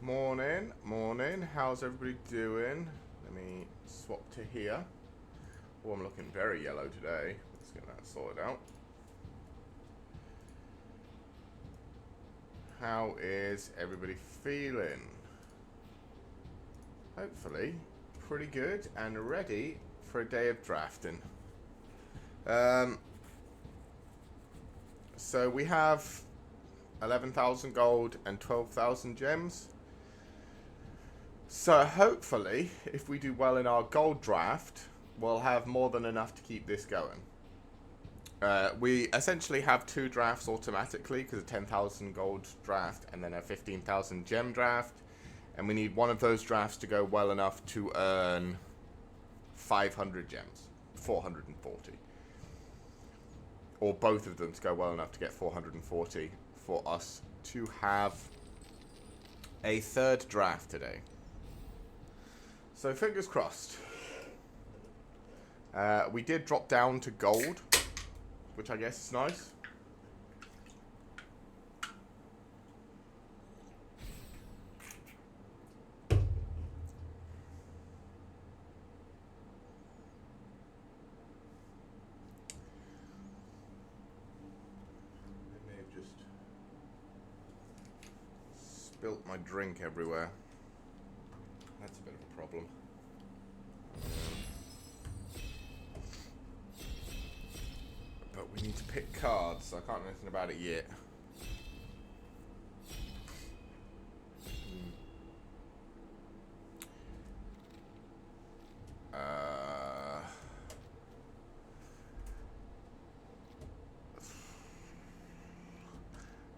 Morning, morning. How's everybody doing? Let me swap to here. Oh, I'm looking very yellow today. Let's get that sorted out. How is everybody feeling? Hopefully, pretty good and ready for a day of drafting. So we have 11,000 gold and 12,000 gems. So hopefully, if we do well in our gold draft, we'll have more than enough to keep this going. We essentially have two drafts automatically because a 10,000 gold draft and then a 15,000 gem draft. And we need one of those drafts to go well enough to earn 500 gems, 440. Or both of them to go well enough to get 440 for us to have a third draft today. So fingers crossed. We did drop down to gold, which I guess is nice. I may have just spilt my drink everywhere. That's a bit of a problem. But we need to pick cards, so I can't do anything about it yet.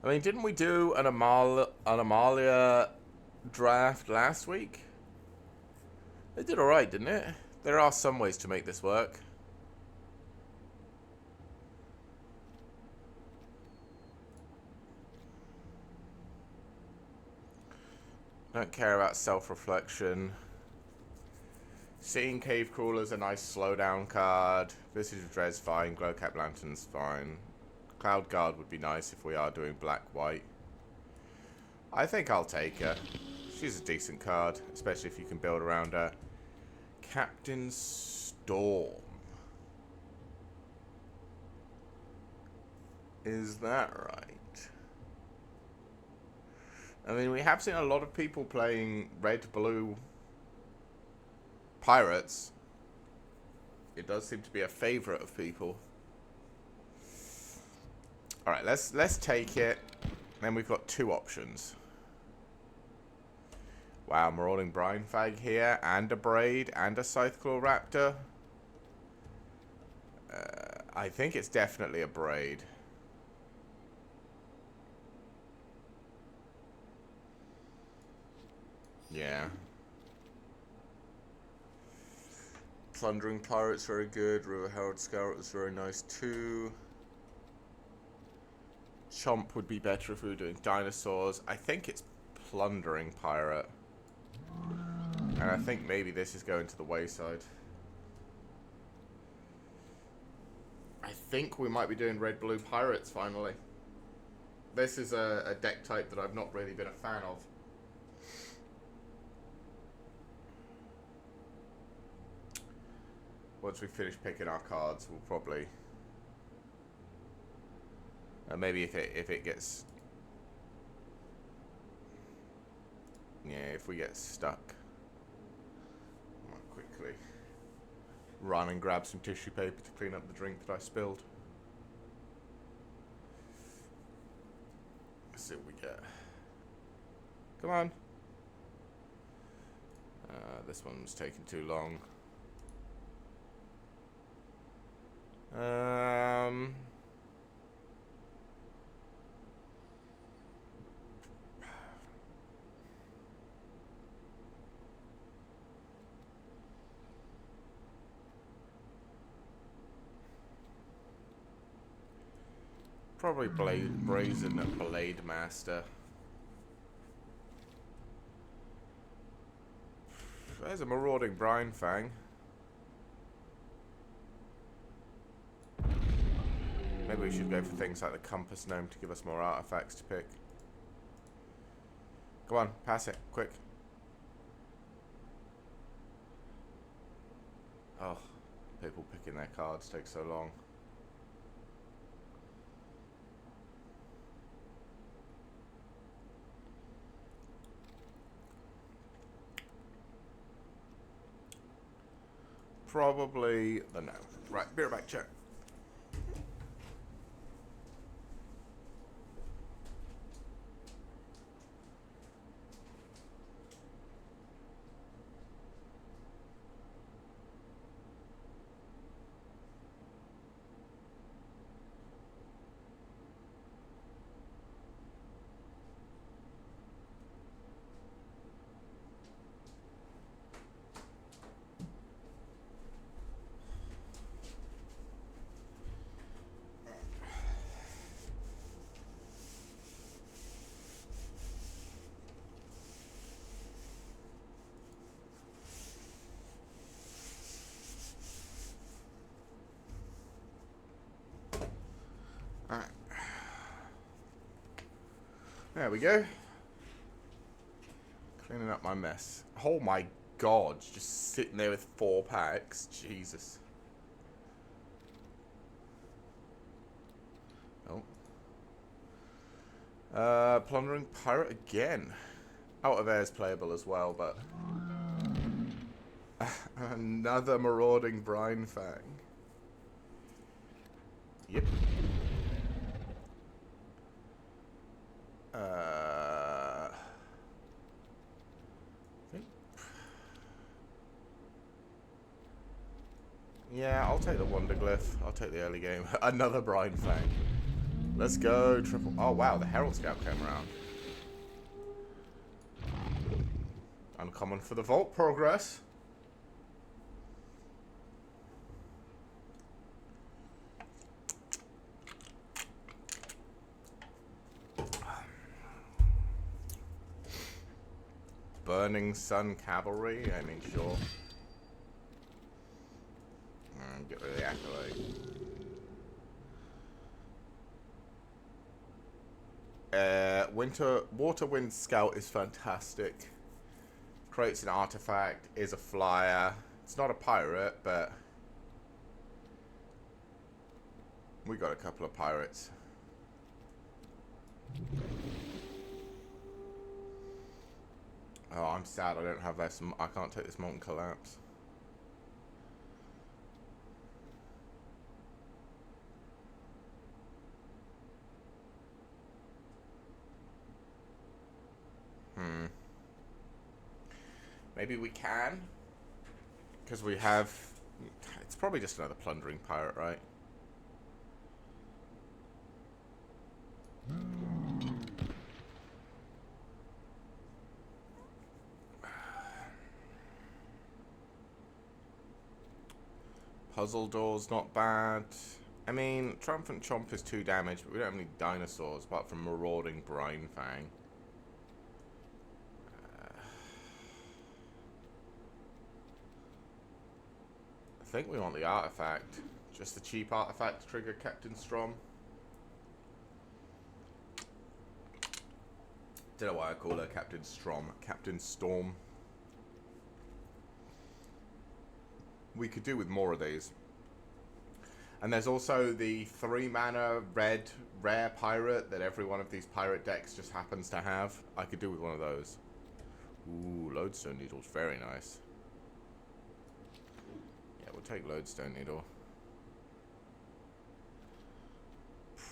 I mean, didn't we do an Amalia draft last week? It did alright, didn't it? There are some ways to make this work. Don't care about self-reflection. Seeing Cave Crawler's a nice slowdown card. Visage of Dread's fine. Glowcap Lantern's fine. Cloud Guard would be nice if we are doing black-white. I think I'll take her. She's a decent card, especially if you can build around her. Captain Storm. Is that right? I mean, we have seen a lot of people playing red-blue pirates. It does seem to be a favorite of people. All right, let's take it. Then we've got two options. Wow, Marauding Brine-Fag here, and a Braid, and a Scytheclaw Raptor. I think it's definitely a Braid. Yeah. Plundering Pirate's very good. River Herald Scout is very nice too. Chomp would be better if we were doing dinosaurs. I think it's Plundering Pirate. And I think maybe this is going to the wayside. I think we might be doing red-blue pirates finally. This is a deck type that I've not really been a fan of. Once we finish picking our cards, we'll probably... maybe if it gets... Yeah, if we get stuck. I'll quickly run and grab some tissue paper to clean up the drink that I spilled. Let's see what we get. Come on. This one's taking too long. Probably Brazen Blade Master. There's a Marauding Brine Fang. Maybe we should go for things like the Compass Gnome to give us more artifacts to pick. Come on, pass it, quick. Oh, people picking their cards takes so long. Probably the no. Right, be right back, chat. Alright. There we go. Cleaning up my mess. Oh my god, just sitting there with 4 packs. Jesus. Oh. Plundering Pirate again. Out of Air's playable as well, but... Another Marauding Brine Fang. Yep. Yeah, I'll take the Wonderglyph. I'll take the early game. Another Brine Fang. Let's go. Triple. Oh, wow. The Herald Scout came around. Uncommon for the Vault progress. Burning Sun Cavalry. I mean, sure. Get rid of the Acolyte. Waterwind Scout is fantastic. Creates an artifact, is a flyer. It's not a pirate, but we got a couple of pirates. Oh, I'm sad I don't have this. I can't take this Molten Collapse. Maybe we can. Because we have... It's probably just another Plundering Pirate, right? Puzzle Door's not bad. I mean, Triumphant Chomp is 2 damage, but we don't have any dinosaurs apart from Marauding Brine Fang. I think we want the artifact. Just the cheap artifact to trigger Captain Strom. Don't know why I call her Captain Strom. Captain Storm. We could do with more of these. And there's also the 3 mana red rare pirate that every one of these pirate decks just happens to have. I could do with one of those. Ooh, Lodestone Needle's very nice. Yeah, we'll take Lodestone Needle.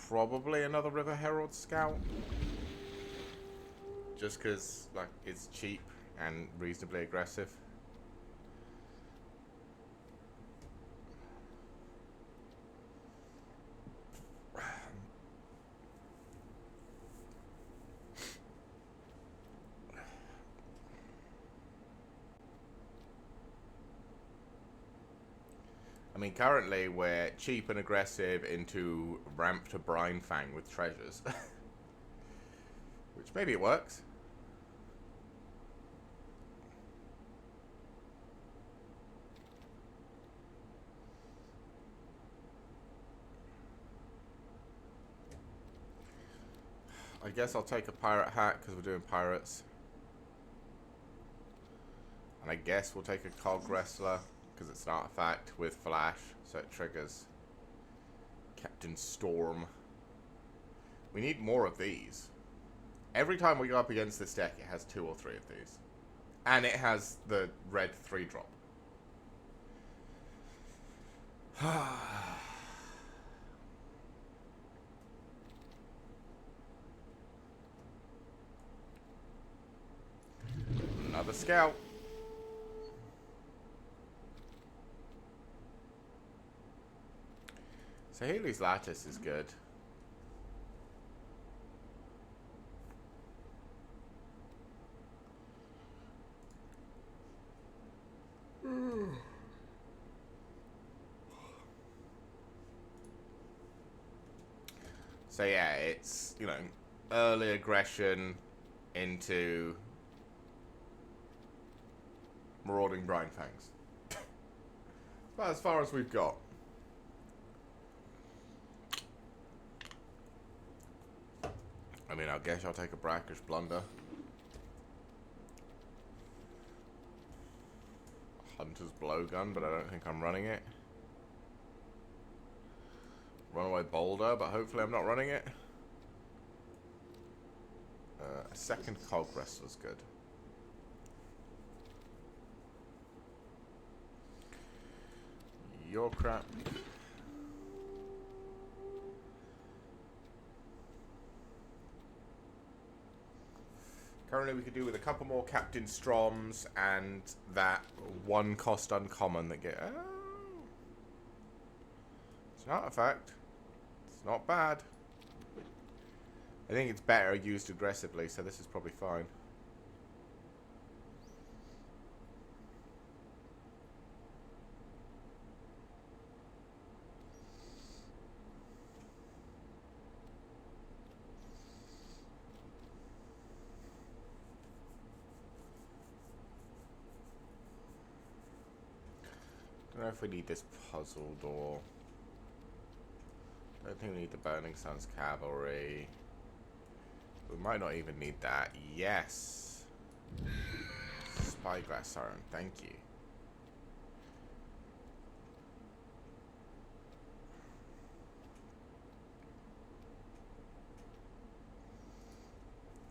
Probably another River Herald Scout. Just because, like, it's cheap and reasonably aggressive. I mean, currently we're cheap and aggressive into ramp to Brine Fang with treasures. Which maybe it works. I guess I'll take a pirate hat because we're doing pirates. And I guess we'll take a Cog Wrestler, because it's an artifact with Flash, so it triggers Captain Storm. We need more of these. Every time we go up against this deck, it has 2 or 3 of these. And it has the red 3-drop. Another scout. So Healy's Lattice is good. So yeah, it's, you know, early aggression into Marauding Brine Fangs. About as far as we've got. I mean, I guess I'll take a Brackish Blunder. Hunter's Blowgun, but I don't think I'm running it. Runaway Boulder, but hopefully I'm not running it. A second Cog Wrestler's good. Your crap. Currently we could do with a couple more Captain Stroms and that 1-cost uncommon that get... Oh. It's an artifact. It's not bad. I think it's better used aggressively, so this is probably fine. I don't know if we need this puzzle door. I don't think we need the Burning Sun's Cavalry. We might not even need that. Yes! Spyglass Siren, thank you.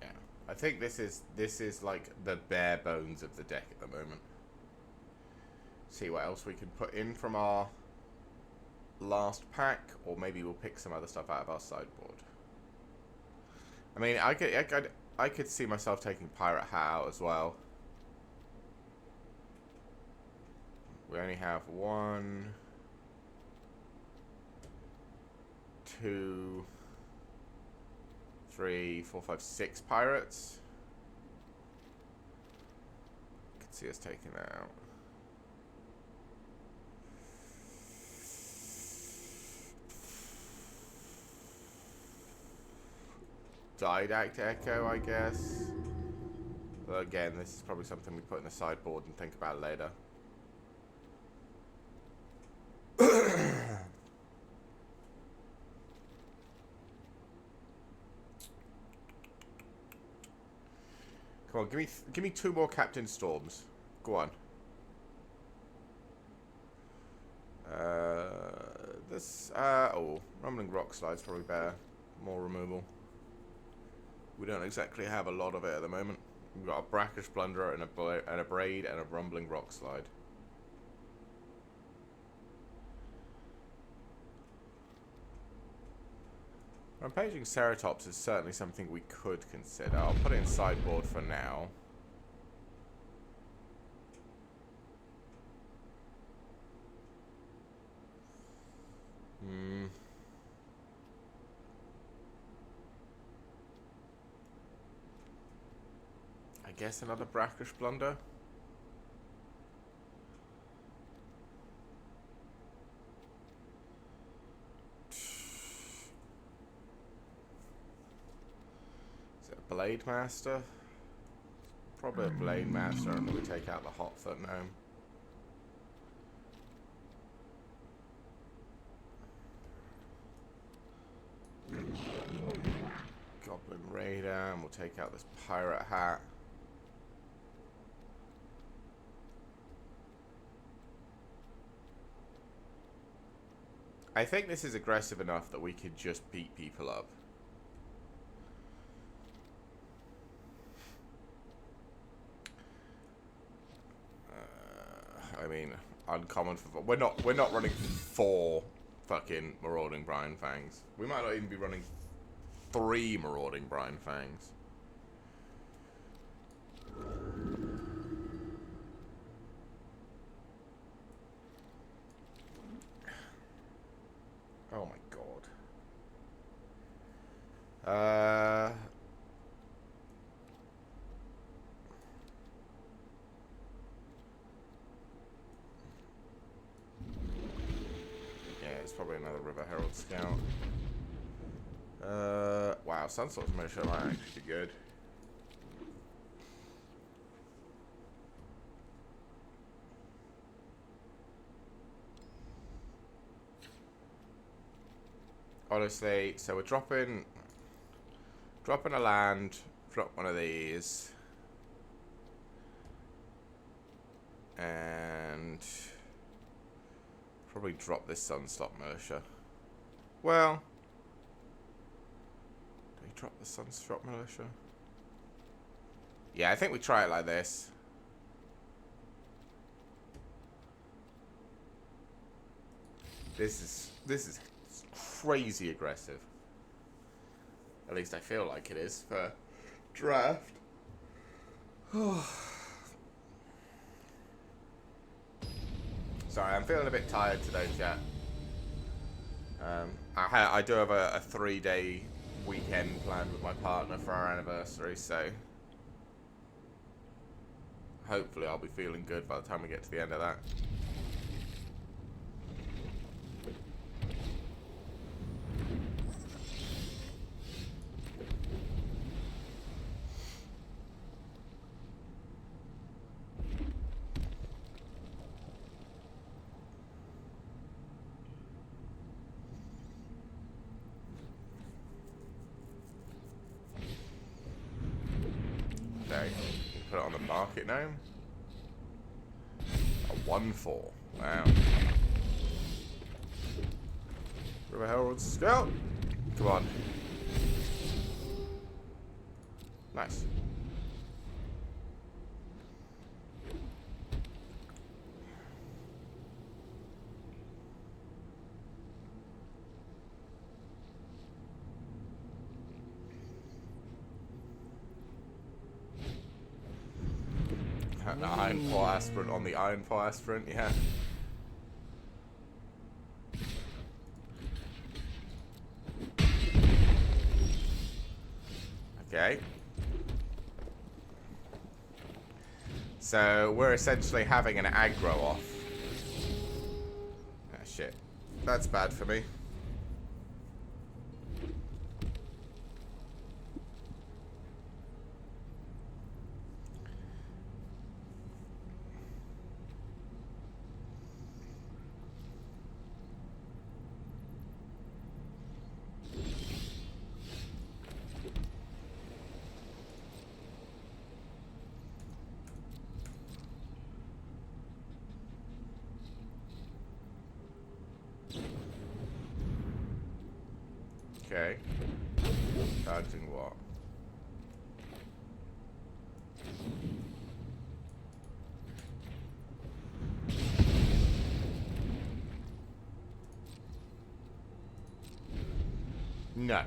Yeah. I think this is like the bare bones of the deck at the moment. See what else we can put in from our last pack, or maybe we'll pick some other stuff out of our sideboard. I mean, I could see myself taking Pirate Hat out as well. We only have 1, 2, 3, 4, 5, 6 pirates. Could see us taking that out. Didact Echo, I guess. Well, again, this is probably something we put in the sideboard and think about later. Come on, give me 2 more Captain Storms. Go on. Rumbling Rock Slide's probably better. More removal. We don't exactly have a lot of it at the moment. We've got a Brackish Blunderer and a Braid and a Rumbling Rock Slide. Rampaging Ceratops is certainly something we could consider. I'll put it in sideboard for now. I guess another Brackish Blunder. Is it a Blade Master? Probably a Blade Master, and we take out the Hotfoot Gnome. Goblin Raider, and we'll take out this Pirate Hat. I think this is aggressive enough that we could just beat people up. I mean, uncommon for... We're not running 4 fucking Marauding Brine Fangs. We might not even be running 3 Marauding Brine Fangs. Oh my god. Yeah, it's probably another River Herald Scout. Wow, Sunstorm's Militia might actually be good. Honestly, so we're dropping a land, drop one of these, and probably drop this Sunstock Militia. Well, do we drop the Sunstock Militia? Yeah, I think we try it like this. This is crazy aggressive. At least I feel like it is for draft. Sorry, I'm feeling a bit tired today, chat. I do have a 3-day weekend planned with my partner for our anniversary, so hopefully I'll be feeling good by the time we get to the end of that. Put it on the market now. A 1/4. Wow. River Herald Scout. Come on. Nice. An Iron Paw Aspirant on the Iron Paw Aspirant, yeah. Okay. So we're essentially having an aggro off. Ah, shit. That's bad for me. Okay. Charging what? No.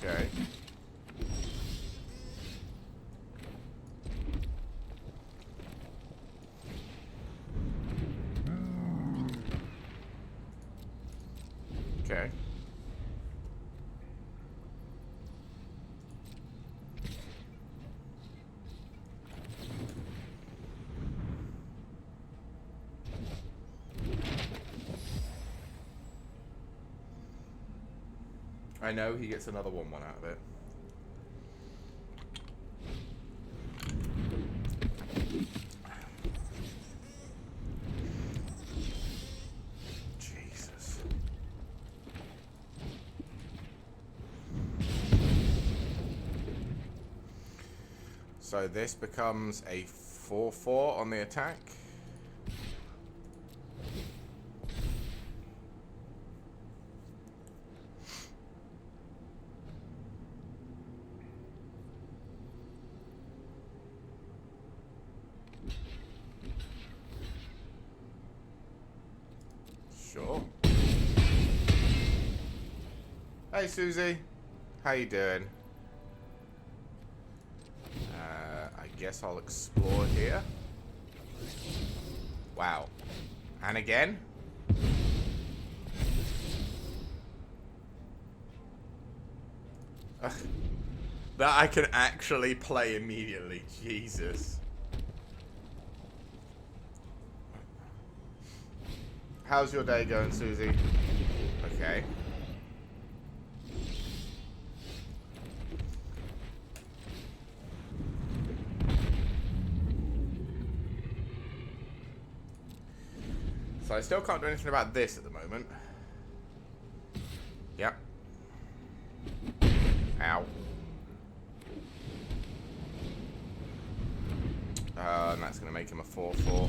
Okay. Okay. I know he gets another 1-1 out of it. Jesus. So this becomes a 4-4 on the attack. Sure. Hey Susie, how you doing? I guess I'll explore here. Wow. And again? Ugh. That I can actually play immediately. Jesus. How's your day going, Susie? Okay. So I still can't do anything about this at the moment. Yep. Ow. And that's going to make him a 4-4.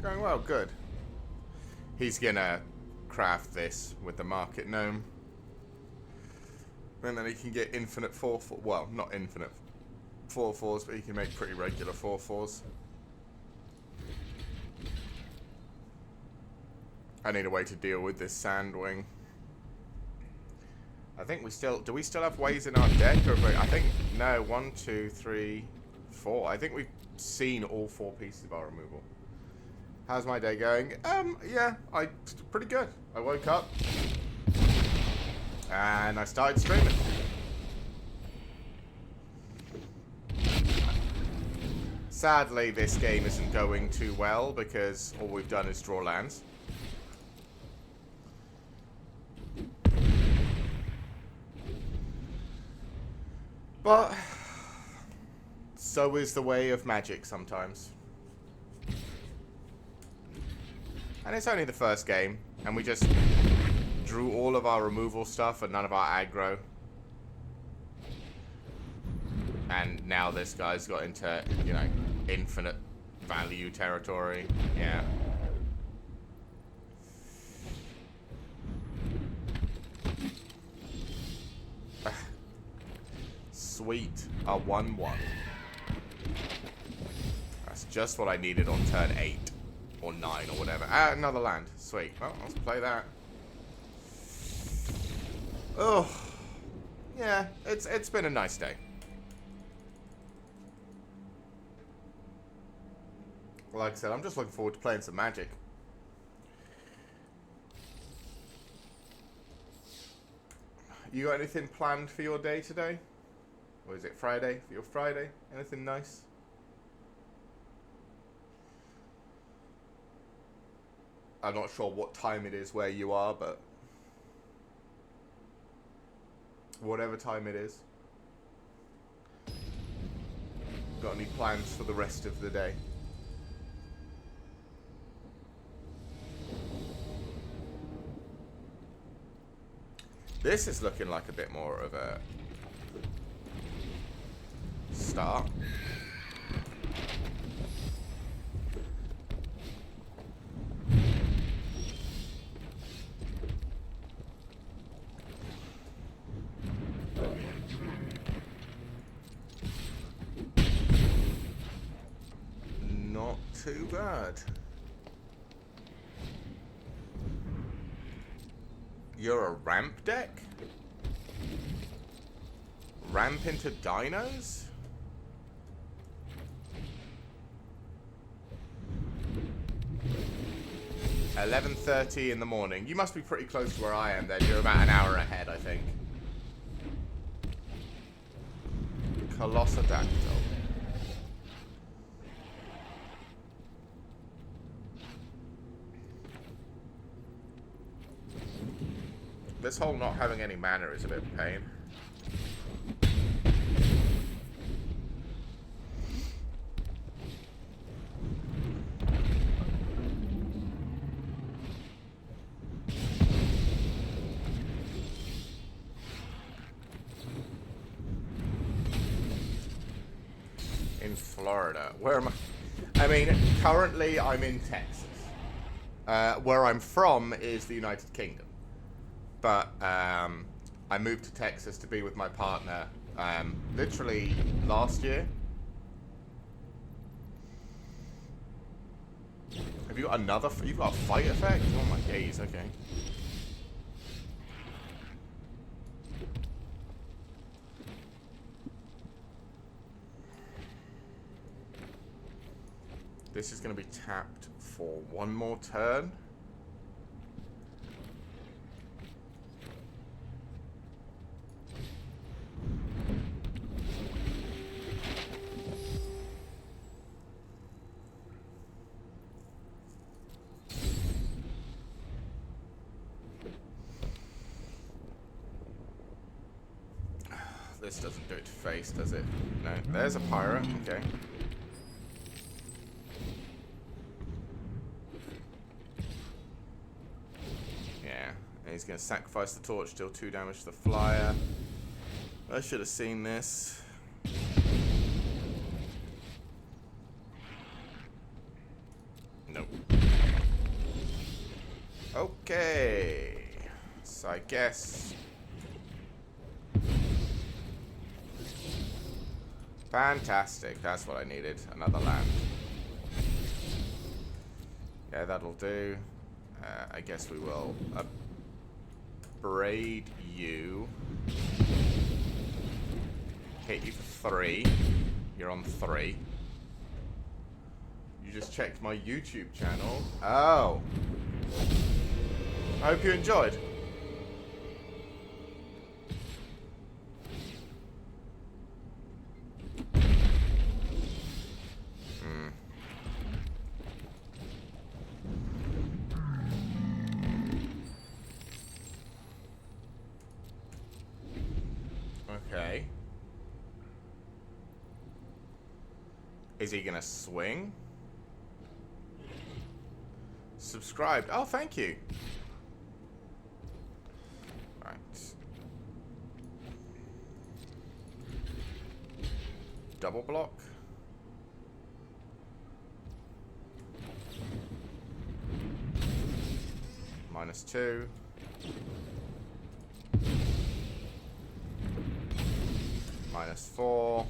Going well, good. He's gonna craft this with the market gnome. And then he can get infinite 4-4. Well, not infinite 4-4s, but he can make pretty regular 4-4s. I need a way to deal with this sandwing. I think we still... Do we still have ways in our deck? Or I think... No, 1, 2, 3, 4. I think we've seen all 4 pieces of our removal. How's my day going? Yeah, pretty good. I woke up and I started streaming. Sadly, this game isn't going too well because all we've done is draw lands. But so is the way of Magic sometimes. And it's only the first game, and we just drew all of our removal stuff and none of our aggro. And now this guy's got into, you know, infinite value territory. Yeah. Sweet. A 1-1. That's just what I needed on turn 8. Or 9 or whatever. Another land. Sweet. Well, let's play that. Oh. Yeah, it's been a nice day. Like I said, I'm just looking forward to playing some Magic. You got anything planned for your day today? Or is it Friday? For your Friday? Anything nice? I'm not sure what time it is where you are, but whatever time it is. Got any plans for the rest of the day? This is looking like a bit more of a start. Not too bad. You're a ramp deck? Ramp into dinos? 11:30 in the morning. You must be pretty close to where I am then. You're about an hour ahead, I think. Colossodactyl. This whole not having any mana is a bit of a pain. In Florida. Where am I? I mean, currently I'm in Texas. Where I'm from is the United Kingdom. But I moved to Texas to be with my partner literally last year. Have you got another? You've got a fight effect? Oh my days, okay. This is going to be tapped for one more turn. This doesn't do it to face, does it? No. There's a pirate. Okay. Yeah. And he's going to sacrifice the torch, deal 2 damage to the flyer. I should have seen this. Nope. Okay. So I guess... Fantastic, that's what I needed. Another land. Yeah, that'll do. I guess we will braid you. Hit you for 3. You're on 3. You just checked my YouTube channel. Oh. I hope you enjoyed. Okay. Is he gonna swing? Subscribed. Oh, thank you. Right. Double block. -2. -4.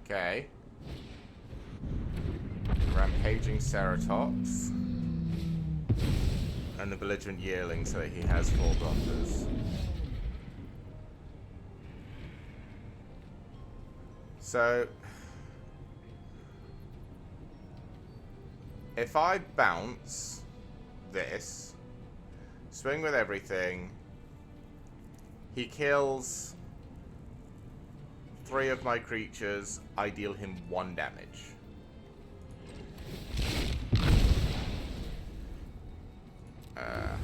Okay. Rampaging Ceratops. And the belligerent yearling so that he has 4 blockers. So if I bounce this, swing with everything, he kills 3 of my creatures, I deal him 1 damage. I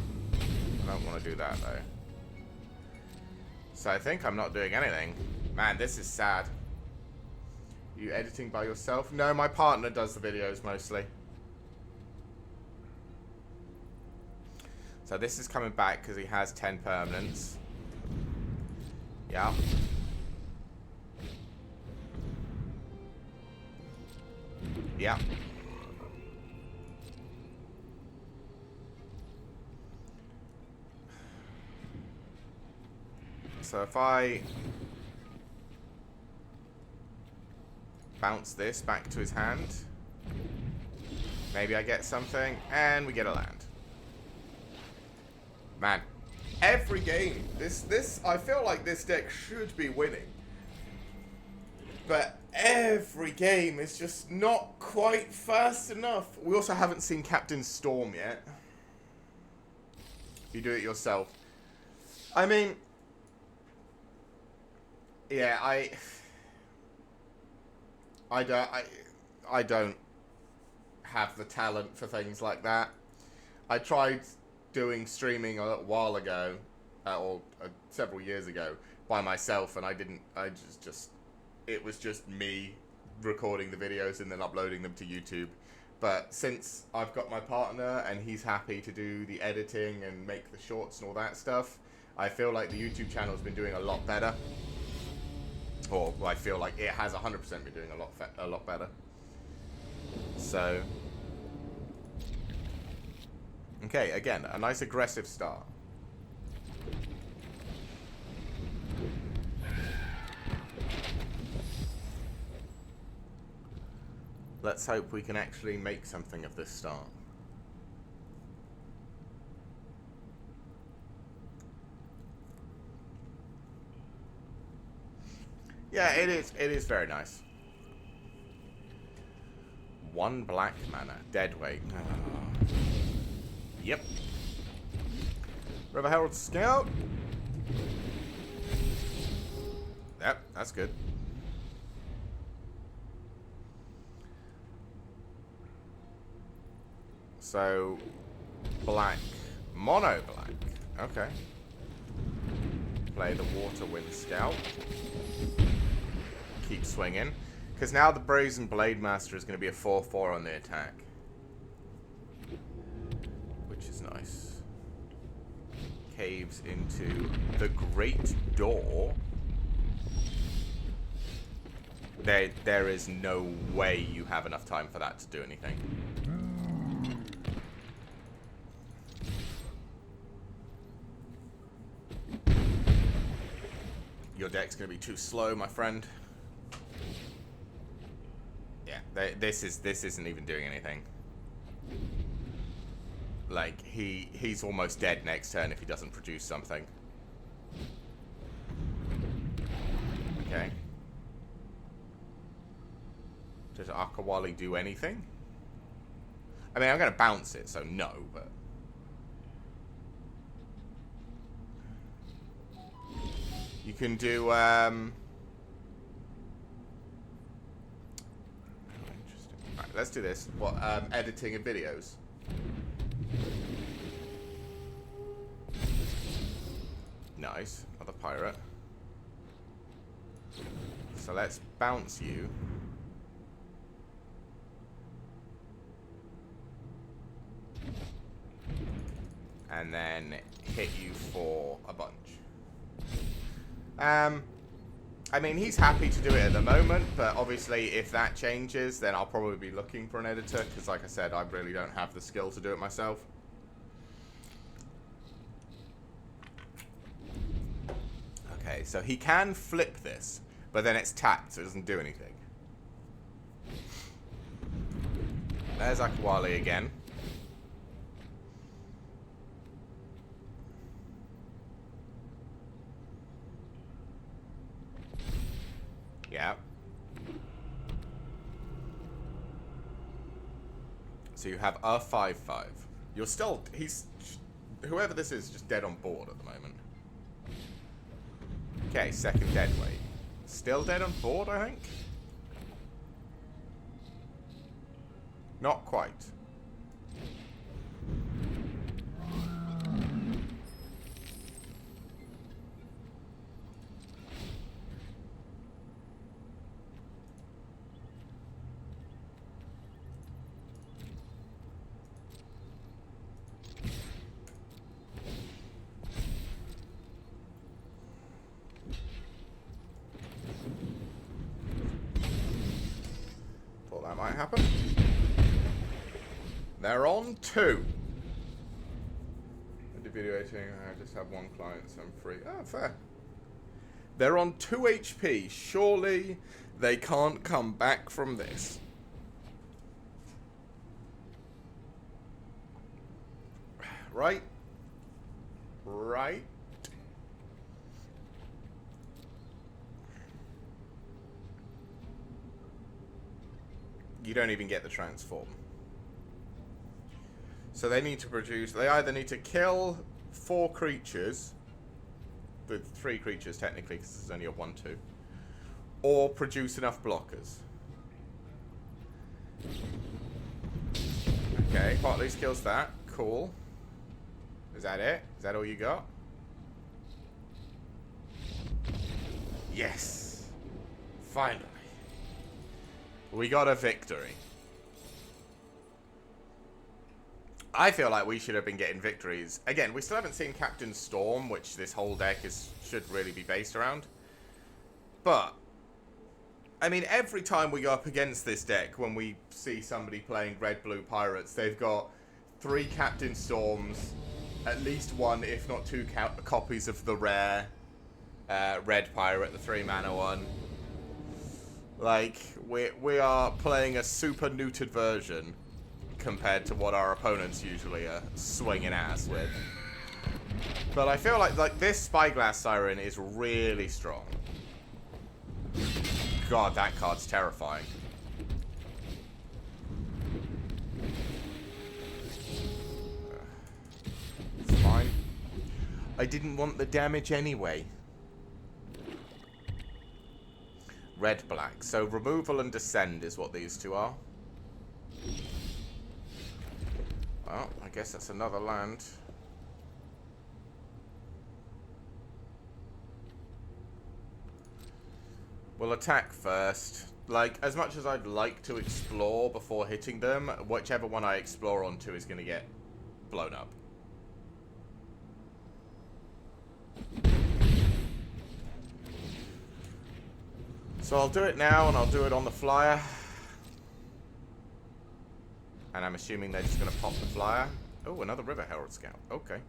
don't want to do that though. So I think I'm not doing anything. Man, this is sad. You editing by yourself? No, my partner does the videos mostly. So this is coming back because he has 10 permanents. Yeah. Yeah. So if I bounce this back to his hand, maybe I get something, and we get a land. Man, every game, this I feel like this deck should be winning. But every game is just not quite fast enough. We also haven't seen Captain Storm yet. You do it yourself. I mean, yeah, I don't have the talent for things like that. I tried doing streaming a little while ago, or several years ago, by myself, and I didn't. It was just me recording the videos and then uploading them to YouTube. But since I've got my partner and he's happy to do the editing and make the shorts and all that stuff, I feel like the YouTube channel's been doing a lot better. Or I feel like it has 100% been doing a lot better. So, okay, again, a nice aggressive start. Let's hope we can actually make something of this start. Yeah, it is very nice. 1 black mana, dead weight. Oh. Yep. River Herald Scout. Yep, that's good. So, black. Mono black. Okay. Play the Water Wind Scout. Keep swinging. Because now the Brazen Blade Master is going to be a 4/4 on the attack. Which is nice. Caves into the Great Door. There is no way you have enough time for that to do anything. Your deck's going to be too slow, my friend. Yeah, this isn't even doing anything. Like, he's almost dead next turn if he doesn't produce something. Okay. Does Akawali do anything? I mean, I'm going to bounce it, so no, but... You can do, interesting. Right, let's do this. What, editing of videos? Nice. Another pirate. So let's bounce you. And then hit you for a bunch. I mean, he's happy to do it at the moment, but obviously if that changes, then I'll probably be looking for an editor, because like I said, I really don't have the skill to do it myself. Okay, so he can flip this, but then it's tapped, so it doesn't do anything. There's Akawali again. Yeah. So you have a 5/5. You're still... Whoever this is just dead on board at the moment. Okay, second dead weight. Still dead on board, I think? Not quite. That might happen. They're on 2. Individuating, I just have 1 client, so I'm free. Oh, fair. They're on 2 HP. Surely they can't come back from this. Right? Right? you don't even get the transform. So they need to produce... They either need to kill 4 creatures... With 3 creatures, technically, because there's only a 1-2. Or produce enough blockers. Okay, well, at least kills that. Cool. Is that it? Is that all you got? Yes! Finally. We got a victory. I feel like we should have been getting victories. Again, we still haven't seen Captain Storm, which this whole deck should really be based around. But, I mean, every time we go up against this deck, when we see somebody playing red-blue pirates, they've got 3 Captain Storms, at least 1, if not 2 copies of the rare red pirate, the 3-mana one. Like, we are playing a super neutered version compared to what our opponents usually are swinging at us with. But I feel like this Spyglass Siren is really strong. God, that card's terrifying. It's fine. I didn't want the damage anyway. Red-black. So removal and descend is what these 2 are. Well, I guess that's another land. We'll attack first. Like, as much as I'd like to explore before hitting them, whichever one I explore onto is going to get blown up. So I'll do it now, and I'll do it on the flyer. And I'm assuming they're just going to pop the flyer. Oh, another River Herald Scout. Okay.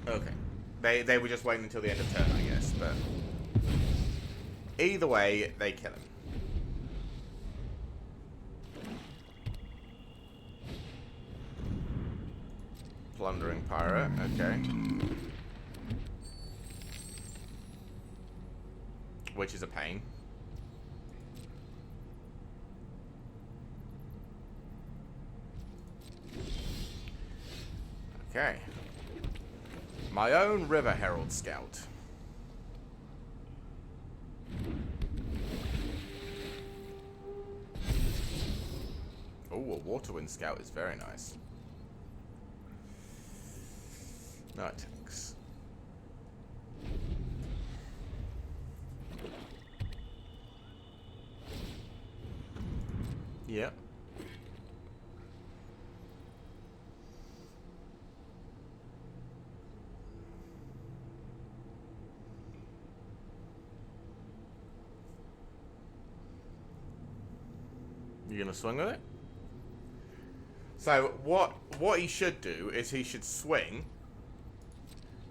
Okay. They were just waiting until the end of turn, I guess. But either way, they kill him. Plundering Pirate. Okay. Which is a pain. Okay. My own River Herald Scout. Oh, a Waterwind Scout is very nice. No attacks. Yep. You gonna swing with it? So what he should do is he should swing,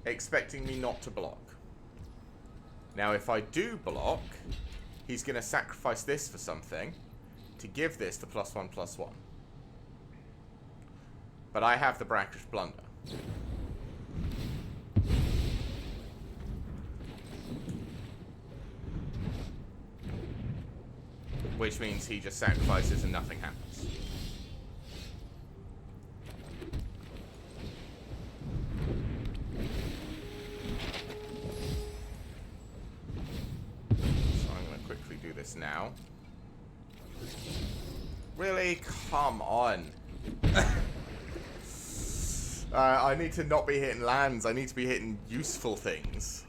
expecting me not to block. Now if I do block, he's gonna sacrifice this for something to give this the +1/+1. But I have the Brackish Blunder. Which means he just sacrifices and nothing happens. So I'm going to quickly do this now. Really? Come on. I need to not be hitting lands. I need to be hitting useful things.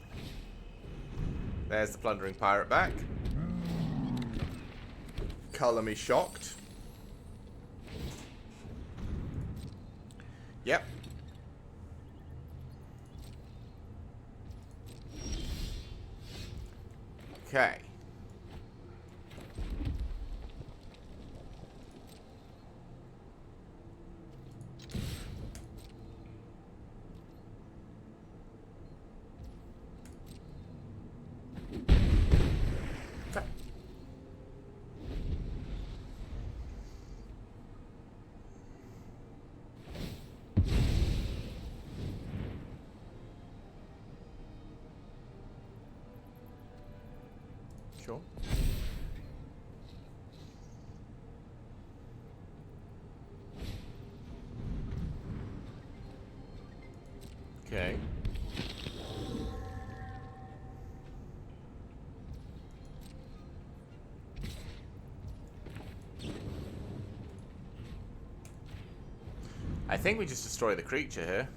There's the Plundering Pirate back. Colour me shocked. Yep. Okay. Sure. Okay. I think we just destroy the creature here.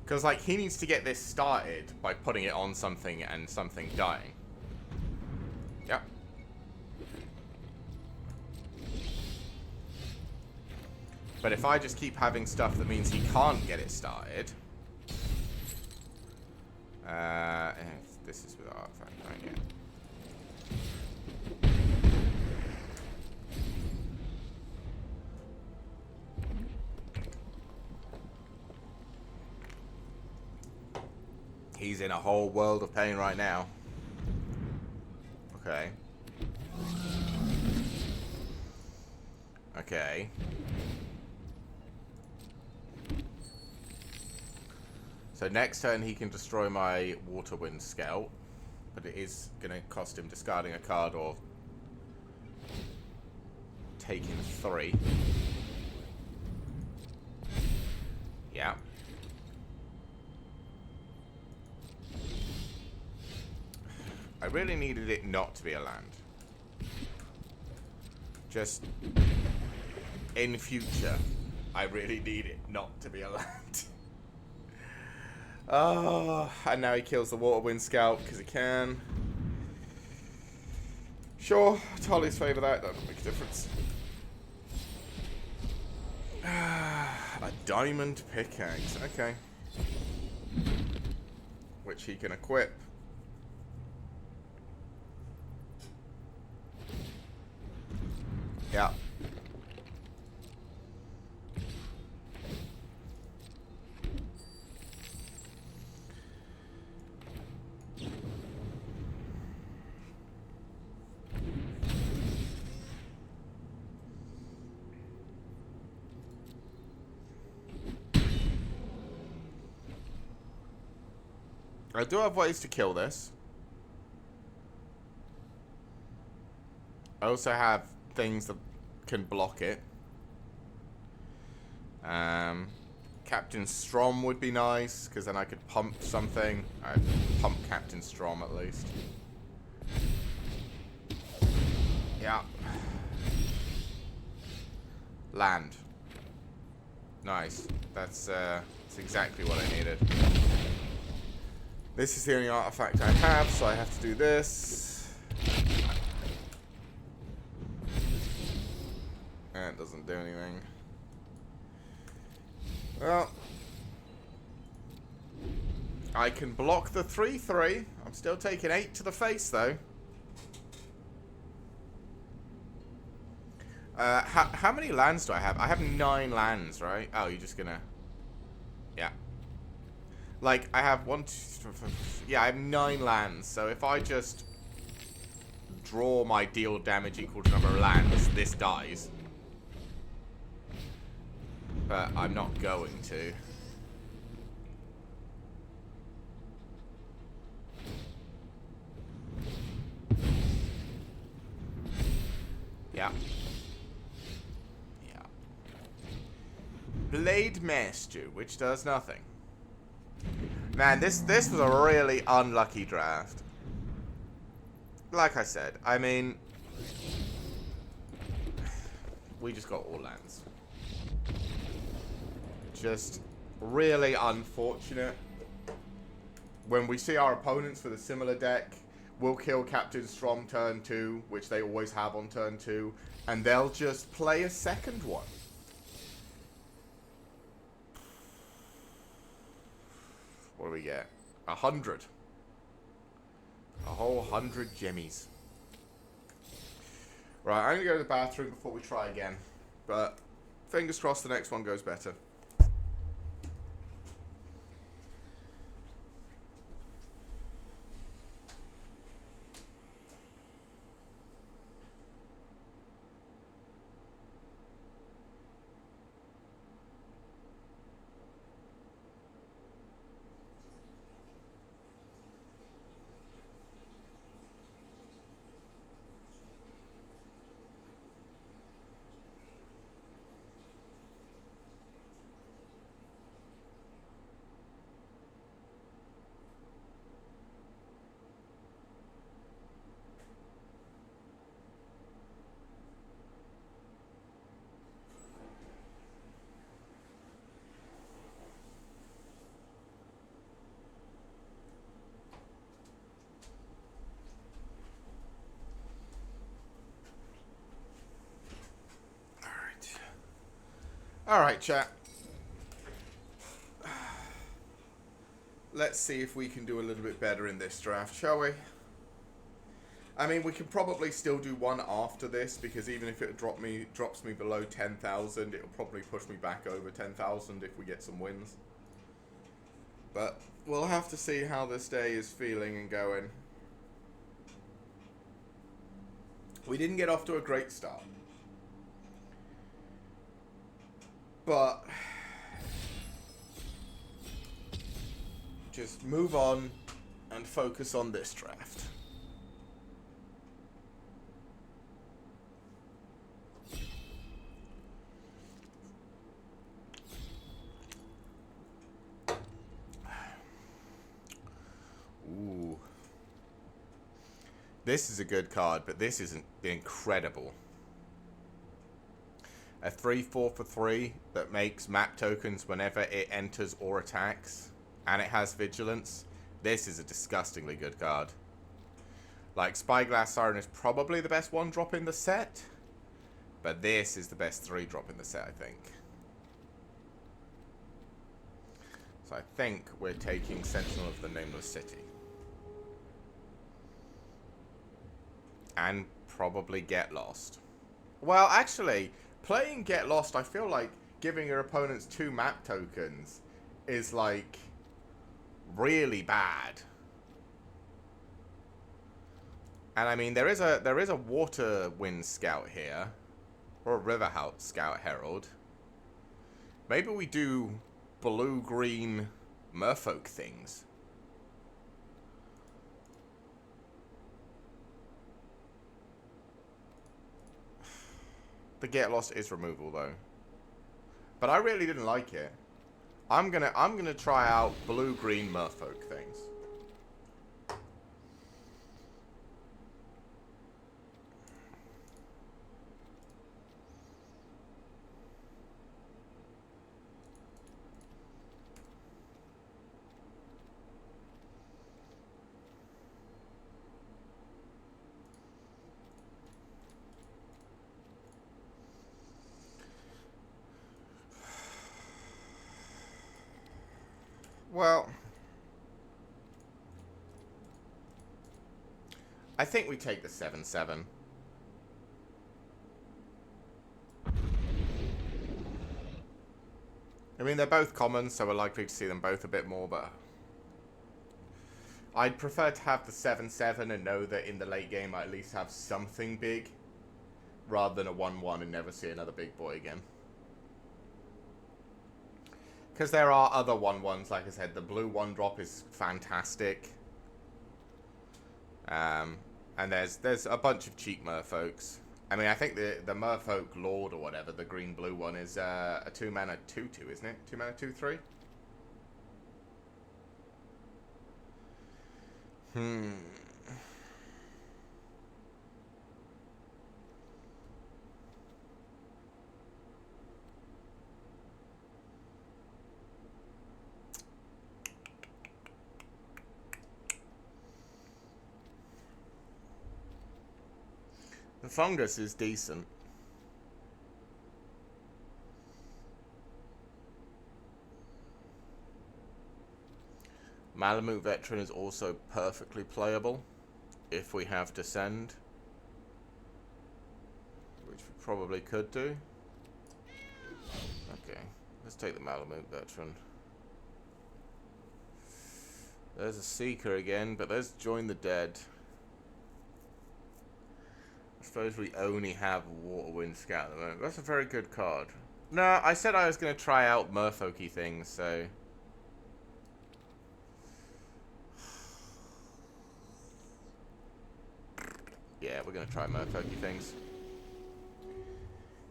Because, like, he needs to get this started by putting it on something and something dying. Yep. But if I just keep having stuff that means he can't get it started... this is with artifact, right? Yeah. He's in a whole world of pain right now. Okay. Okay. So next turn he can destroy my Water Wind Scout, but it is going to cost him discarding a card or taking 3. Yeah. I really needed it not to be a land. Just in future, I really need it not to be a land. Oh, and now he kills the Water Wind Scout because he can. Sure, Tali's favour that doesn't make a difference. A diamond pickaxe, okay. Which he can equip. Yeah. I do have ways to kill this. I also have things that can block it. Captain Strom would be nice, because then I could pump something. I'd pump Captain Strom at least. Yeah. Land. Nice. That's exactly what I needed. This is the only artifact I have, so I have to do this. And it doesn't do anything. Well, I can block the 3/3. I'm still taking 8 to the face, though. How many lands do I have? I have 9 lands, right? Oh, you're just gonna... Yeah. Like, I have 1, 2, 3, 4, yeah, I have 9 lands. So if I just draw my deal damage equal to number of lands, this dies. But I'm not going to. Yeah. Yeah. Blade Master, which does nothing. Man, this was a really unlucky draft. Like I said, I mean, we just got all lands. Just really unfortunate. When we see our opponents with a similar deck, we'll kill Captain Strom turn 2, which they always have on turn 2, and they'll just play a second one. What do we get? 100. A whole 100 jemmies. Right, I'm going to go to the bathroom before we try again. But fingers crossed the next one goes better. Alright, chat. Let's see if we can do a little bit better in this draft, shall we? I mean, we can probably still do one after this, because even if it drops me below 10,000, it'll probably push me back over 10,000 if we get some wins. But we'll have to see how this day is feeling and going. We didn't get off to a great start. But just move on and focus on this draft. Ooh. This is a good card, but this isn't incredible. A 3/4 for 3 that makes map tokens whenever it enters or attacks, and it has vigilance. This is a disgustingly good card. Like, Spyglass Siren is probably the best 1-drop in the set, but this is the best 3-drop in the set, I think. So I think we're taking Sentinel of the Nameless City. And probably Get Lost. Well, actually, playing Get Lost, I feel like giving your opponents 2 map tokens is, like, really bad. And I mean, there is a Water Wind Scout here, or a River Scout Herald. Maybe we do blue-green merfolk things. The Get Lost is removal though, but I really didn't like it. I'm gonna try out blue-green merfolk things. Well, I think we take the 7/7. I mean, they're both common, so we're likely to see them both a bit more, but I'd prefer to have the 7/7 and know that in the late game I at least have something big, rather than a 1/1 and never see another big boy again. Because there are other 1/1s, like I said, the blue 1-drop is fantastic. And there's a bunch of cheap merfolks. I mean, I think the Merfolk Lord or whatever, the green-blue one, is a 2-mana 2/2, isn't it? 2-mana 2/3? The fungus is decent. Malamute Veteran is also perfectly playable if we have Descend, which we probably could do. Okay, let's take the Malamute Veteran. There's a Seeker again, but let's Join the Dead. I suppose we only have Water Wind Scout at the moment. That's a very good card. No, I said I was going to try out merfolky things, so... yeah, we're going to try merfolky things.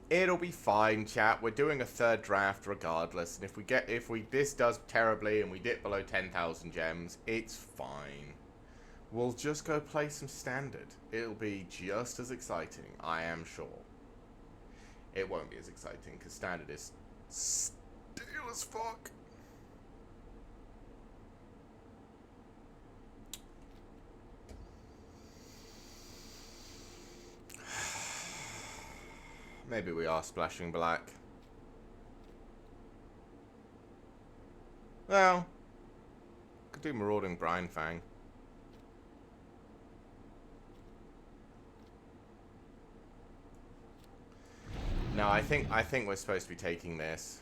It'll be fine, chat. We're doing a 3rd draft regardless, and if this does terribly and we dip below 10,000 gems, it's fine. We'll just go play some Standard. It'll be just as exciting, I am sure. It won't be as exciting, because Standard is stale as fuck. Maybe we are splashing black. Well, could do Marauding Brine Fang. No, I think we're supposed to be taking this.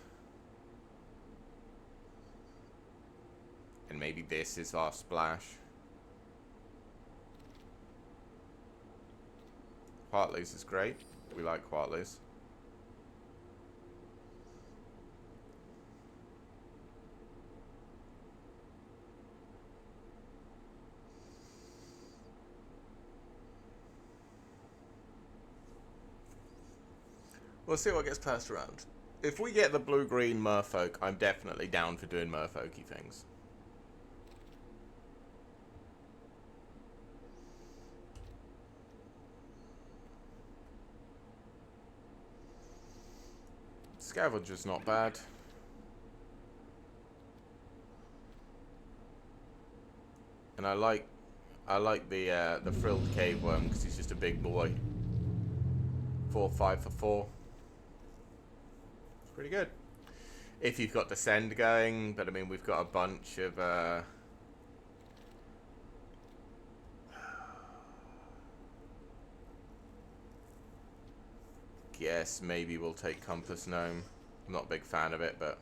And maybe this is our splash. Heartleys is great. We like Heartleys. We'll see what gets passed around. If we get the blue-green merfolk, I'm definitely down for doing merfolky things. Scavenger's not bad. And I like the frilled cave worm because he's just a big boy. 4/5 for 4. It's pretty good. If you've got Descend going, but I mean we've got a bunch of guess maybe we'll take Compass Gnome. I'm not a big fan of it, but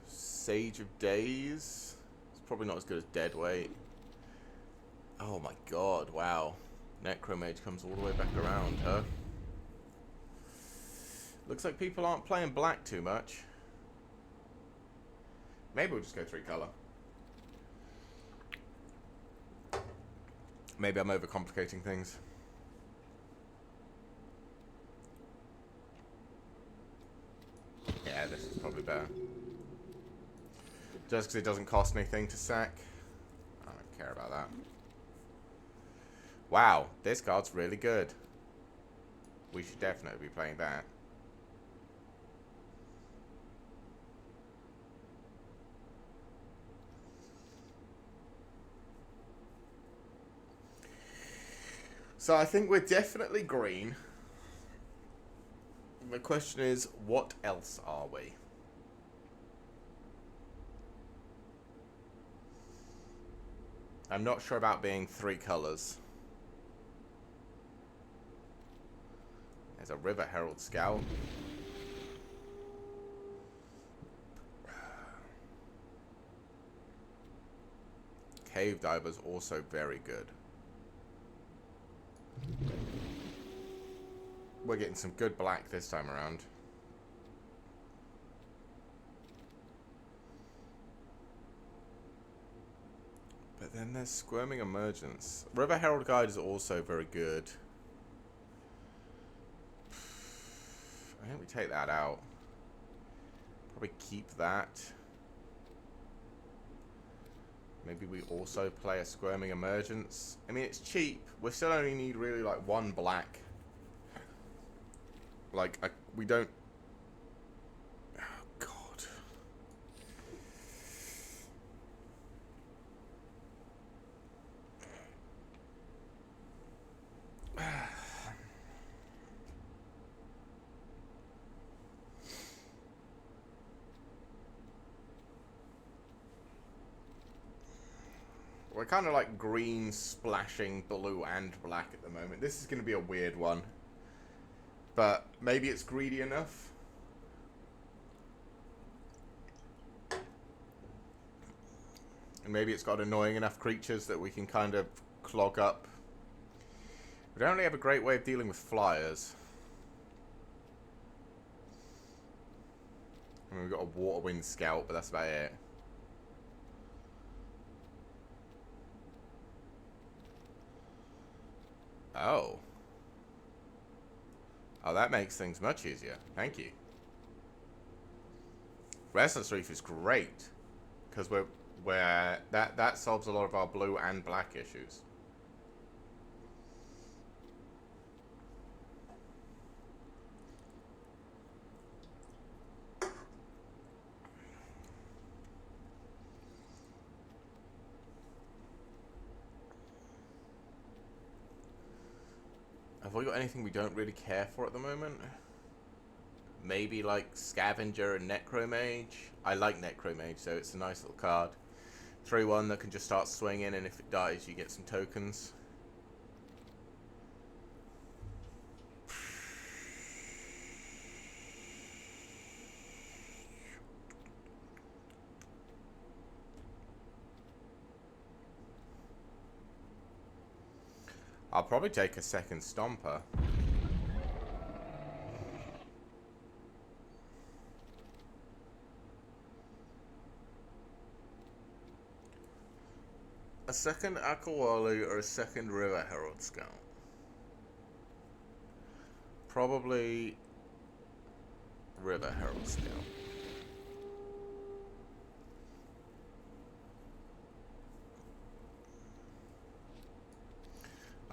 Sage of Days. It's probably not as good as Deadweight. Oh my god, wow. Necromage comes all the way back around, huh? Looks like people aren't playing black too much. Maybe we'll just go 3 color. Maybe I'm overcomplicating things. Yeah, this is probably better. Just because it doesn't cost anything to sack. I don't care about that. Wow, this card's really good. We should definitely be playing that. So I think we're definitely green. The question is, what else are we? I'm not sure about being 3 colors. There's a River Herald Scout. Cave Diver's also very good. We're getting some good black this time around. But then there's Squirming Emergence. River Herald Guide is also very good. I think we take that out. Probably keep that. Maybe we also play a Squirming Emergence. I mean, it's cheap. We still only need really like 1 black. Like, we don't... Oh, God. We're kind of like green splashing blue and black at the moment. This is going to be a weird one. But maybe it's greedy enough. And maybe it's got annoying enough creatures that we can kind of clog up. We don't really have a great way of dealing with flyers. I mean, we've got a Waterwind Scout, but that's about it. Oh. Oh, that makes things much easier. Thank you. Restless Reef is great. Because that solves a lot of our blue and black issues. Have we got anything we don't really care for at the moment? Maybe like Scavenger and Necromage. I like Necromage, so it's a nice little card. 3/1 that can just start swinging, and if it dies, you get some tokens. I'll probably take a second Stomper. A second Akawali or a second River Herald Scout? Probably River Herald Scout.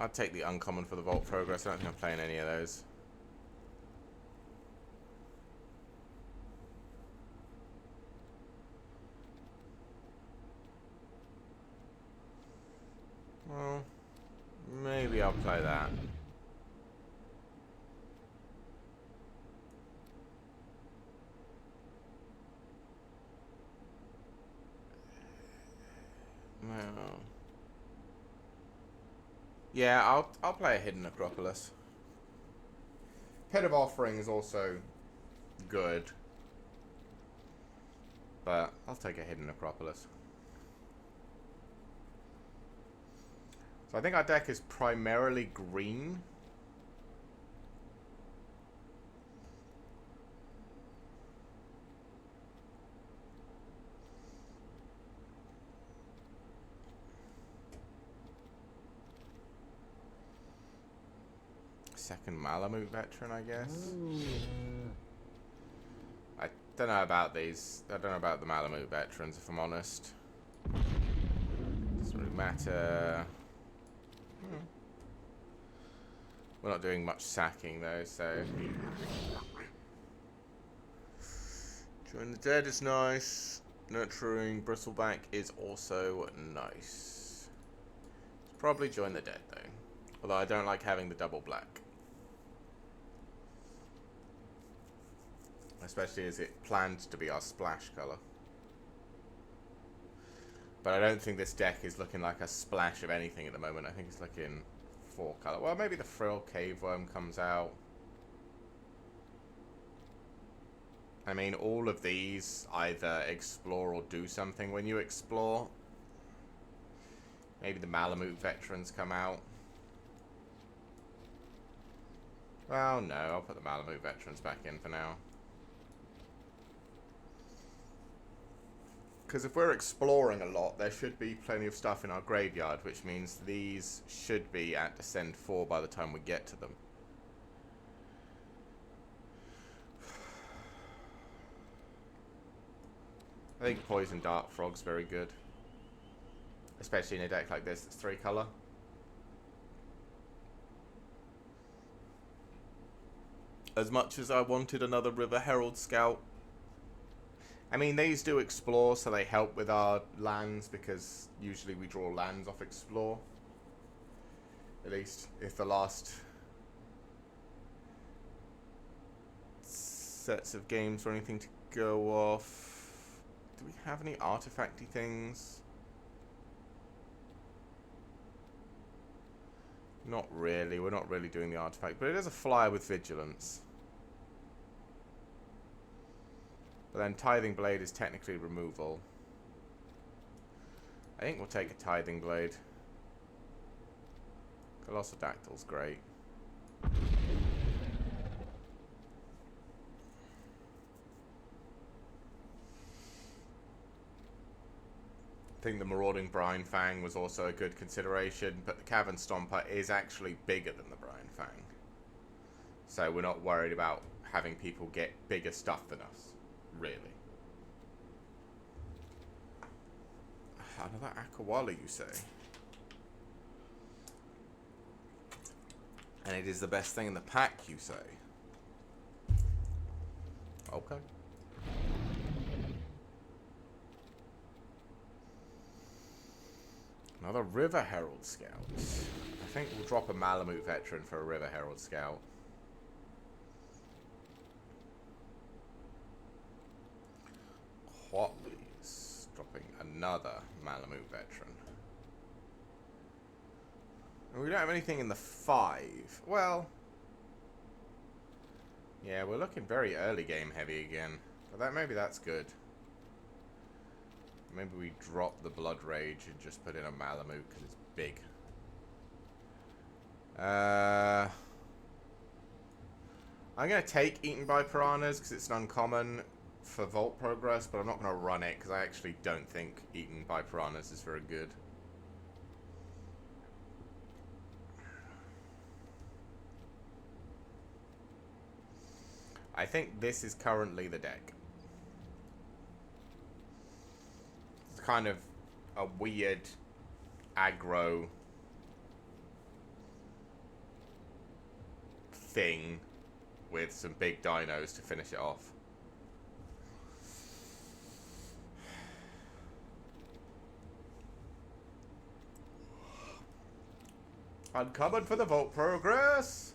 I'd take the uncommon for the Vault Progress. I don't think I'm playing any of those. Well, maybe I'll play that. Well, yeah, I'll play a Hidden Acropolis. Pit of Offering is also good, but I'll take a Hidden Acropolis. So I think our deck is primarily green. Second Malamute Veteran, I guess. I don't know about these. I don't know about the Malamute Veterans, if I'm honest. Doesn't really matter. We're not doing much sacking though, so Join the Dead is nice. Nurturing Bristleback is also nice. Probably Join the Dead though, although I don't like having the double black, especially as it planned to be our splash color. But I don't think this deck is looking like a splash of anything at the moment. I think it's looking 4-color. Well, maybe the Frill Caveworm comes out. I mean, all of these either explore or do something when you explore. Maybe the Malamute Veterans come out. Well, no, I'll put the Malamute Veterans back in for now. Because if we're exploring a lot, there should be plenty of stuff in our graveyard, which means these should be at Descend 4 by the time we get to them. I think Poison Dart Frog's very good, especially in a deck like this that's 3-color. As much as I wanted another River Herald Scout, I mean, these do explore, so they help with our lands, because usually we draw lands off explore. At least if the last sets of games or anything to go off. Do we have any artifacty things? Not really. We're not really doing the artifact, but it is a flyer with vigilance. But then Tithing Blade is technically removal. I think we'll take a Tithing Blade. Colossodactyl's great. I think the Marauding Brine Fang was also a good consideration, but the Cavern Stomper is actually bigger than the Brine Fang. So we're not worried about having people get bigger stuff than us. Really. Another Akawali, you say? And it is the best thing in the pack, you say? Okay. Another River Herald Scouts. think we'll drop a Malamute Veteran for a River Herald Scout. Quatley's dropping another Malamute Veteran. And we don't have anything in the 5. Well, yeah, we're looking very early game heavy again. But maybe that's good. Maybe we drop the Blood Rage and just put in a Malamute because it's big. I'm going to take Eaten by Piranhas because it's an uncommon for Vault Progress, but I'm not going to run it because I actually don't think Eaten by Piranhas is very good. I think this is currently the deck. It's kind of a weird aggro thing with some big dinos to finish it off. Uncommon for the Vault Progress.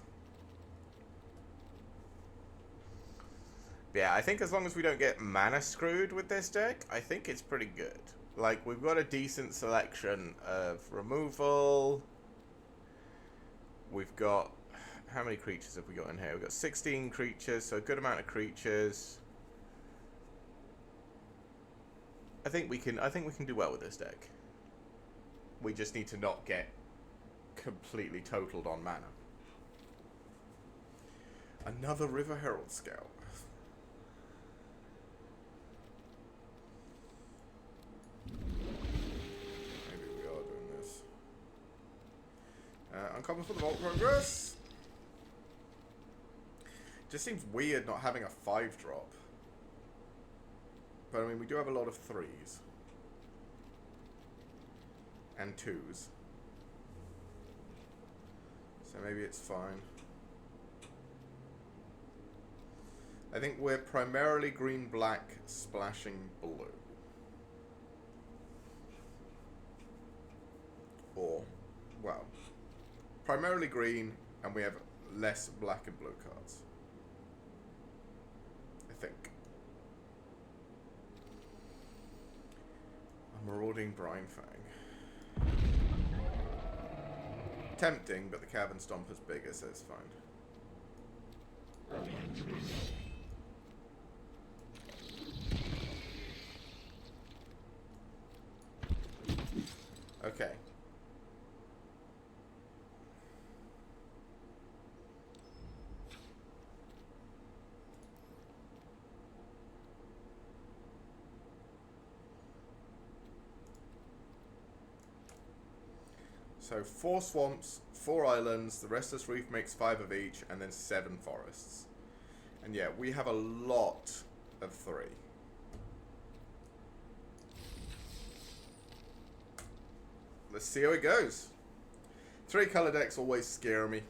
Yeah, I think as long as we don't get mana screwed with this deck, I think it's pretty good. Like, we've got a decent selection of removal. We've got... How many creatures have we got in here? We've got 16 creatures, so a good amount of creatures. I think we can do well with this deck. We just need to not get completely totaled on mana. Another River Herald Scout. Maybe we are doing this. Uncommon for the Vault Progress. Just seems weird not having a 5-drop. But I mean, we do have a lot of 3s. And 2s. So maybe it's fine. I think we're primarily green-black, splashing blue. Or, well, primarily green, and we have less black and blue cards. I think. A Marauding Brinefang. Tempting, but the Cavern Stomper's bigger, so it's fine. Okay. So 4 swamps, 4 islands, the Restless Reef makes 5 of each, and then 7 forests. And yeah, we have a lot of 3. Let's see how it goes. 3 color decks always scare me.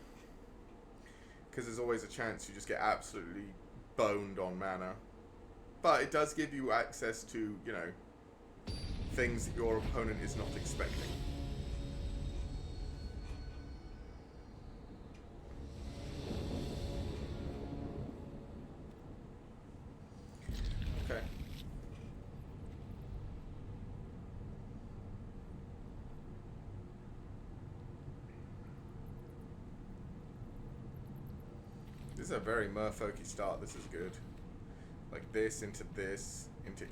Because there's always a chance you just get absolutely boned on mana. But it does give you access to, you know, things that your opponent is not expecting. Okay. This is a very merfolky start. This is good. Like this, into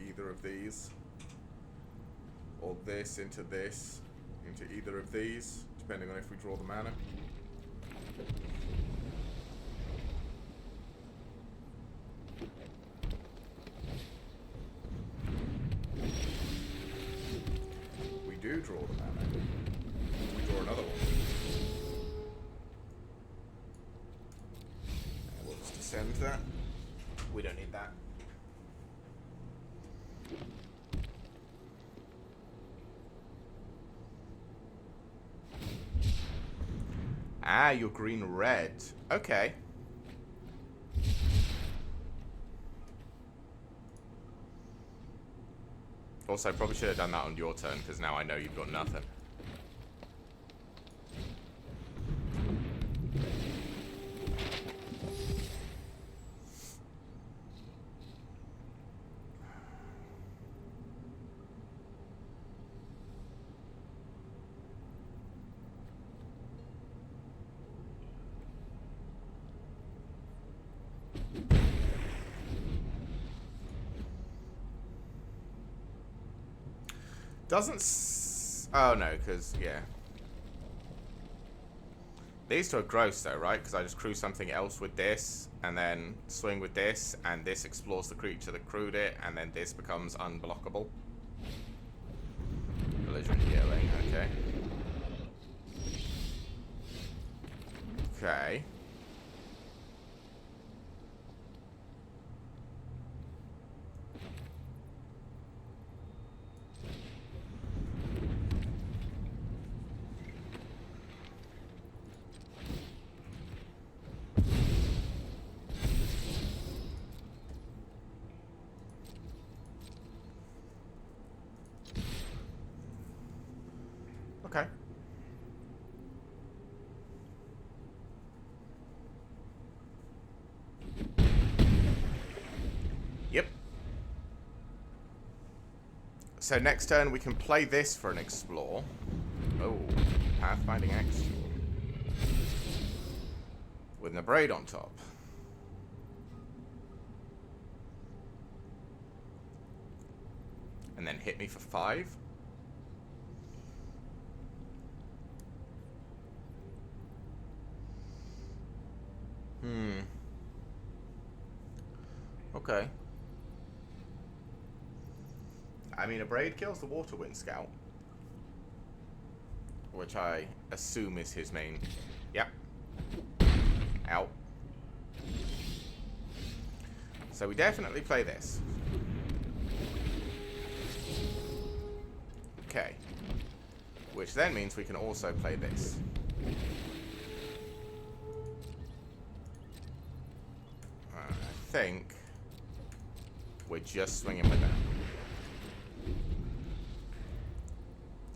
either of these. Or this, into either of these. Depending on if we draw the mana. We do draw the mana. We draw another one. We'll just descend that. We don't need that. Ah, you're green-red. Okay. Also, I probably should have done that on your turn, because now I know you've got nothing. Oh, no, because, yeah. These two are gross, though, right? Because I just crew something else with this, and then swing with this, and this explores the creature that crewed it, and then this becomes unblockable. Belligerent yelling, okay. Okay. Okay. Yep. So next turn we can play this for an explore. Oh, Pathfinding Axe. With an Abrade on top. And then hit me for 5. Okay. I mean, Abrade kills the Waterwind Scout. Which I assume is his main... Yep. Out. So we definitely play this. Okay. Which then means we can also play this. I think we're just swinging with that.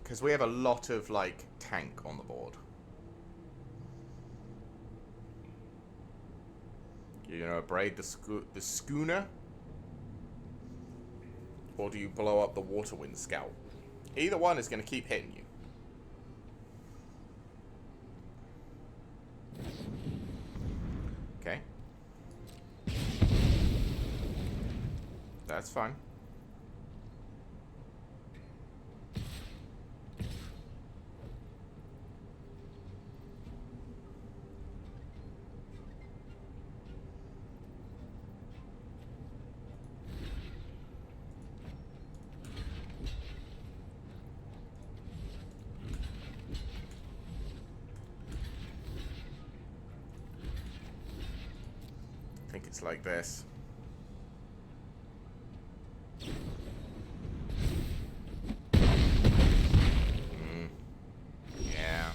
Because we have a lot of, like, tank on the board. You're going to Abrade the schooner? Or do you blow up the Waterwind Scout? Either one is going to keep hitting you. Okay. That's fine. I think it's like this. Yeah.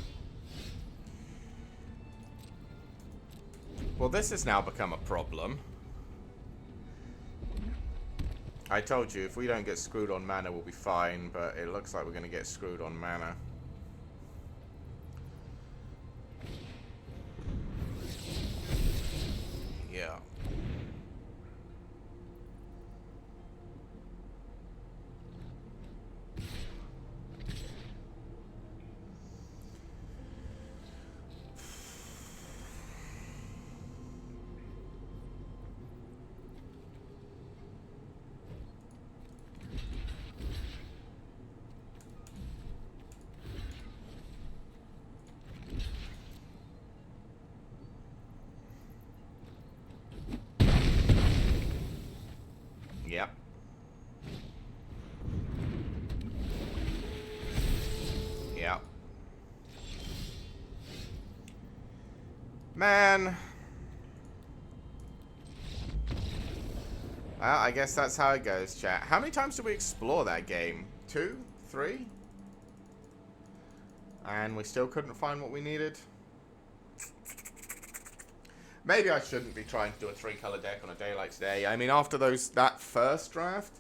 Well, this has now become a problem. I told you, if we don't get screwed on mana, we'll be fine, but it looks like we're going to get screwed on mana. Yeah. Yep. Yep. Man. Well, I guess that's how it goes, chat. How many times did we explore that game? 2? 3? And we still couldn't find what we needed? Maybe I shouldn't be trying to do a 3-color deck on a day like today. I mean, after that first draft,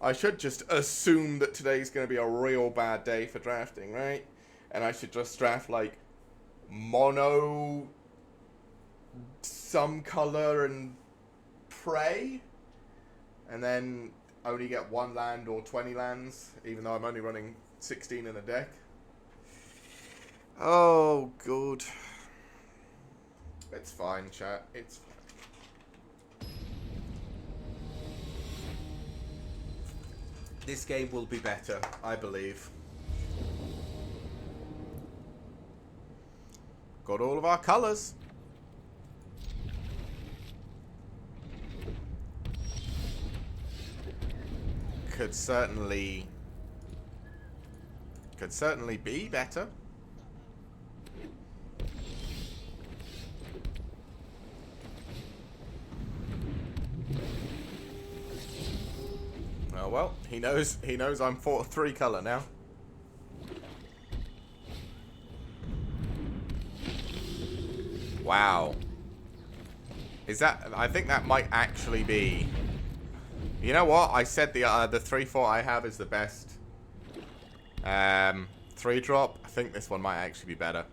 I should just assume that today's going to be a real bad day for drafting, right? And I should just draft, like, mono, some color, and pray. And then only get 1 land or 20 lands, even though I'm only running 16 in a deck. Oh, good. It's fine, chat. It's fine. This game will be better, I believe. Got all of our colours. Could certainly be better. Oh well, he knows I'm 4-3 colour now. Wow. Is that, I think that might actually be, you know what? I said the 3-4 I have is the best 3-drop. I think this one might actually be better.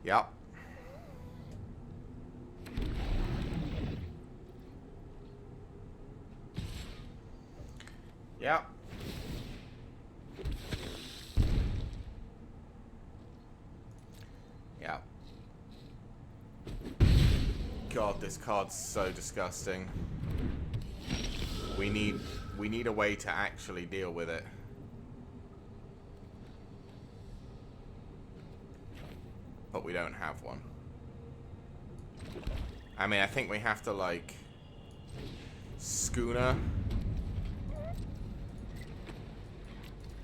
Yep. Yep. Yeah. God, this card's so disgusting. We need a way to actually deal with it. But we don't have one. I mean, I think we have to, like, Schooner.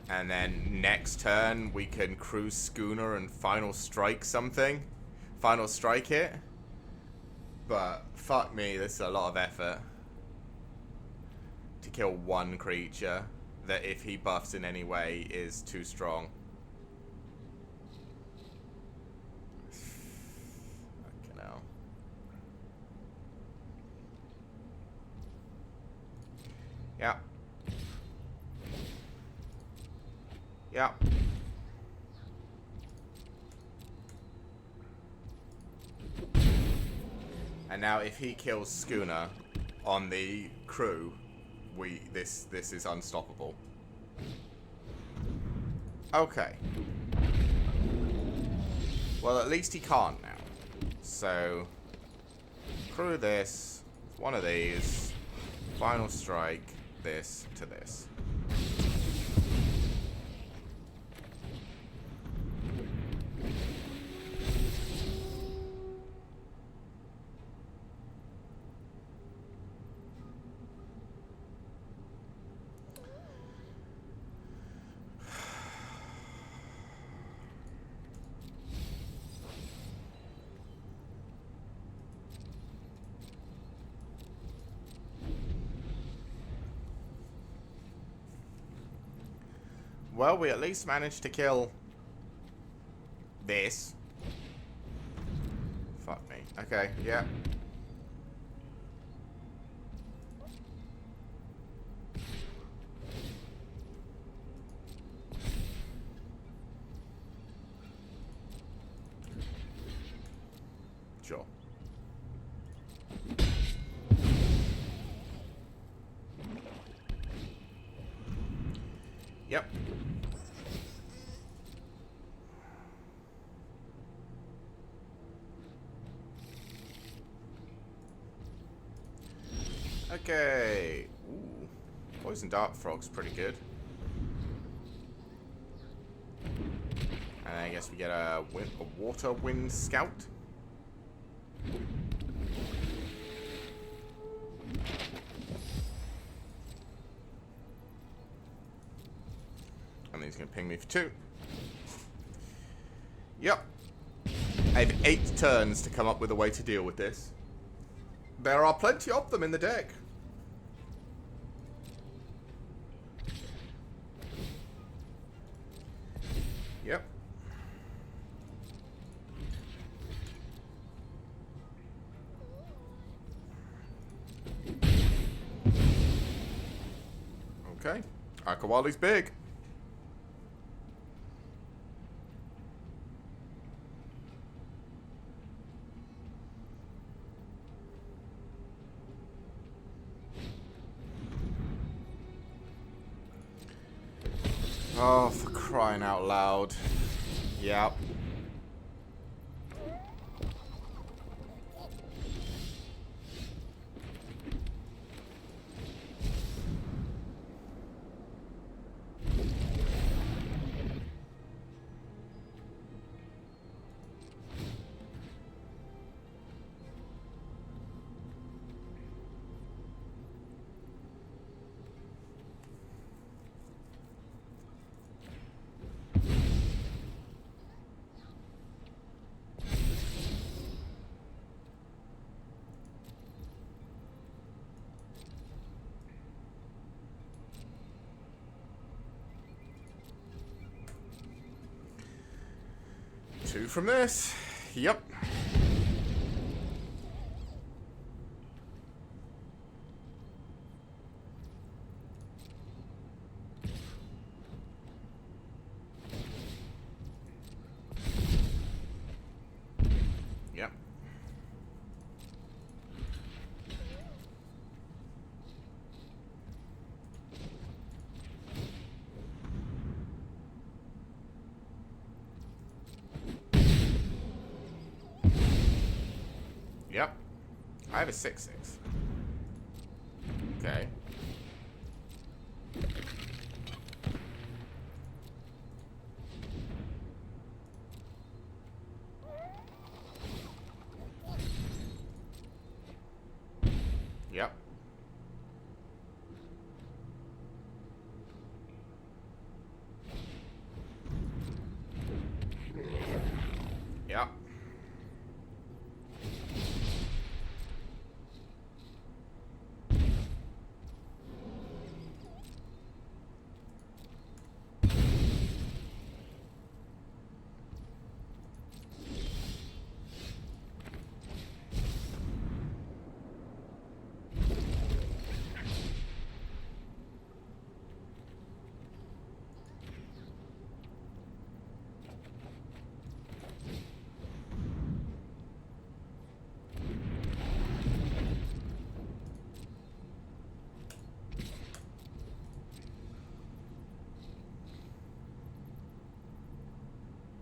And then next turn, we can cruise Schooner and final strike something. Final strike it. But, fuck me, this is a lot of effort. To kill one creature that, if he buffs in any way, is too strong. Fucking hell. Yeah. Yeah. And now if he kills Schooner on the crew, this is unstoppable. Okay. Well, at least he can't now. So crew this, one of these, final strike this to this. Well, we at least managed to kill this. Fuck me. Okay, yeah. Sure. Yep. Okay. Ooh. Poison Dart Frog's pretty good. And I guess we get a Water Wind Scout. And he's going to ping me for 2. Yep. I have 8 turns to come up with a way to deal with this. There are plenty of them in the deck. Yep. Okay. Akawali's big. Oh, for crying out loud. Yep. 2 from this. Yep. Yep. Yep. I have a 6/6. Okay. Yep. Yep.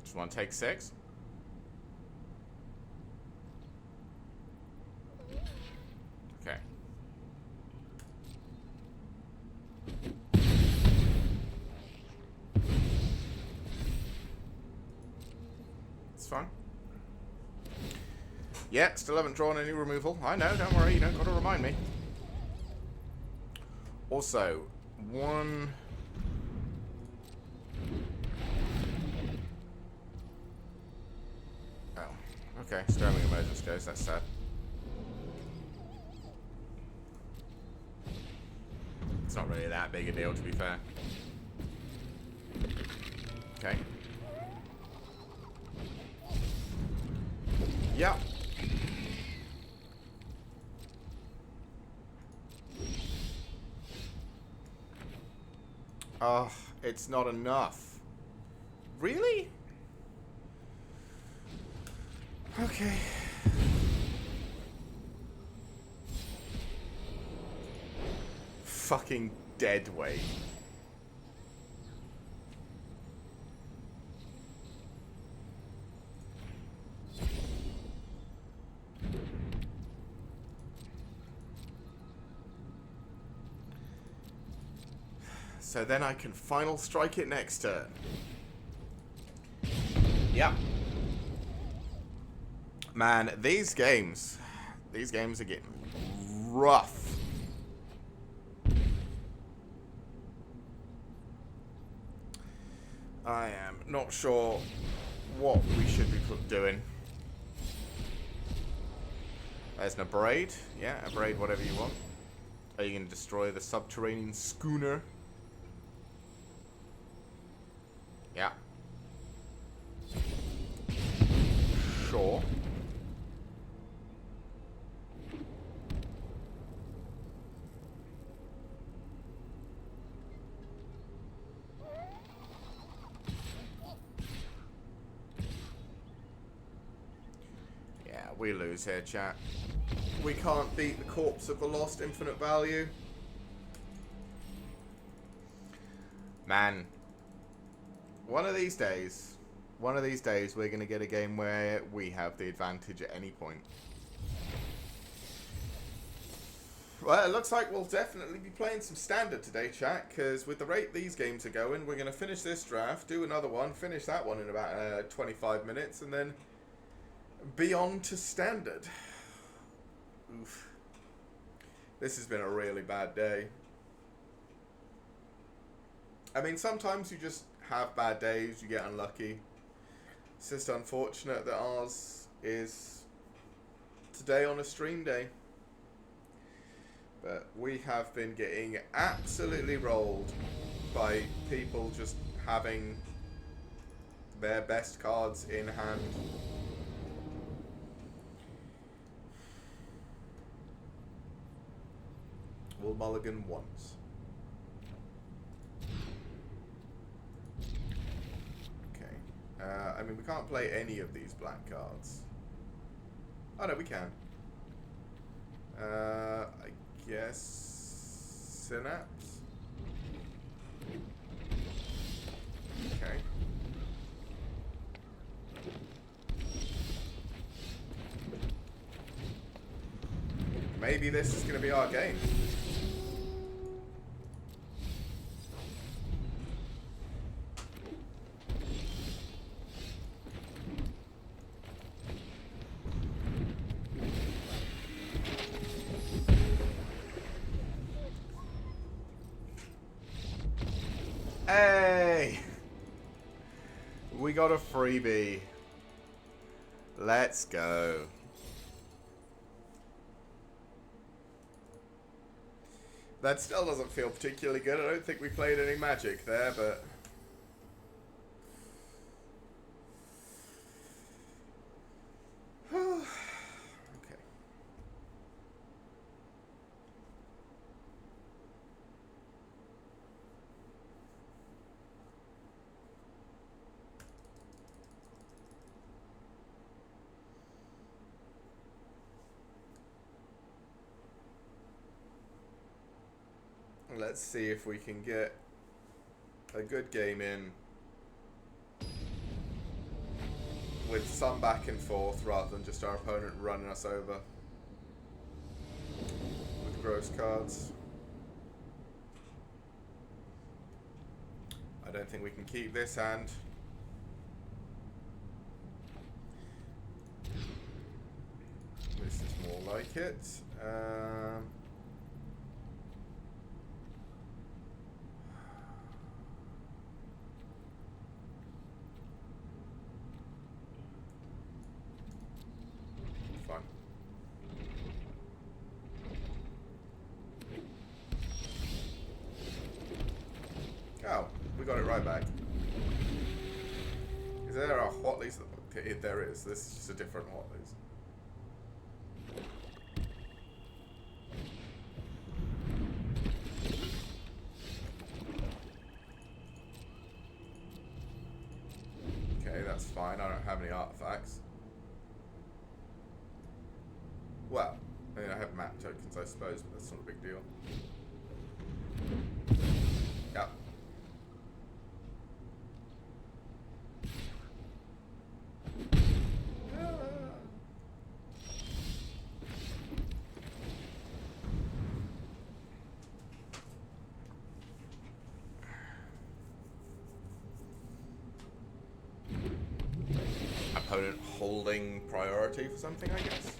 Just want to take 6. Okay. It's fine. Yeah, still haven't drawn any removal. I know, don't worry, you don't got to remind me. Also, one... Oh, okay, Sterling Emergence goes, that's sad. It's not really that big a deal, to be fair. Okay. Yep. Oh, it's not enough. Really? Okay. Fucking dead weight. So then I can final strike it next turn. Yeah. Man, these games are getting rough. I am not sure what we should be doing. There's an abrade. Yeah, abrade whatever you want. Are you going to destroy the subterranean schooner? Yeah. Sure. Yeah, we lose here, chat. We can't beat the corpse of the lost infinite value. Man. One of these days, we're going to get a game where we have the advantage at any point. Well, it looks like we'll definitely be playing some standard today, chat, because with the rate these games are going, we're going to finish this draft, do another one, finish that one in about 25 minutes, and then be on to standard. Oof. This has been a really bad day. I mean, sometimes you just have bad days, you get unlucky. It's just unfortunate that ours is today on a stream day. But we have been getting absolutely rolled by people just having their best cards in hand. We'll mulligan once. Okay. I mean, we can't play any of these black cards. Oh, no, we can. I guess... Synapse? Okay. Maybe this is going to be our game. Hey! We got a freebie. Let's go. That still doesn't feel particularly good. I don't think we played any magic there, but... okay. Let's see if we can get a good game in with some back and forth rather than just our opponent running us over with gross cards. I don't think we can keep this hand. This is more like it. Oh, we got it right back. Is there a Hotleys? There is. This is just a different Hotleys. Okay, that's fine. I don't have any artifacts. Well, I mean, I have map tokens, I suppose, but that's not a big deal. Yep. Opponent holding priority for something, I guess.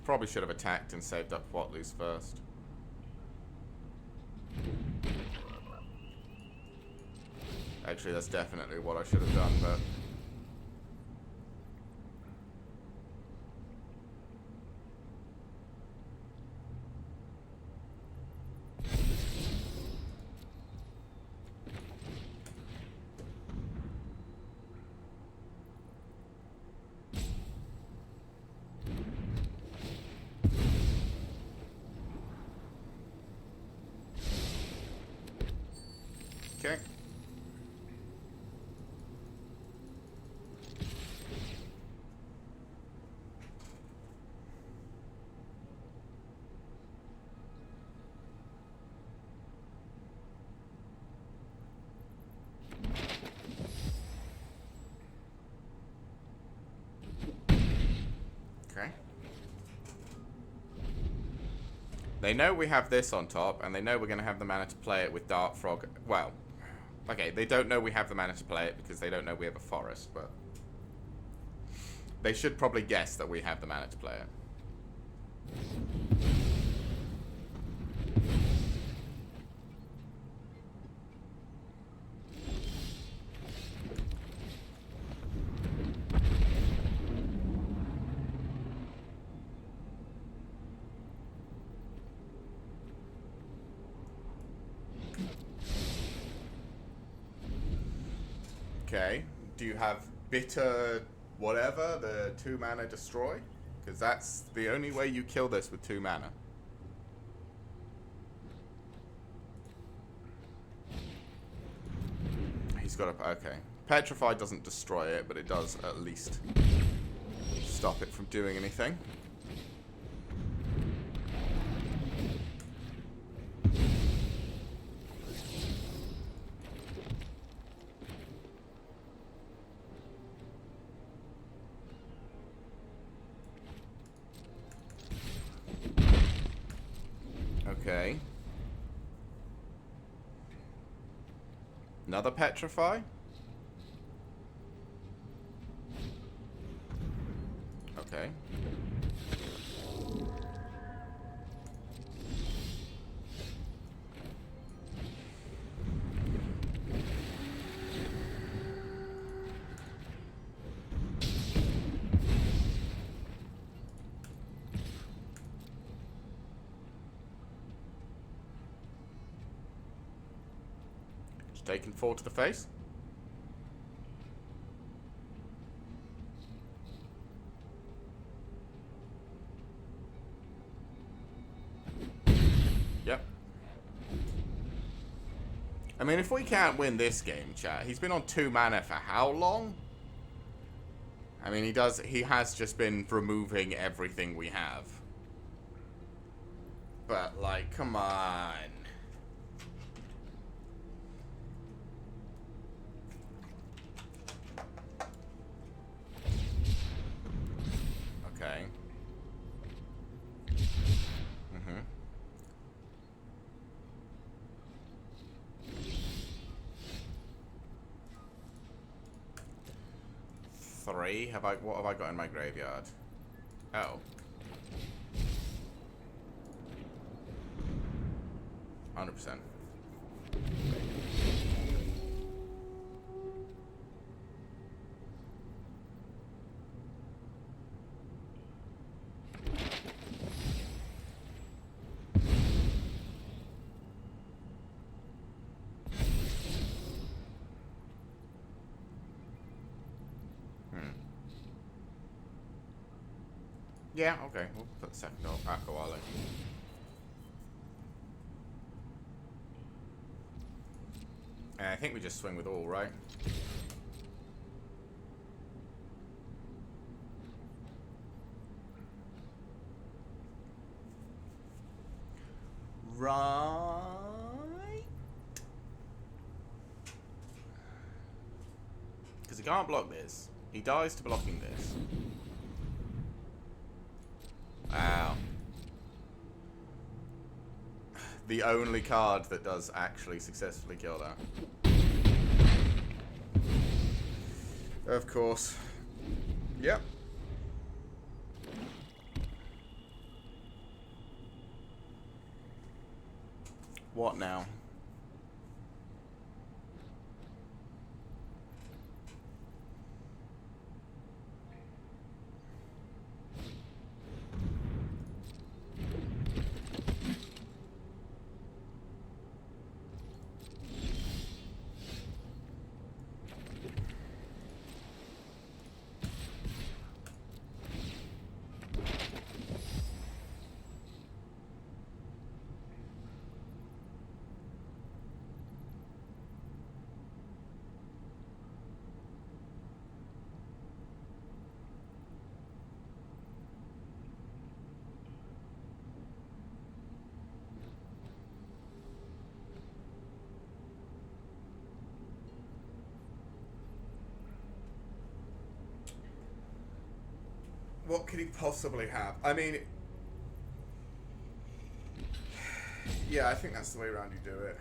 Probably should have attacked and saved up Whatleys first. Actually, that's definitely what I should have done, but... okay. Okay. They know we have this on top, and they know we're going to have the mana to play it with Dart Frog. Well, okay, they don't know we have the mana to play it because they don't know we have a forest, but... they should probably guess that we have the mana to play it. Okay. Do you have bitter whatever, the 2 mana destroy? Because that's the only way you kill this with 2 mana. He's got a... Okay. Petrify doesn't destroy it, but it does at least stop it from doing anything. Okay. Another Petrify? Okay. Just taking 4 to the face. Yep. I mean, if we can't win this game, chat, he's been on 2 mana for how long? I mean, he has just been removing everything we have. But, like, come on. Okay. Mm-hmm. Three? What have I got in my graveyard? Oh. 100%. Yeah, okay. We'll put the second Aquawale. I think we just swing with all, right? Right. Because he can't block this. He dies to blocking this. Wow. The only card that does actually successfully kill that. Of course. Yep. What now? What could he possibly have? I mean, yeah, I think that's the way around you do it.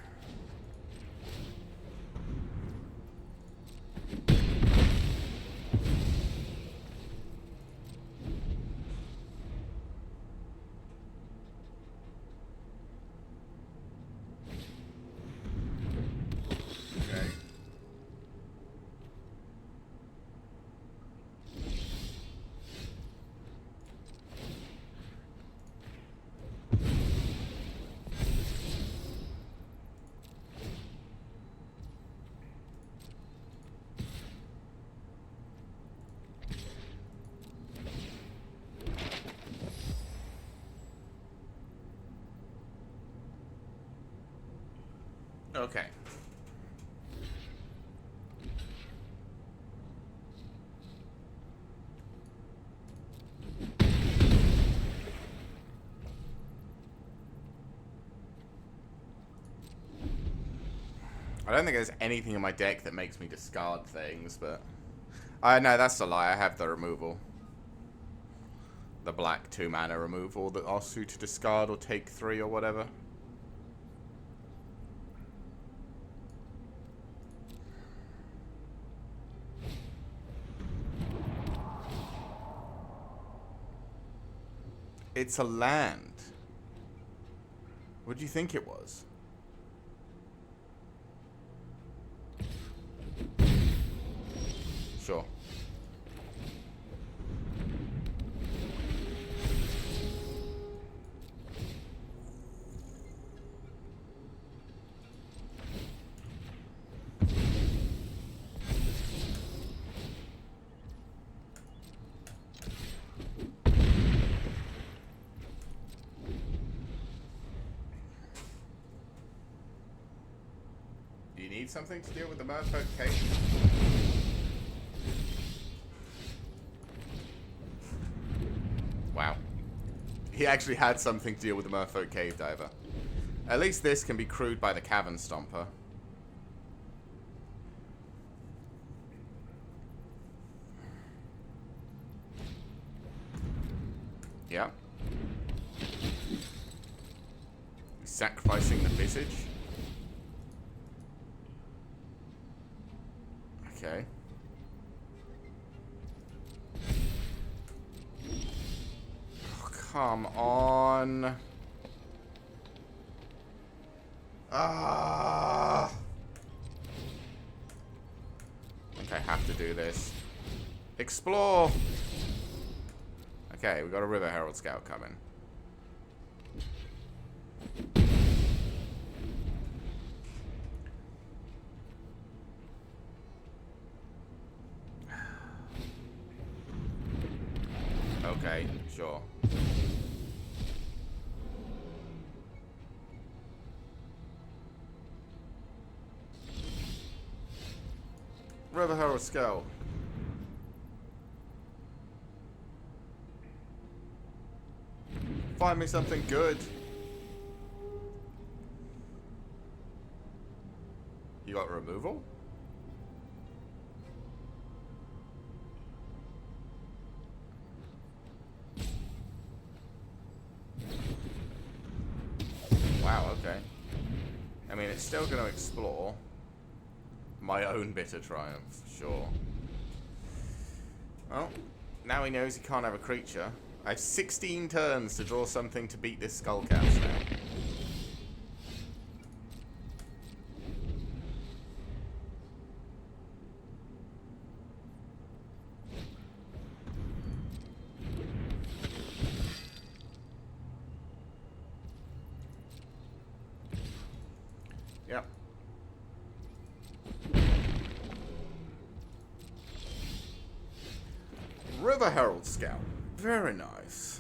Okay. I don't think there's anything in my deck that makes me discard things, but... no, that's a lie. I have the removal. The black 2-mana removal that asks you to discard or take 3 or whatever. It's a land. What do you think it was? Sure. Do you need something to deal with the Merfolk Cave? Wow. He actually had something to deal with the Merfolk Cave Diver. At least this can be crewed by the Cavern Stomper. Yeah. Sacrificing the Visage. Okay. Oh, come on. Ah. I think I have to do this. Explore. Okay, we got a River Herald Scout coming. Okay, sure. River Herald Scout. Find me something good. You got removal? Wow, okay. I mean, it's still going to explore. My own bitter triumph, sure. Well, now he knows he can't have a creature. I have 16 turns to draw something to beat this Skullcast now. Yep. River Herald Scout. Very nice.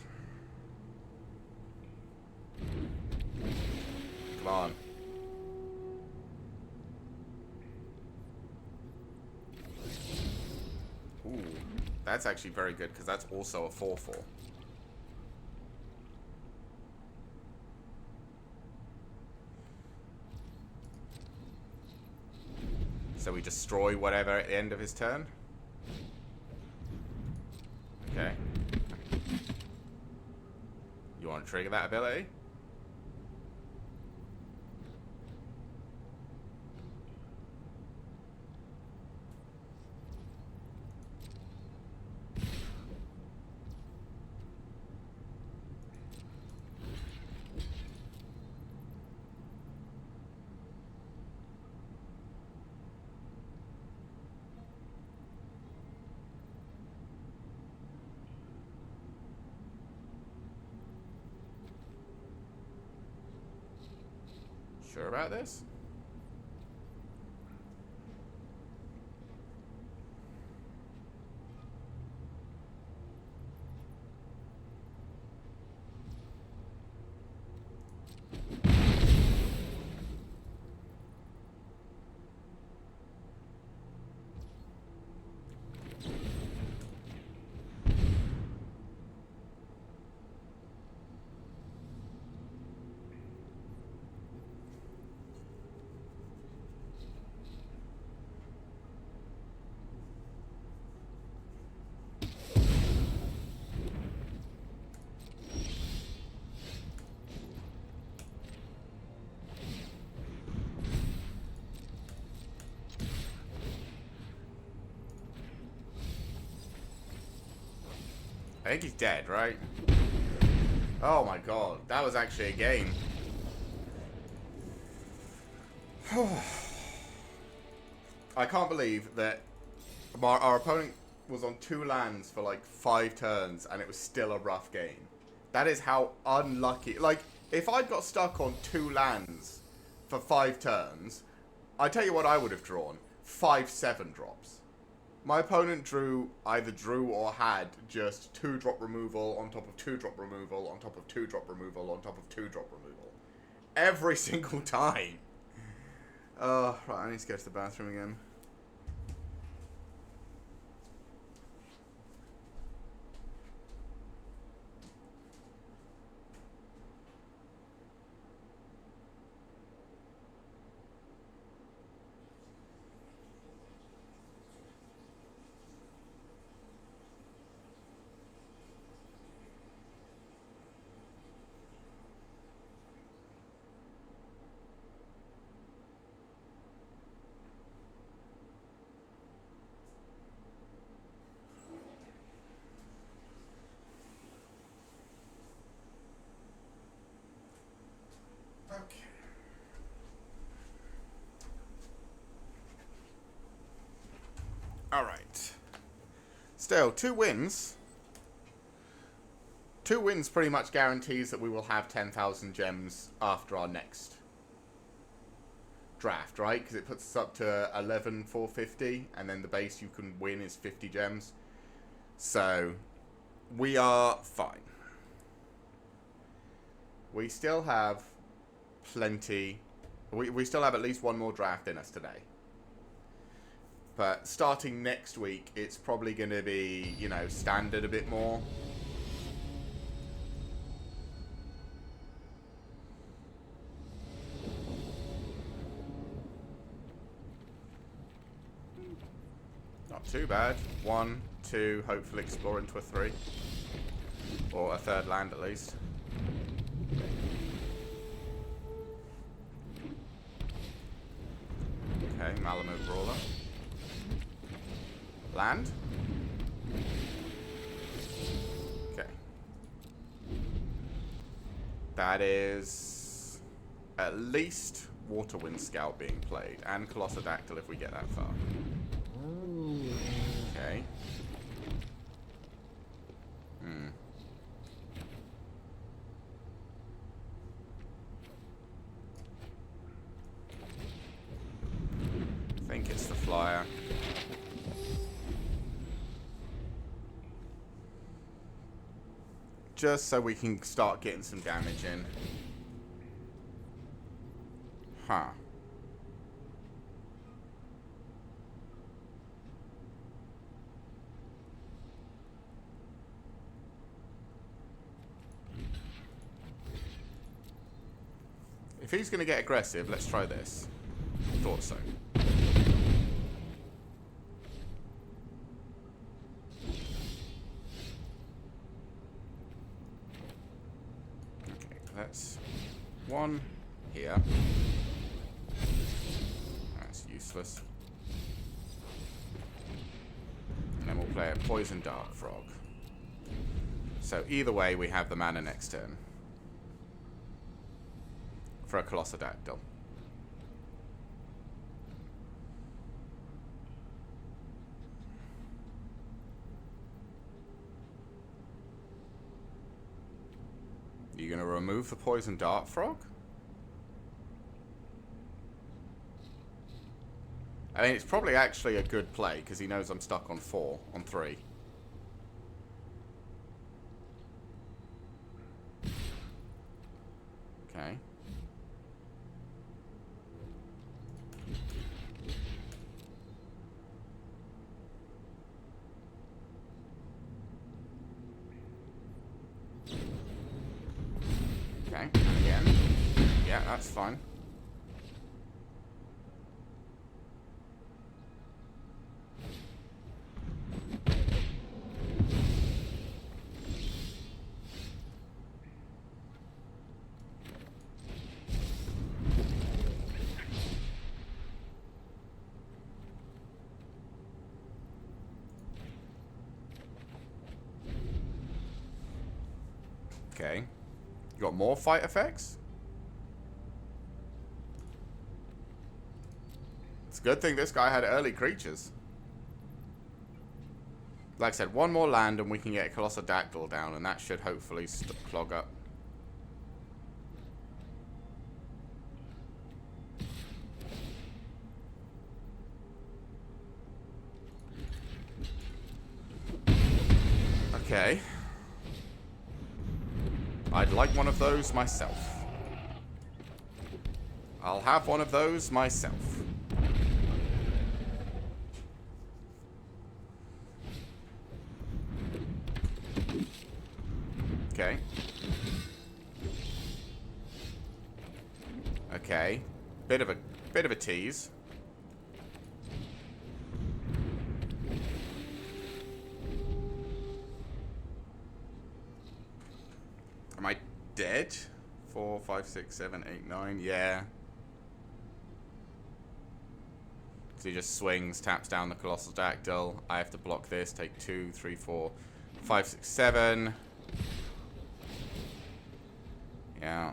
Come on. Ooh, that's actually very good because that's also a 4/4. So we destroy whatever at the end of his turn? Okay. You want to trigger that ability? Sure about this? I think he's dead, right? Oh my god, that was actually a game. I can't believe that our opponent was on 2 lands for like 5 turns and it was still a rough game. That is how unlucky. Like, if I'd got stuck on 2 lands for 5 turns, I tell you what I would have drawn. 5/7 drops. My opponent either drew or had just 2-drop removal on top of 2-drop removal on top of 2-drop removal on top of 2-drop removal. Every single time. Right, I need to go to the bathroom again. Okay. Alright. Still, 2 wins. 2 wins pretty much guarantees that we will have 10,000 gems after our next draft, right? Because it puts us up to 11,450, and then the base you can win is 50 gems. So, we are fine. We still have plenty. We still have at least 1 more draft in us today. But starting next week, it's probably going to be, you know, standard a bit more. Not too bad. 1, 2, hopefully explore into a 3. Or a 3rd land at least. Okay, Malamute Brawler. Land. Okay. That is at least Waterwind Scout being played, and Colossodactyl if we get that far. Okay. I think it's the flyer. Just so we can start getting some damage in. Huh. If he's going to get aggressive, let's try this. Thought so. That's 1 here. That's useless. And then we'll play a Poison Dart Frog. So either way, we have the mana next turn. For a Colossodactyl. You gonna remove the Poison Dart Frog? I mean, it's probably actually a good play, because he knows I'm stuck on 4, on 3. Okay. Okay, again. Yeah, that's fine. Okay. You got more fight effects? It's a good thing this guy had early creatures. Like I said, one more land and we can get a Colossal Dactyl down, and that should hopefully clog up. Okay. I'd like one of those myself. I'll have one of those myself. Okay. Okay. Bit of a tease. Am I dead? 4, 5, 6, 7, 8, 9. Yeah. So he just swings, taps down the Colossal Dactyl. I have to block this. Take 2, 3, 4, 5, 6, 7. Yeah.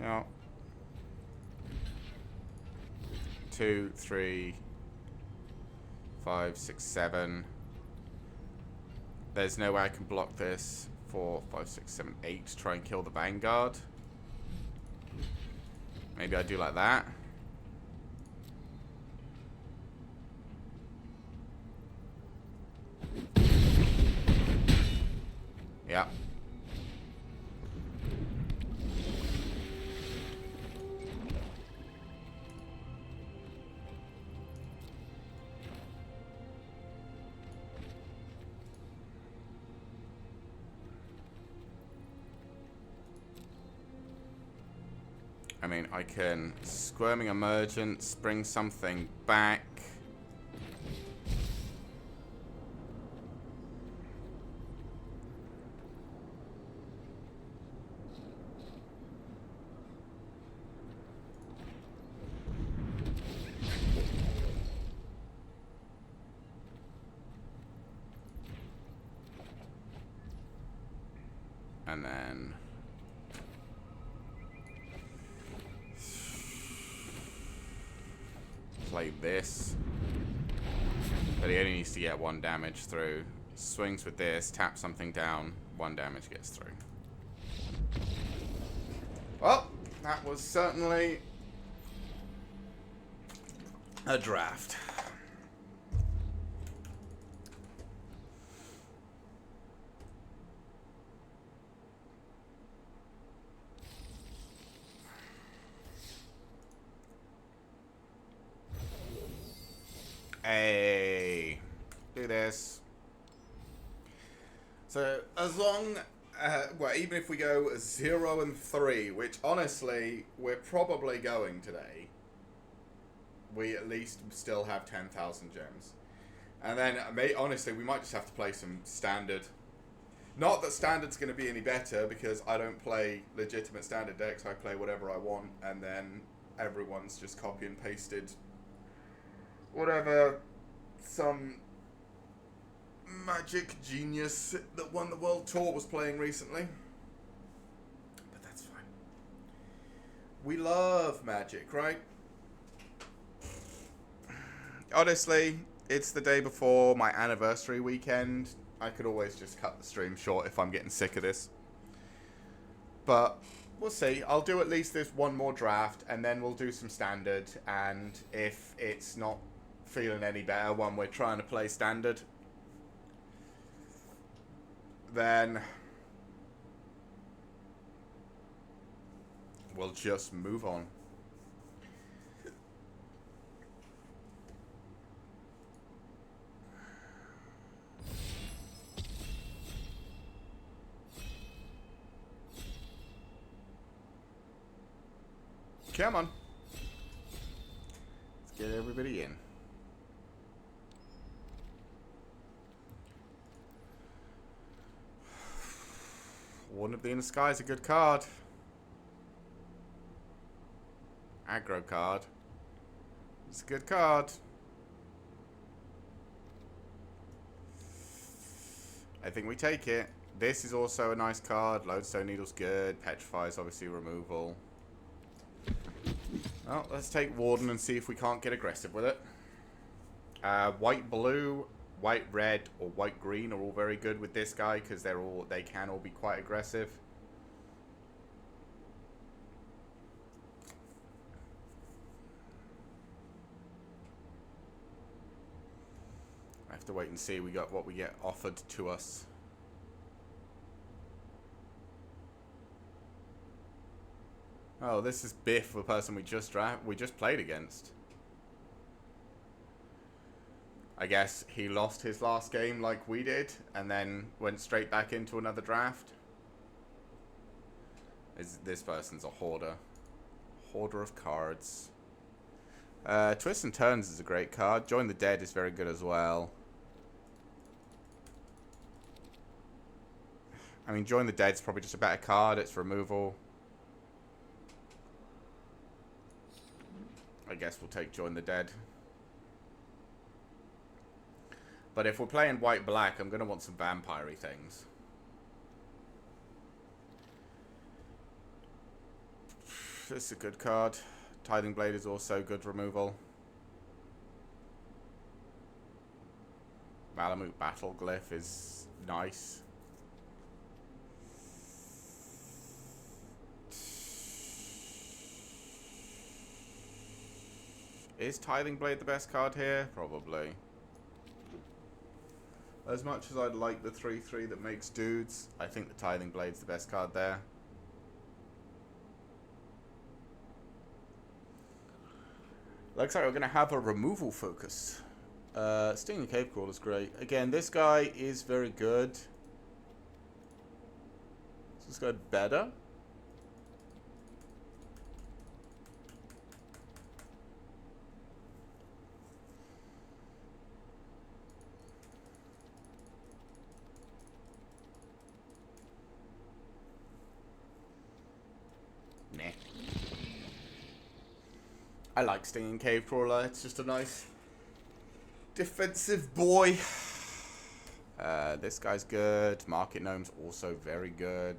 Yeah. 2, 3, 5, 6, 7. There's no way I can block this. 4, 5, 6, 7, 8. Try and kill the Vanguard. Maybe I do like that. Yeah. I mean, I can Squirming Emergence, bring something back. And then play this. But he only needs to get 1 damage through. Swings with this, taps something down, 1 damage gets through. Well, that was certainly a draft. Hey, do this. So as long, well, even if we go 0 and 3, which honestly we're probably going today, we at least still have 10,000 gems. And then, honestly, we might just have to play some standard. Not that standard's going to be any better, because I don't play legitimate standard decks. I play whatever I want, and then everyone's just copy and pasted whatever some magic genius that won the world tour was playing recently. But that's fine. We love magic, right? Honestly, it's the day before my anniversary weekend. I could always just cut the stream short if I'm getting sick of this. But we'll see. I'll do at least this one more draft, and then we'll do some standard. And if it's not feeling any better when we're trying to play standard, then we'll just move on. Come on. Let's get everybody in. Warden of the Inner Sky is a good card. Aggro card. It's a good card. I think we take it. This is also a nice card. Lodestone Needle's good. Petrify is obviously removal. Well, let's take Warden and see if we can't get aggressive with it. White blue, white red, or white green are all very good with this guy because they can all be quite aggressive. I have to wait and see what we get offered to us. Oh, this is Biff, the person we just played against. I guess he lost his last game like we did, and then went straight back into another draft. This person's a hoarder. Hoarder of cards. Twists and Turns is a great card. Join the Dead is very good as well. I mean, Join the Dead's probably just a better card. It's removal. I guess we'll take Join the Dead. But if we're playing white-black, I'm going to want some vampire-y things. This is a good card. Tithing Blade is also good removal. Malamute Battle Glyph is nice. Is Tithing Blade the best card here? Probably. As much as I'd like the 3/3 that makes dudes, I think the Tithing Blade's the best card there. Looks like we're going to have a removal focus. Stinging Cave Crawler is great. Again, this guy is very good. Is this guy better? Nah. I like Stinging Cave Crawler. It's just a nice defensive boy. This guy's good. Market Gnome's also very good.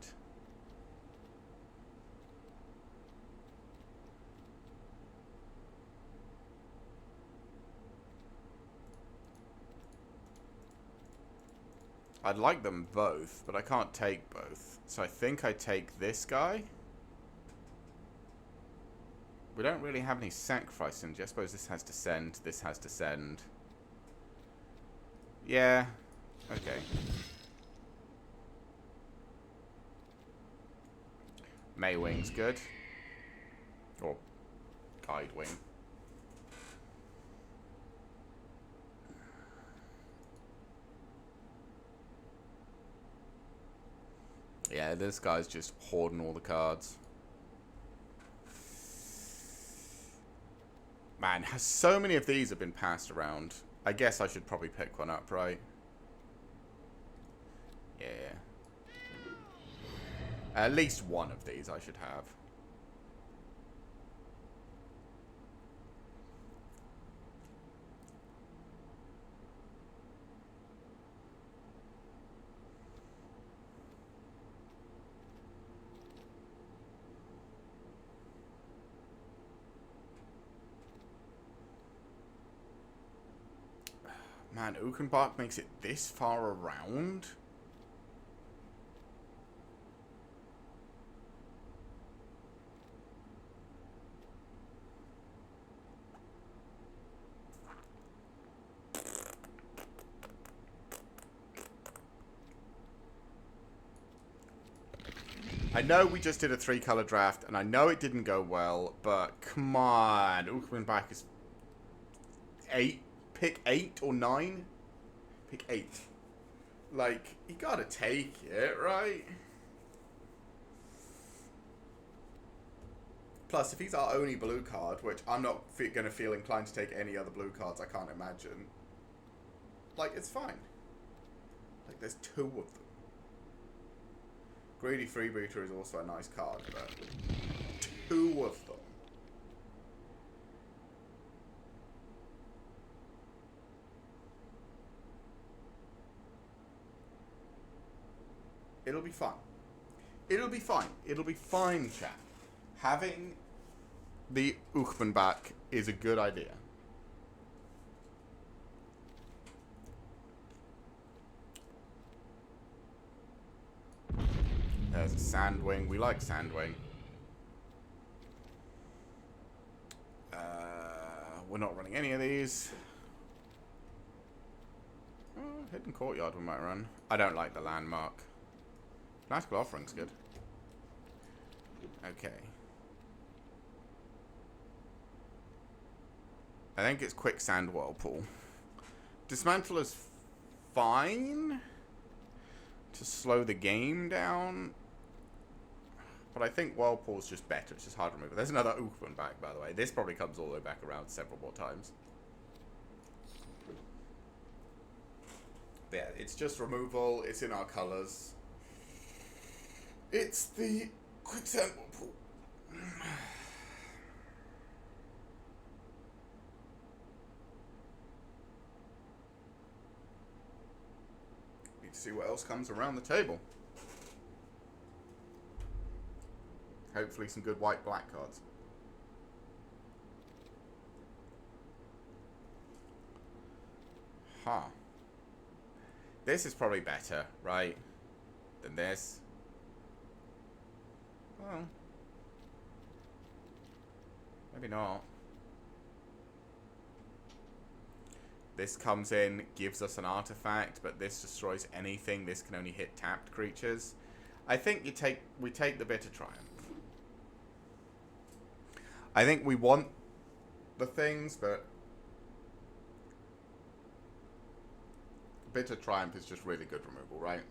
I'd like them both, but I can't take both. So I think I take this guy. We don't really have any sacrifice in. I suppose this has Descend. This has Descend. Yeah. Okay. Maywing's good. Or Guidewing. Yeah, this guy's just hoarding all the cards. Man, so many of these have been passed around. I guess I should probably pick one up, right? Yeah. At least one of these I should have. Man, Ukenbach makes it this far around? I know we just did a 3-color draft, and I know it didn't go well, but come on. Ukenbach is 8. Pick 8 or 9? Pick 8. Like, you gotta take it, right? Plus, if he's our only blue card, which I'm not gonna feel inclined to take any other blue cards, I can't imagine. Like, it's fine. Like, there's 2 of them. Greedy Freebooter is also a nice card, but 2 of them. It'll be fun. It'll be fine. It'll be fine, chat. Having the Uchman back is a good idea. There's a Sandwing. We like Sandwing. We're not running any of these. Oh, Hidden Courtyard we might run. I don't like the landmark. Fanatical Offering's good. Okay. I think it's Quicksand Whirlpool. Dismantle is fine to slow the game down. But I think Whirlpool's just better. It's just hard to remove. There's another Uthman back, by the way. This probably comes all the way back around several more times. But yeah, it's just removal. It's in our colours. It's the Quicksand Whirlpool. Need to see what else comes around the table. Hopefully some good white-black cards. Huh. This is probably better, right? Than this. Well. Maybe not. This comes in, gives us an artifact, but this destroys anything. This can only hit tapped creatures. I think we take the Bitter Triumph. I think we want the things, but Bitter Triumph is just really good removal, right?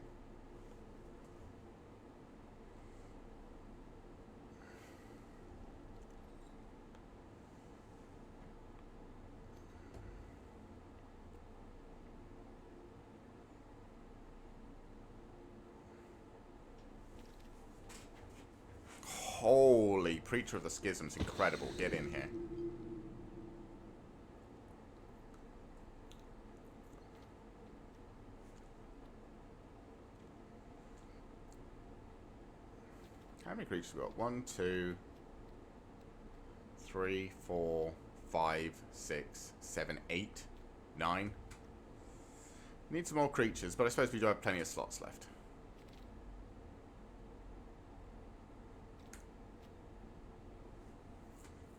Holy, Preacher of the Schism's incredible. Get in here. How many creatures we got? 1, 2, 3, 4, 5, 6, 7, 8, 9. Need some more creatures, but I suppose we do have plenty of slots left.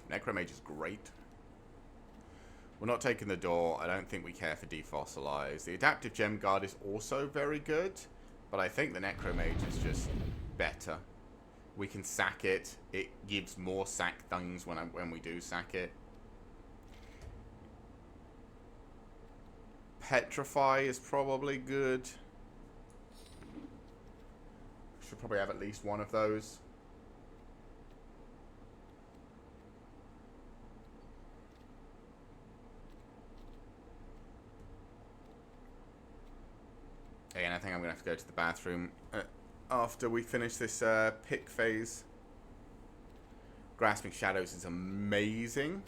Necromage is great. We're not taking the door. I don't think we care for Defossilize. The Adaptive Gem Guard is also very good, but I think the Necromage is just better. We can sack it. It gives more sack things when we do sack it. Petrify is probably good. Should probably have at least one of those. Again, I think I'm going to have to go to the bathroom after we finish this pick phase. Grasping Shadows is amazing.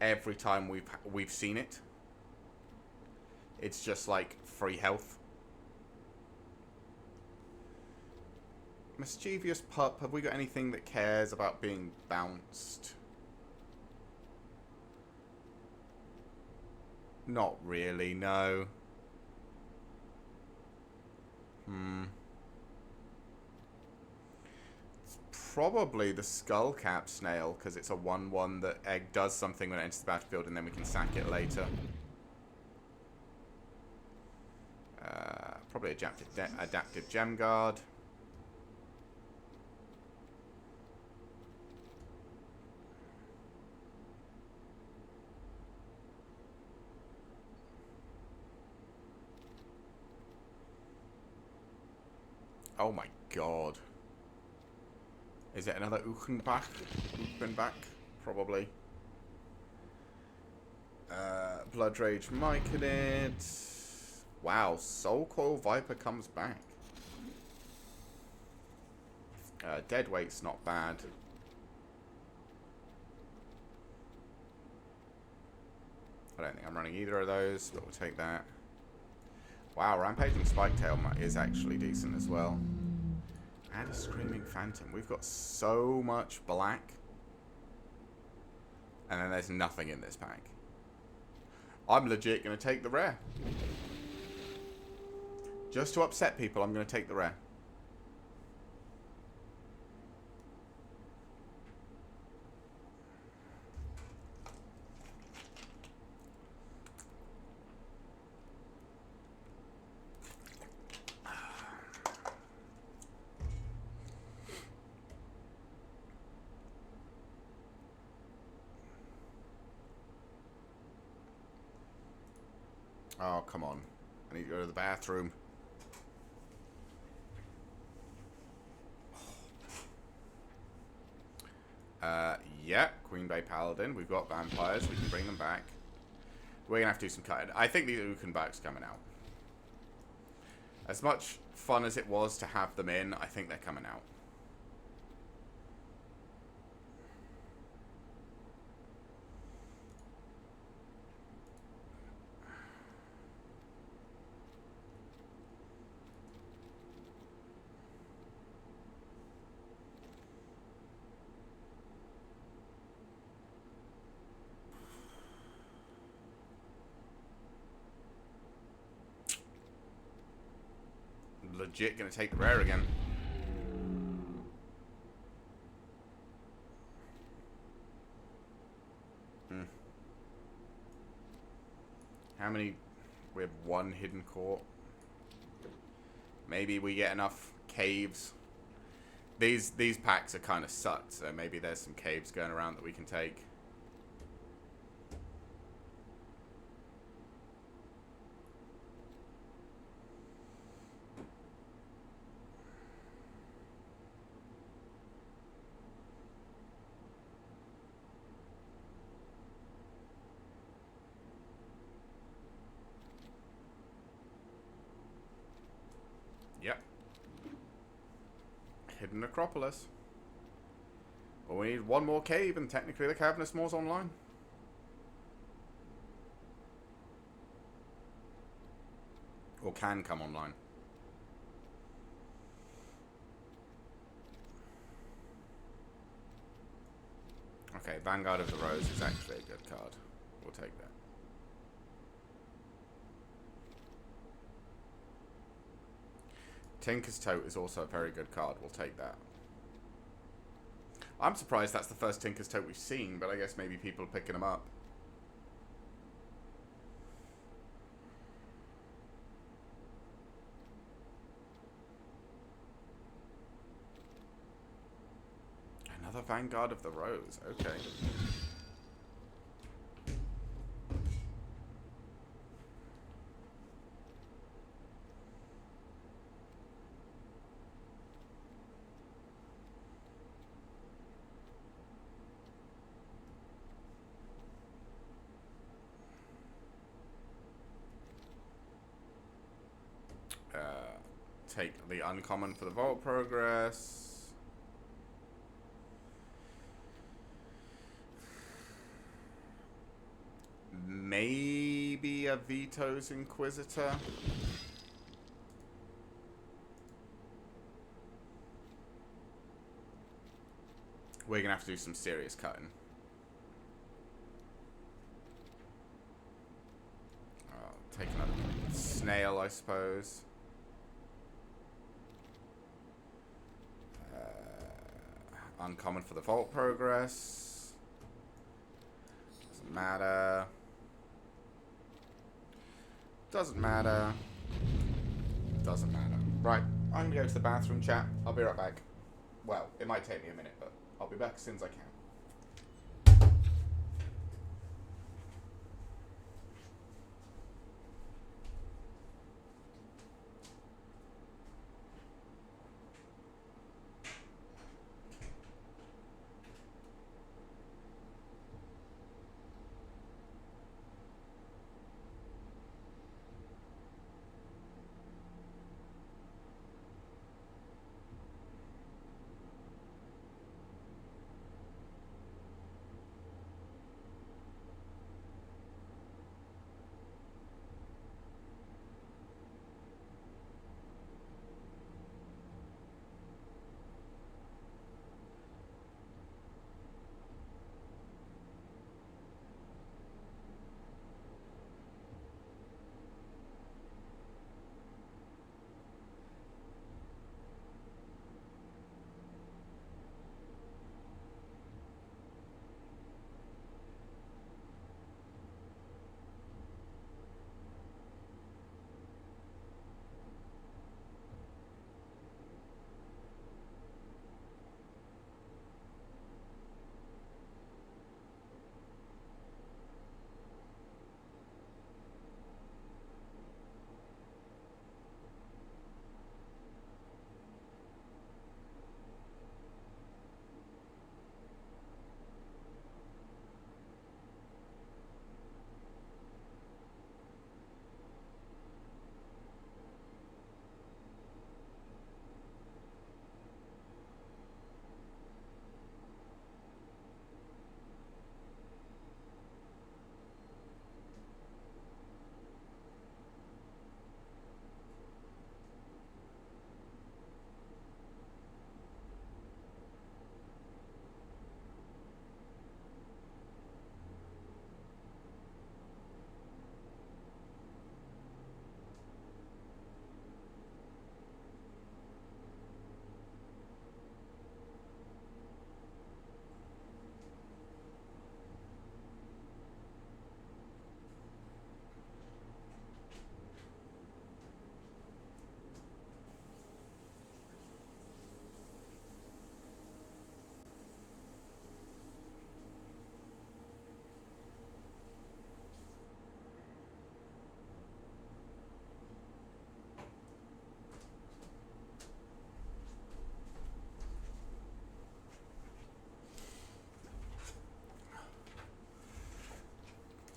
Every time we've seen it. It's just like free health. Mischievous Pup, have we got anything that cares about being bounced? Not really, no. It's probably the Skullcap Snail, because it's a 1/1 that egg does something when it enters the battlefield, and then we can sack it later. Probably Adaptive Gem Guard. Oh my god. Is it another Uchenbach? Uchenbach? Probably. Blood Rage Myconid. Wow, Soul Coil Viper comes back. Deadweight's not bad. I don't think I'm running either of those, but we'll take that. Wow, Rampaging Spiketail is actually decent as well. And a Screaming Phantom. We've got so much black. And then there's nothing in this pack. I'm legit going to take the rare. Just to upset people, I'm going to take the rare. Oh, come on. I need to go to the bathroom. Yeah, Queen Bay Paladin. We've got vampires. We can bring them back. We're going to have to do some cutting. I think the Ukenbach's coming out. As much fun as it was to have them in, I think they're coming out. Legit gonna take the rare again. How many? We have one hidden court. Maybe we get enough caves. These packs are kind of sucked, so maybe there's some caves going around that we can take. Yep. Hidden Necropolis. Well, we need one more cave, and technically the Cavernous Moor's online. Or can come online. Okay, Vanguard of the Rose is actually a good card. We'll take that. Tinker's Tote is also a very good card. We'll take that. I'm surprised that's the first Tinker's Tote we've seen, but I guess maybe people are picking them up. Another Vanguard of the Rose. Okay. Take the uncommon for the Vault Progress. Maybe a Veto's Inquisitor. We're going to have to do some serious cutting. Take another snail, I suppose. Uncommon for the Vault Progress. Doesn't matter. Doesn't matter. Doesn't matter. Right, I'm going to go to the bathroom, chat. I'll be right back. Well, it might take me a minute, but I'll be back as soon as I can.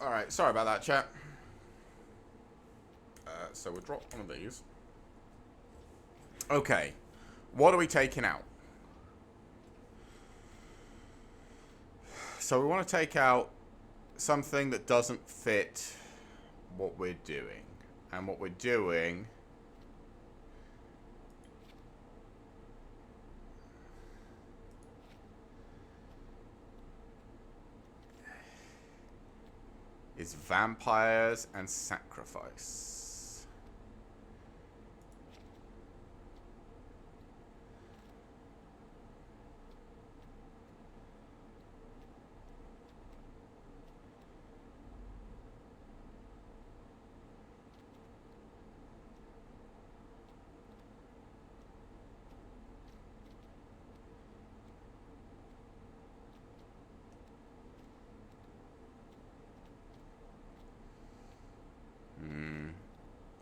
Alright, sorry about that, chat. So we'll drop one of these. Okay. What are we taking out? So we want to take out something that doesn't fit what we're doing. And what we're doing... is vampires and sacrifice.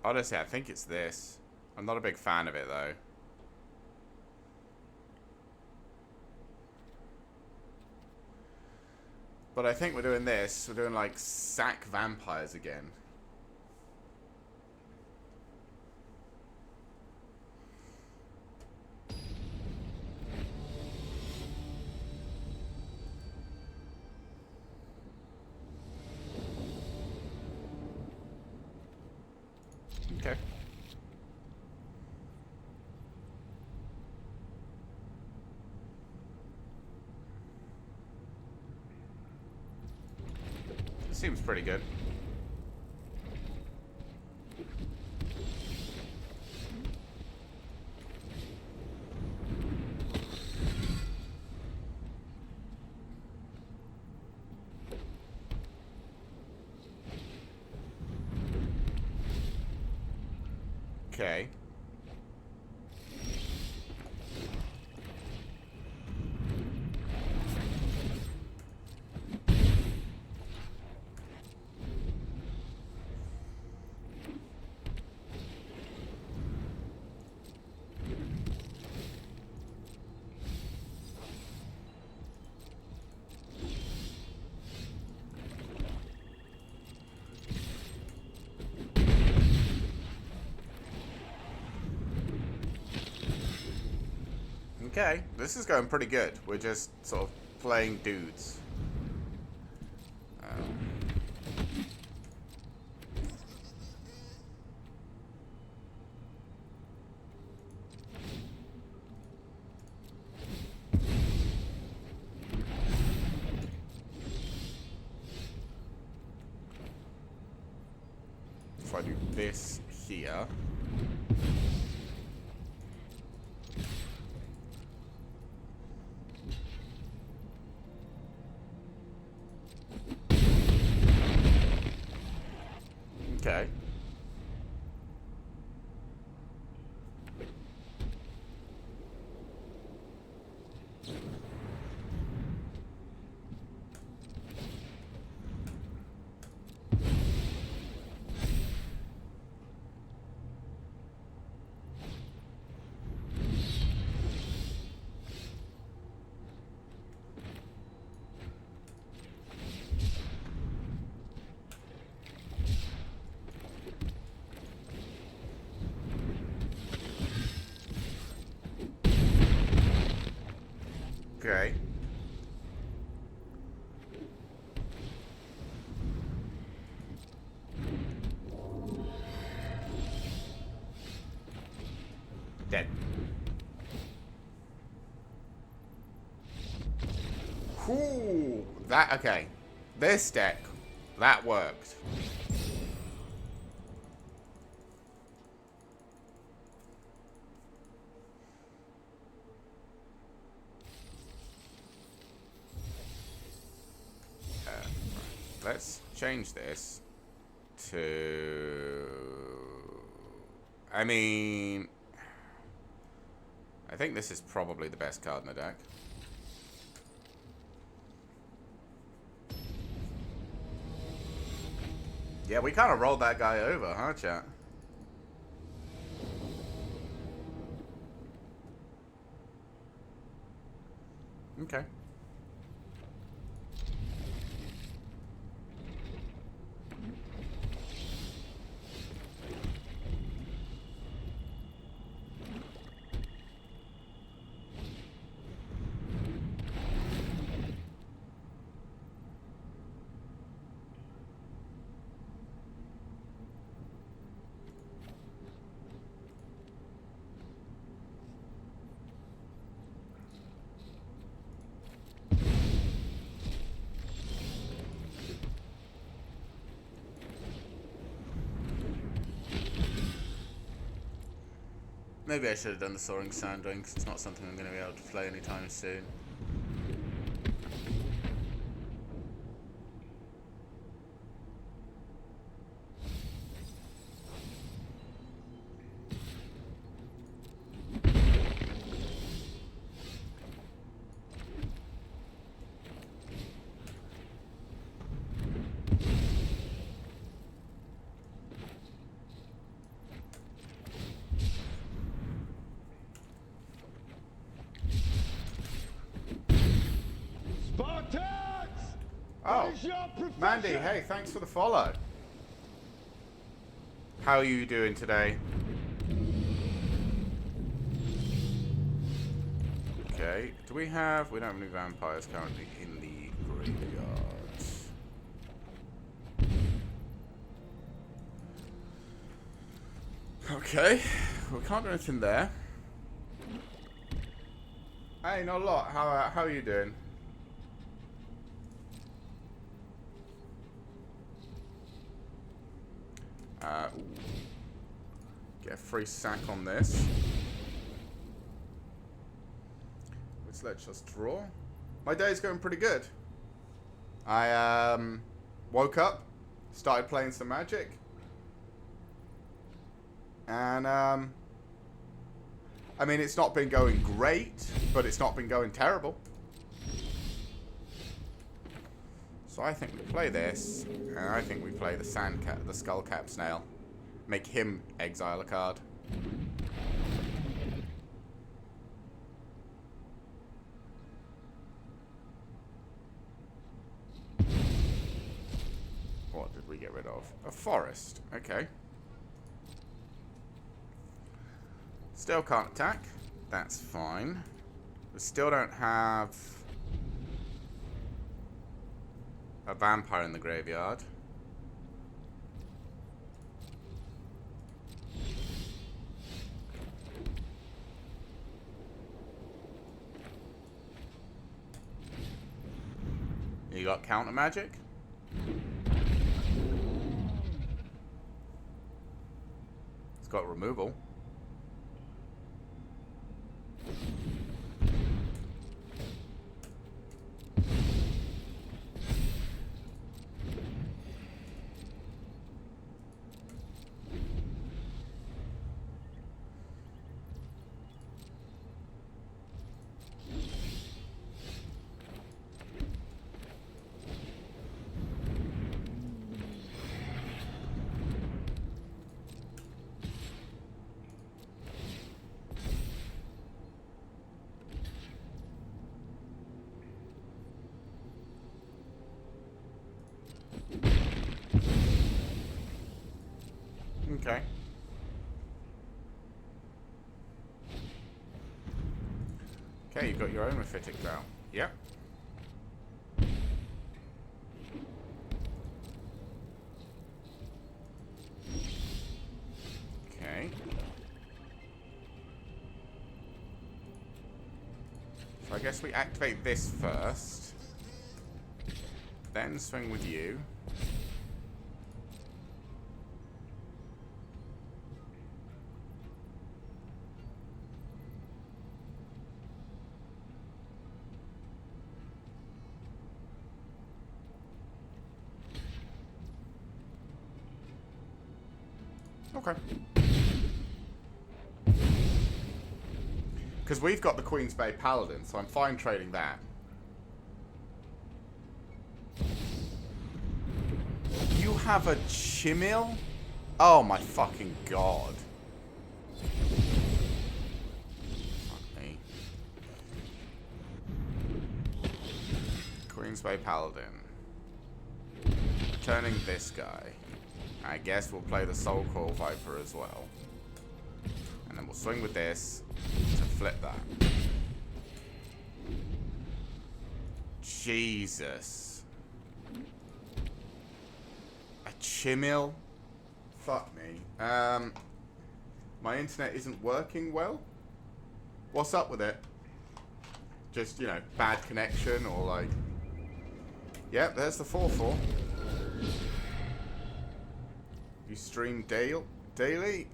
Honestly, I think it's this. I'm not a big fan of it, though. But I think we're doing this. We're doing, like, sack vampires again. Okay. Seems pretty good. Okay. Okay, this is going pretty good. We're just sort of playing dudes. If I do this here... Okay. Okay. Dead. Whew. That, okay. This deck, that worked. Let's change this to... I mean... I think this is probably the best card in the deck. Yeah, we kind of rolled that guy over, huh, chat? Okay. Maybe I should have done the Soaring Sand Ring, because it's not something I'm going to be able to play anytime soon. Oh, Mandy, hey, thanks for the follow. How are you doing today? Okay, do we have... We don't have any vampires currently in the graveyard. Okay, we can't do anything there. Hey, not a lot. How are you doing? Get a free sack on this. Which lets us draw. My day's going pretty good. I woke up, started playing some Magic, and I mean, it's not been going great, but it's not been going terrible. So I think we play this, and I think we play the the Skullcap Snail. Make him exile a card. What did we get rid of? A forest. Okay. Still can't attack. That's fine. We still don't have a vampire in the graveyard. You got counter magic? It's got removal. Okay. Okay, you've got your own Mephitic now. Yep. Okay. So I guess we activate this first. Then swing with you. Okay. Because we've got the Queen's Bay Paladin, so I'm fine trading that. You have a Chimil? Oh my fucking god. Fuck me. Queen's Bay Paladin. Turning this guy. I guess we'll play the Soul Coil Viper as well. And then we'll swing with this to flip that. Jesus. A Chimil? Fuck me. My internet isn't working well. What's up with it? Just, you know, bad connection or like... Yep, there's the 4-4. You stream daily?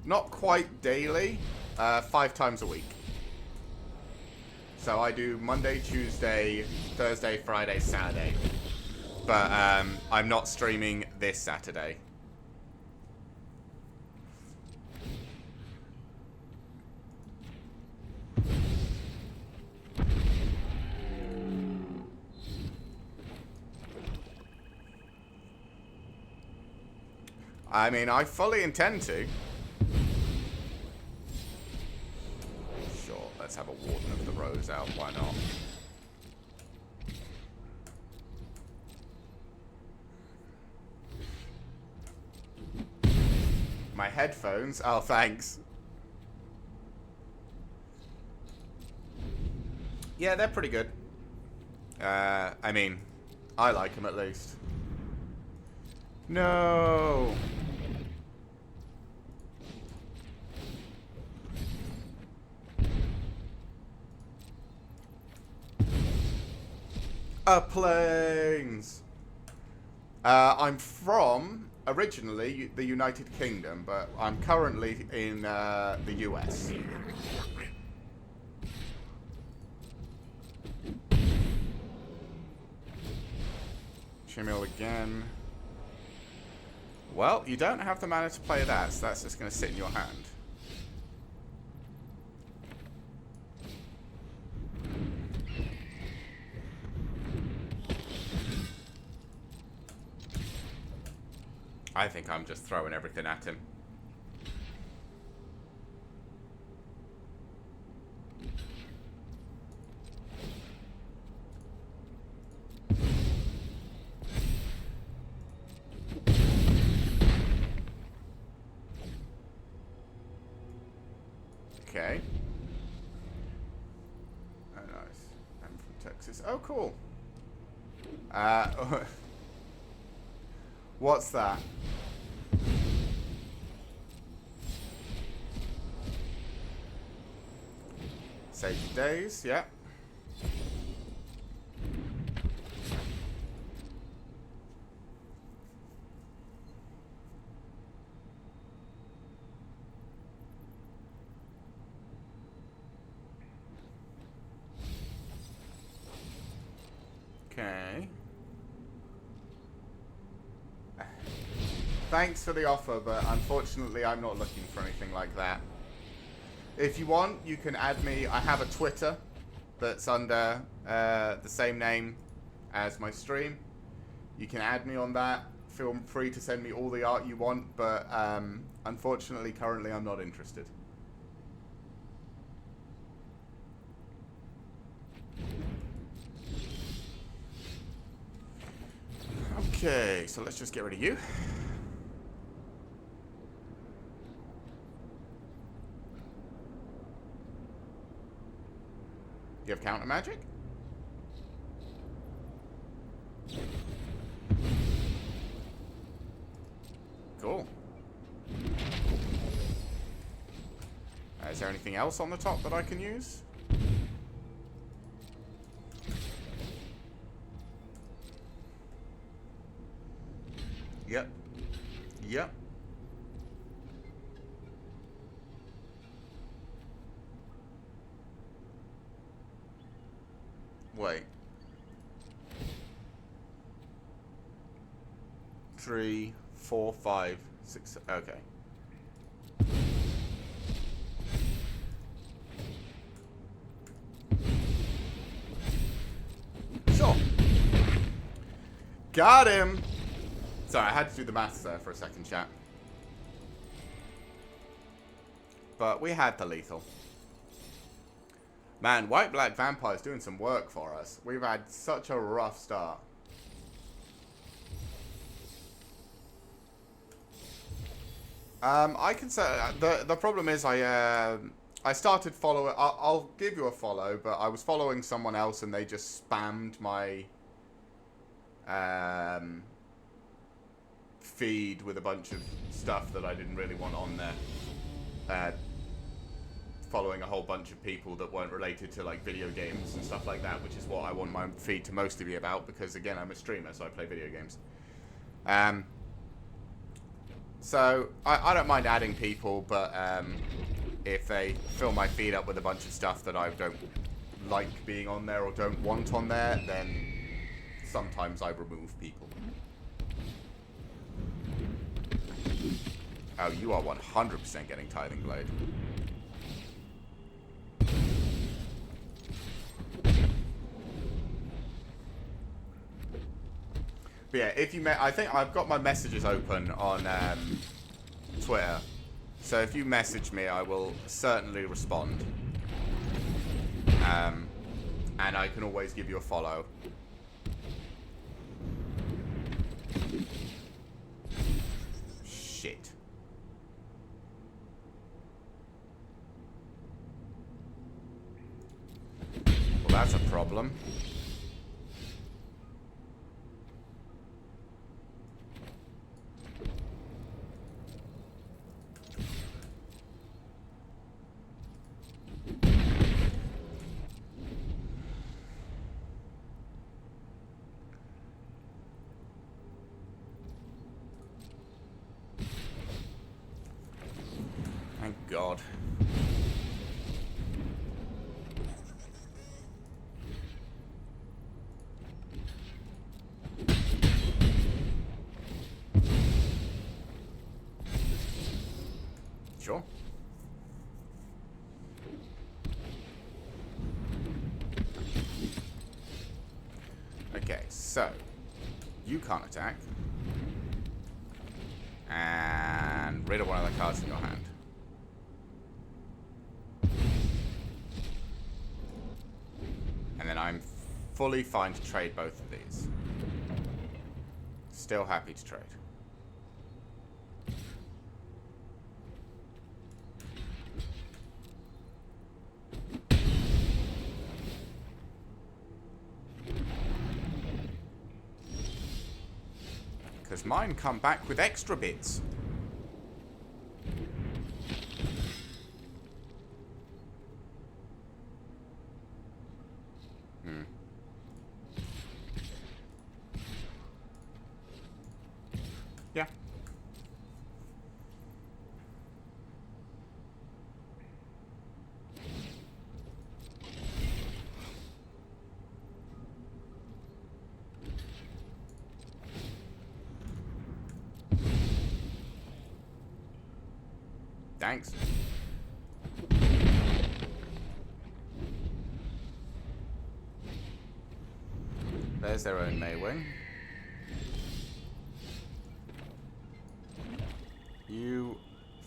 not quite daily, 5 times a week. So I do Monday, Tuesday, Thursday, Friday, Saturday. But I'm not streaming this Saturday. I mean, I fully intend to. Sure, let's have a Warden of the Rose out, why not? My headphones? Oh, thanks. Yeah, they're pretty good. I mean, I like them at least. No! Planes! I'm from, originally, the United Kingdom, but I'm currently in the US. Chimil again. Well, you don't have the mana to play that, so that's just going to sit in your hand. I think I'm just throwing everything at him. Okay. Oh, nice. I'm from Texas. Oh, cool. What's that? Sage of Days, yeah. Okay. Thanks for the offer, but unfortunately I'm not looking for anything like that. If you want, you can add me. I have a Twitter that's under the same name as my stream. You can add me on that. Feel free to send me all the art you want, but unfortunately, currently I'm not interested. Okay, so let's just get rid of you. You have counter magic? Cool. Is there anything else on the top that I can use? Yep. Yep. Wait. 3, 4, 5, 6. Okay. Sure. Got him. Sorry, I had to do the maths there for a second, chat. But we had the lethal. Man, White Black Vampire's doing some work for us. We've had such a rough start. I can say the problem is I started following. I'll give you a follow, but I was following someone else and they just spammed my feed with a bunch of stuff that I didn't really want on there. Following a whole bunch of people that weren't related to like video games and stuff like that, which is what I want my feed to mostly be about, because again I'm a streamer, so I play video games. So, I don't mind adding people, but if they fill my feed up with a bunch of stuff that I don't like being on there or don't want on there, then sometimes I remove people. Oh, you are 100% getting Tithing Blade. But yeah, if you I think I've got my messages open on Twitter. So if you message me, I will certainly respond. And I can always give you a follow. Shit. Well, that's a problem. Thank God. Sure. Okay, so you can't attack. And rid of one of the cards in your hand. And then I'm fully fine to trade both of these. Still happy to trade. Because mine come back with extra bits. Yeah. Thanks. There's their own Maywing. You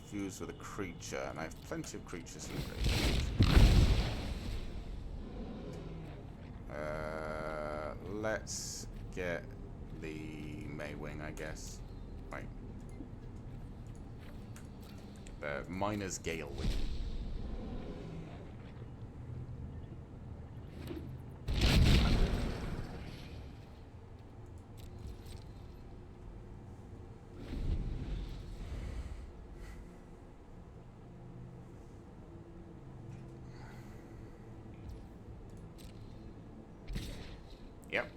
fuse with a creature, and I have plenty of creatures in the graveyard. Let's get the Maywing, I guess. Right. Miner's Gale Wing. Yep.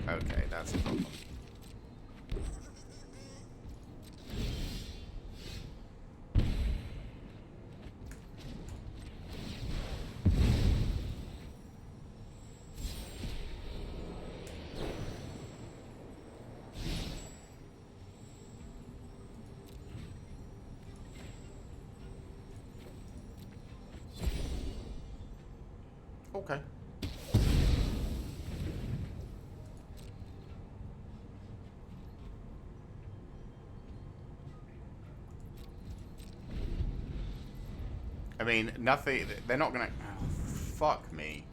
Okay, that's a problem. Okay. I mean, nothing. They're not gonna. Oh, fuck me.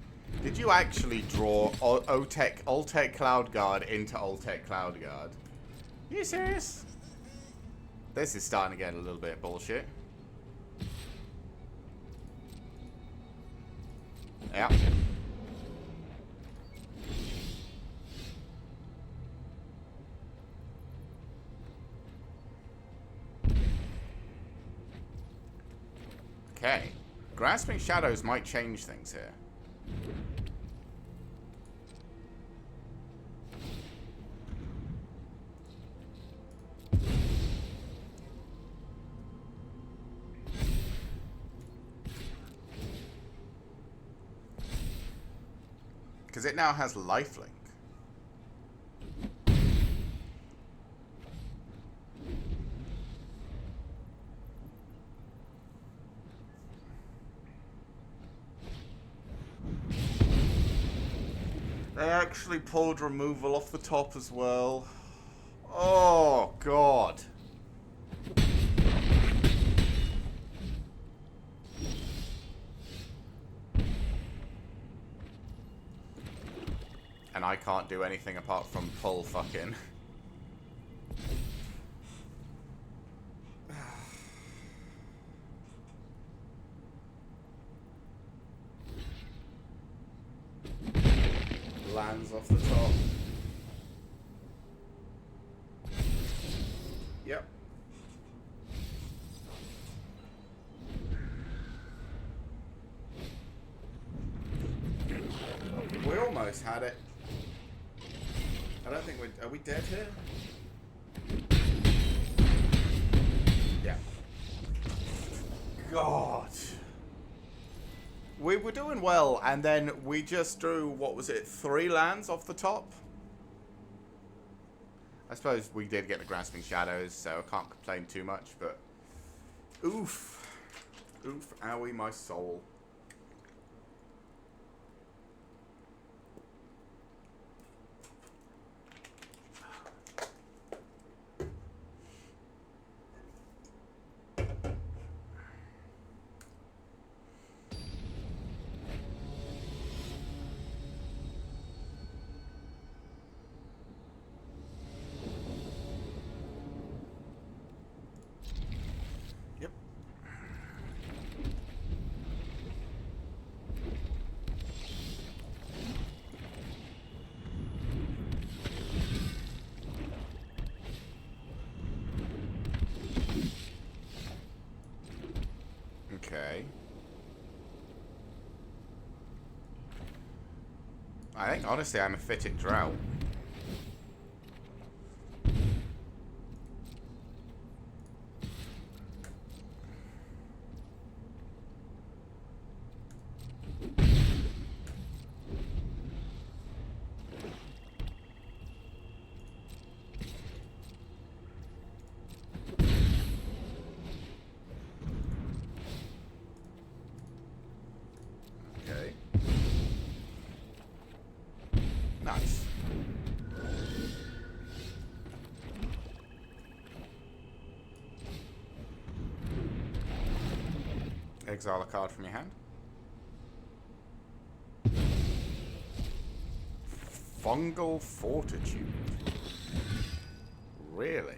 Did you actually draw Ultec Cloud Guard into Ultec Cloud Guard? Are you serious? This is starting to get a little bit bullshit. Yeah. Okay. Grasping Shadows might change things here. Because it now has lifelink. They actually pulled removal off the top as well. Oh, God. And I can't do anything apart from pull fucking. Lands off the top. Yep. We almost had it. I don't think we're... Are we dead here? Yeah. God. We were doing well, and then we just drew, what was it, 3 lands off the top? I suppose we did get the Grasping Shadows, so I can't complain too much, but... Oof. Oof, owie, my soul. Okay. I think, honestly, I'm a fitted drought. Okay. Nice. Exile a card from your hand. Fungal Fortitude. Really?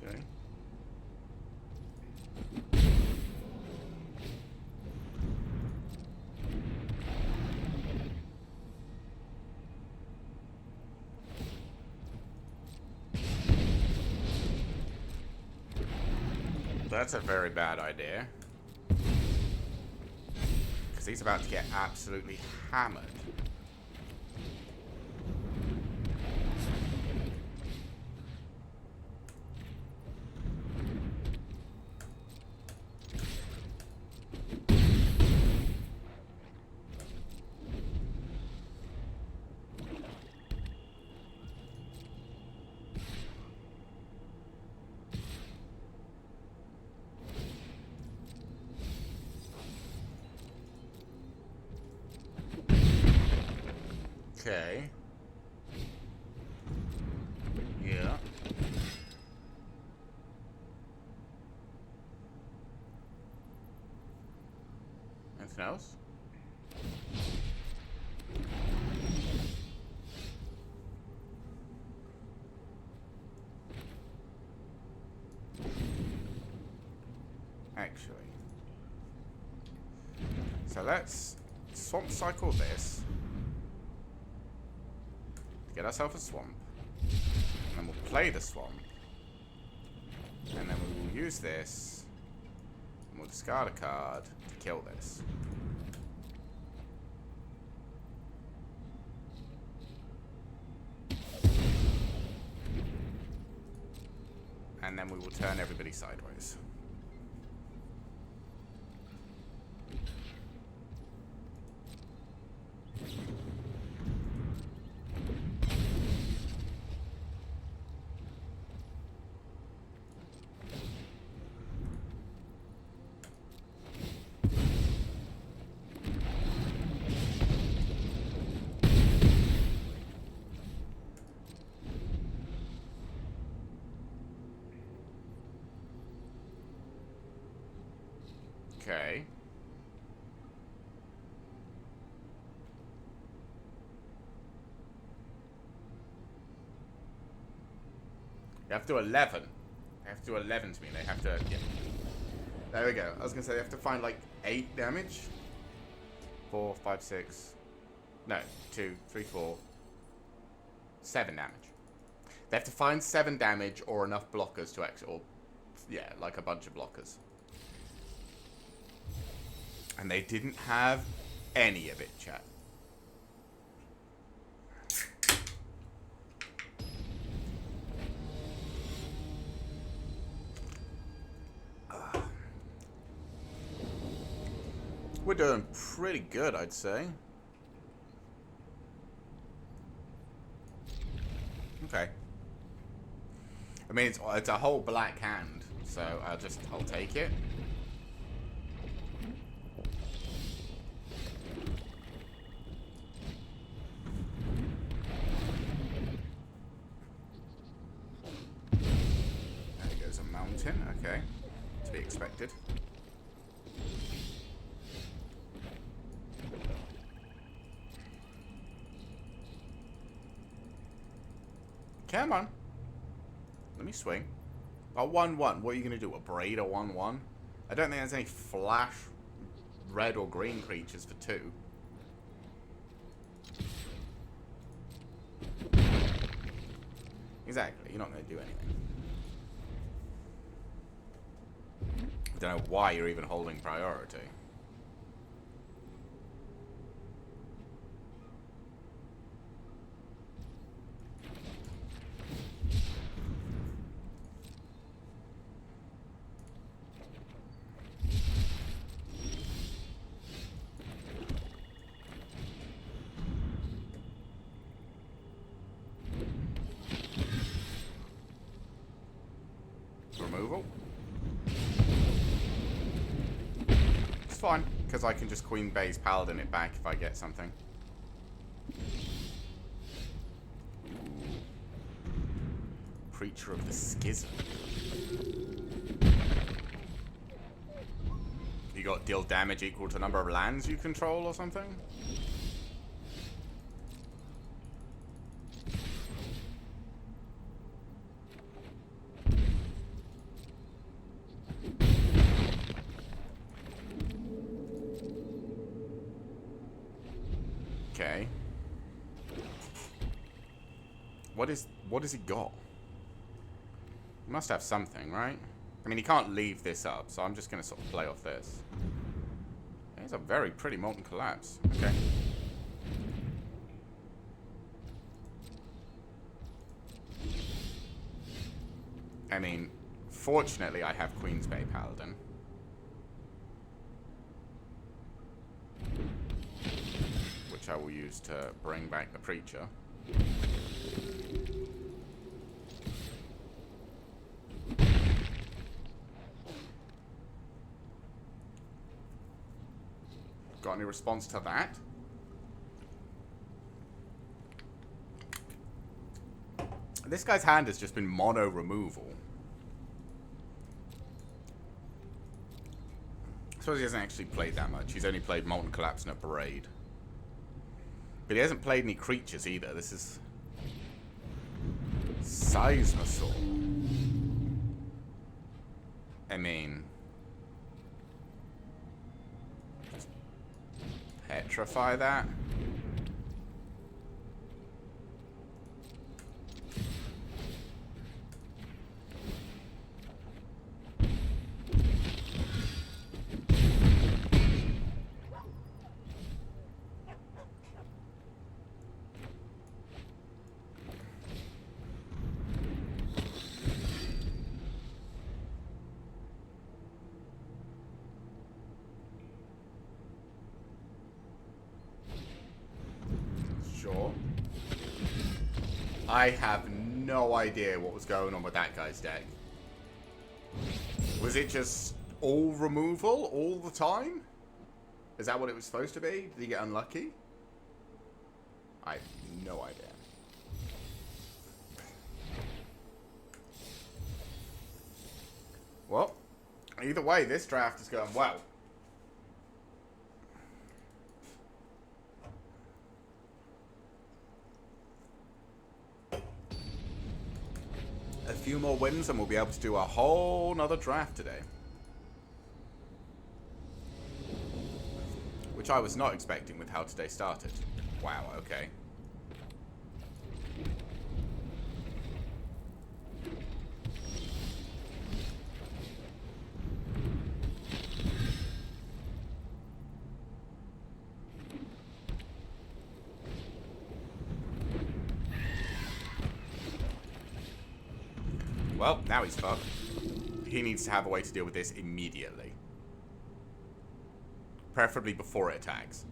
Okay. That's a very bad idea. Because he's about to get absolutely hammered. Okay. Yeah. Anything else? Actually. So let's swamp cycle this. Get ourselves a swamp. And then we'll play the swamp. And then we will use this. And We'll discard a card to kill this. And then we will turn everybody sideways. Okay. They have to do 11. They have to do 11 to me. They have to... Yeah. There we go. I was going to say they have to find like 8 damage. 4, 5, 6... No. 2, 3, 4... 7 damage. They have to find 7 damage or enough blockers to exit. Or, yeah, like a bunch of blockers. And they didn't have any of it, chat. We're doing pretty good, I'd say. Okay. I mean, it's a whole black hand, so I'll take it. There goes a mountain. Okay, to be expected. Come on. Let me swing. A 1-1. What are you going to do? A braid a 1-1? I don't think there's any flash red or green creatures for 2. Exactly. You're not going to do anything. I don't know why you're even holding priority. Removal. It's fine, because I can just Queen Base Paladin it back if I get something. Preacher of the Schism. You got deal damage equal to the number of lands you control or something? Okay. What has he got? He must have something, right? I mean, he can't leave this up, so I'm just going to sort of play off this. It's a very pretty Molten Collapse. Okay. I mean, fortunately, I have Queen's Bay Paladin. Which I will use to bring back the Preacher. Got any response to that? This guy's hand has just been mono removal. I suppose he hasn't actually played that much. He's only played Molten Collapse and a Parade. But he hasn't played any creatures either. This is... Seismosaur. I mean... Just petrify that. I have no idea what was going on with that guy's deck. Was it just all removal all the time? Is that what it was supposed to be? Did he get unlucky? I have no idea. Well, either way, this draft is going well. A few more wins and we'll be able to do a whole nother draft today. Which I was not expecting with how today started. Wow, okay. Well, now he's fucked. He needs to have a way to deal with this immediately. Preferably before it attacks.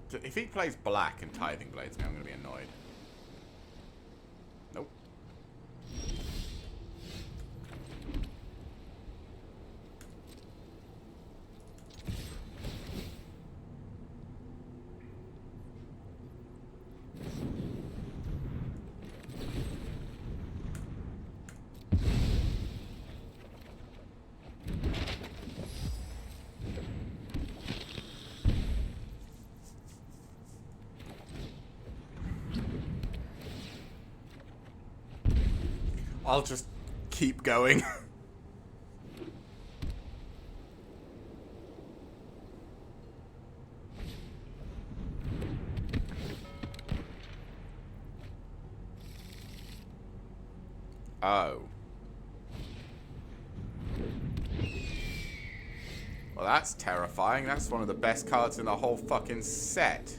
So if he plays black and Tithing Blades, now I'm going to be annoyed. Nope. I'll just keep going. Oh. Well, that's terrifying. That's one of the best cards in the whole fucking set.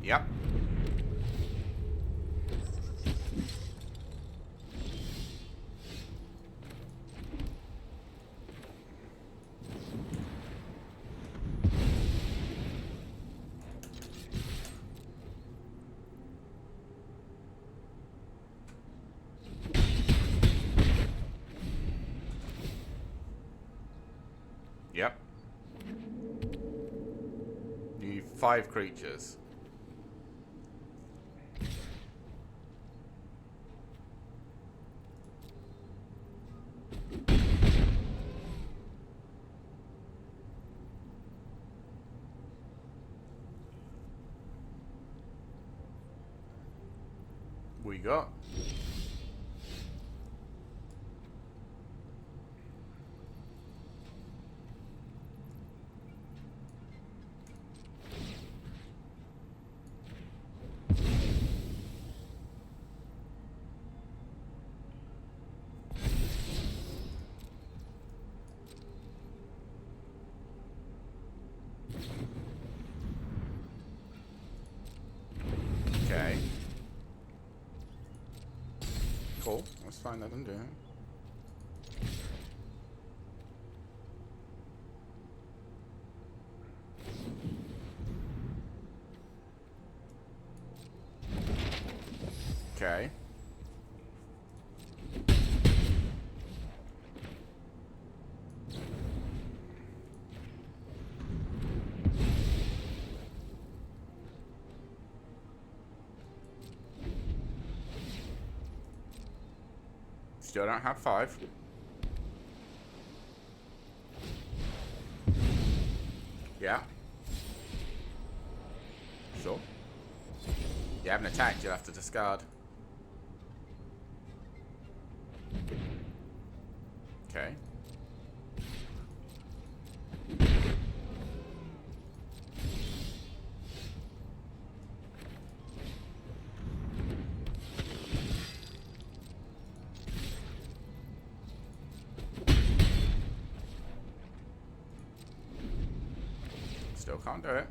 Yep. Yep. Need 5 creatures. We got okay. Cool. Let's find that and do it. Okay. Still don't have 5. Yeah. Sure. You haven't attacked, you'll have to discard. Okay. Still can't do it.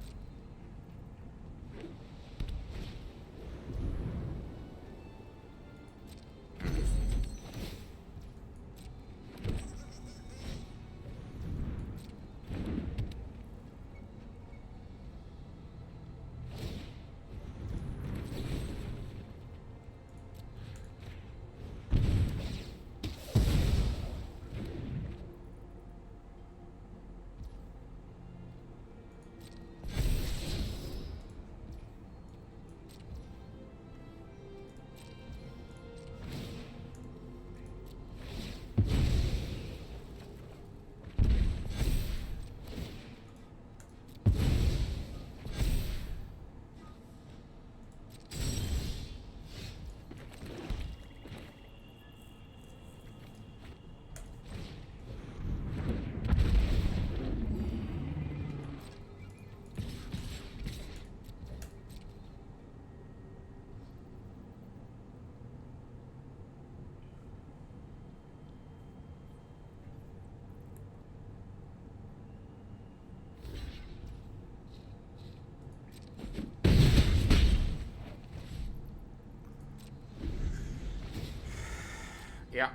Yeah.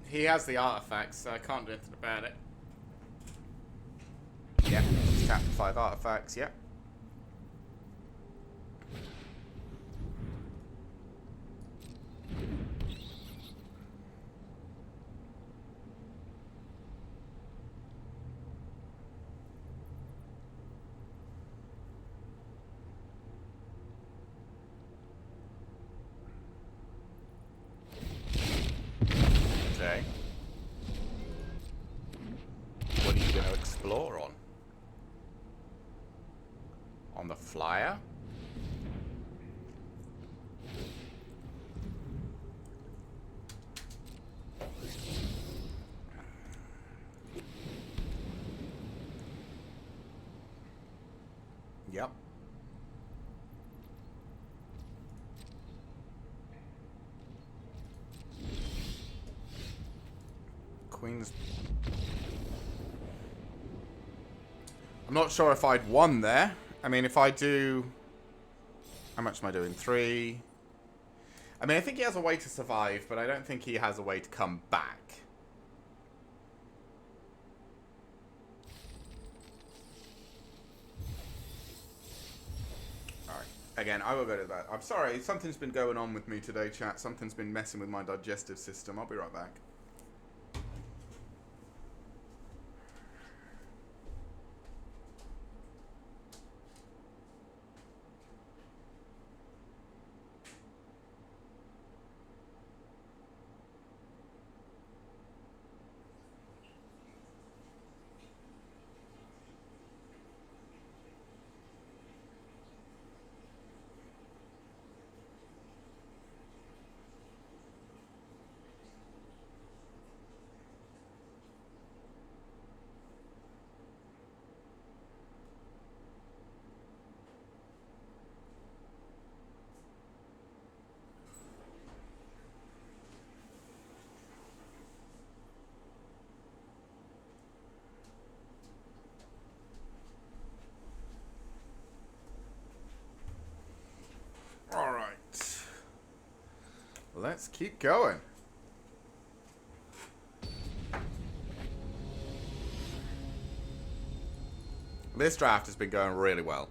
He has the artifacts, so I can't do anything about it. Yeah, just tap the 5 artifacts, yep. Okay. What are you going to explore on? On the flyer? Yep. Queen's... I'm not sure if I'd won there. I mean, if I do... How much am I doing? 3... I mean, I think he has a way to survive, but I don't think he has a way to come back. Alright. Again, I will go to that. I'm sorry, something's been going on with me today, chat. Something's been messing with my digestive system. I'll be right back. Alright. Let's keep going. This draft has been going really well.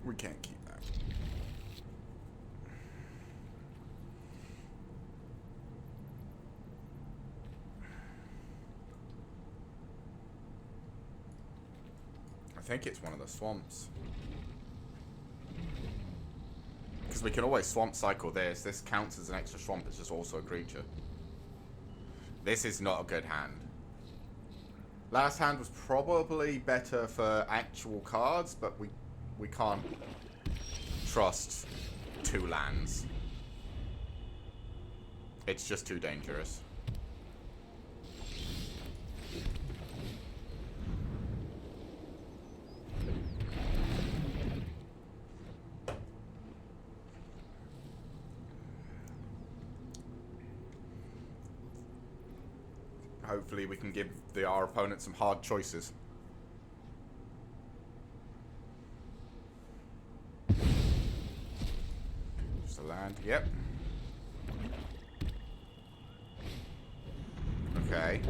We can't keep that. I think it's one of the swamps. Because we can always swamp cycle this. This counts as an extra swamp. It's just also a creature. This is not a good hand. Last hand was probably better for actual cards, but we can't trust 2 lands. It's just too dangerous. hopefully we can give our opponent some hard choices. Just a land. Yep. Okay.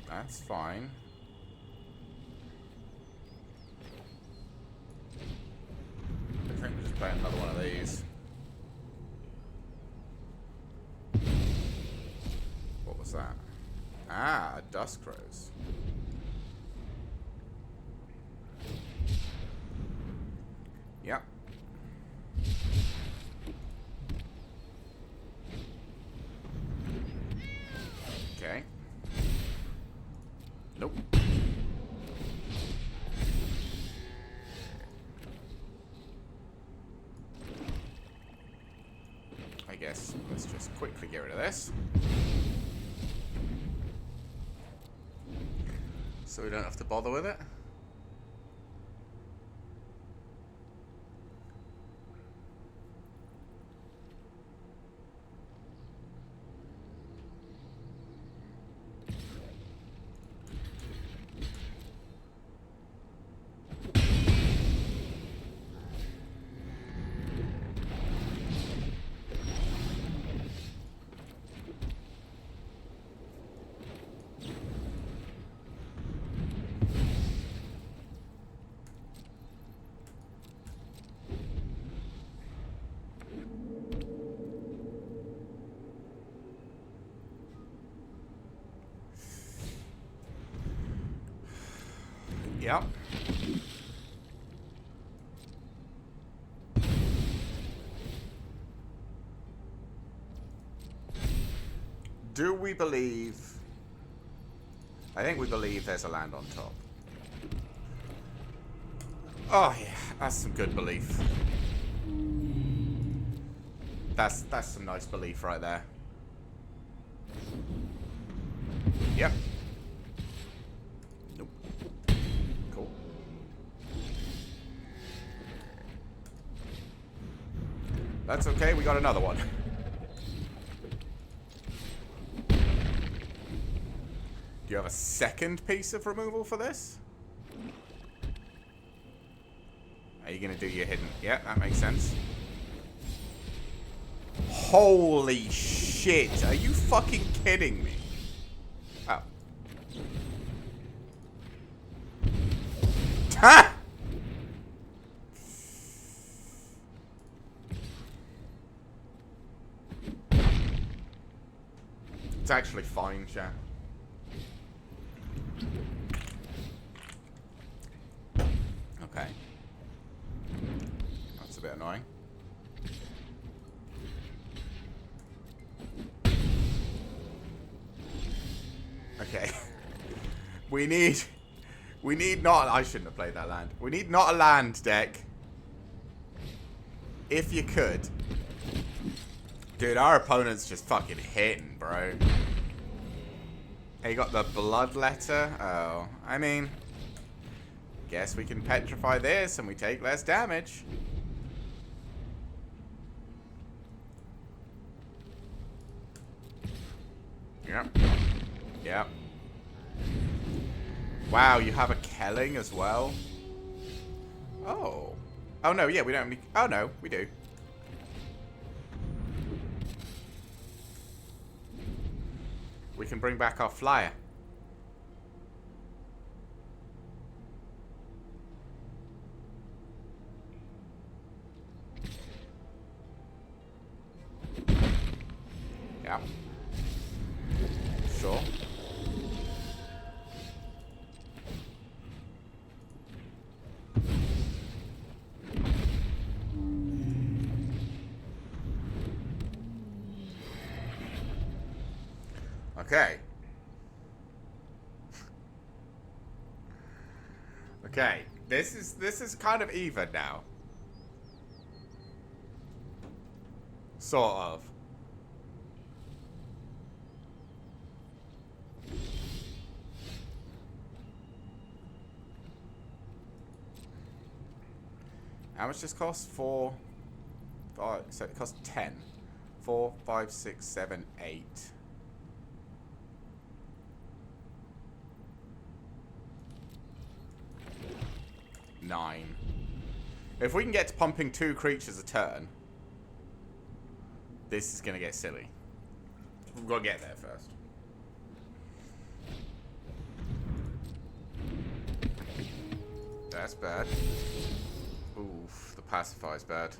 That's fine. I think we're just playing another one of these. What was that? Ah, a Dusk Rose. Yep. Okay. Nope. I guess let's just quickly get rid of this. So we don't have to bother with it. Yep. Do we believe... I think we believe there's a land on top. Oh yeah, that's some good belief. That's some nice belief right there. Yep. Nope. Cool. That's okay, we got another one. Do you have a second piece of removal for this? Are you going to do your hidden? Yeah, that makes sense. Holy shit. Are you fucking kidding me? Oh. Ha! It's actually fine, chat. Okay. That's a bit annoying. Okay. We need not... I shouldn't have played that land. We need not a land deck. If you could. Dude, our opponent's just fucking hitting, bro. Hey, you got the Bloodletter? Oh, I mean... Guess we can petrify this and we take less damage. Yep. Yep. Wow, you have a Kelling as well? Oh. Oh no, yeah, we don't need... Oh no, we do. We can bring back our flyer. Yeah. Sure. Okay. Okay. This is kind of even now. Sort of. How much does this cost? 4, 5, so it costs 10. 4, 5, 6, 7, 8. 9. If we can get to pumping 2 creatures a turn, this is going to get silly. We've got to get there first. That's bad. Oof, the pacifier's bad.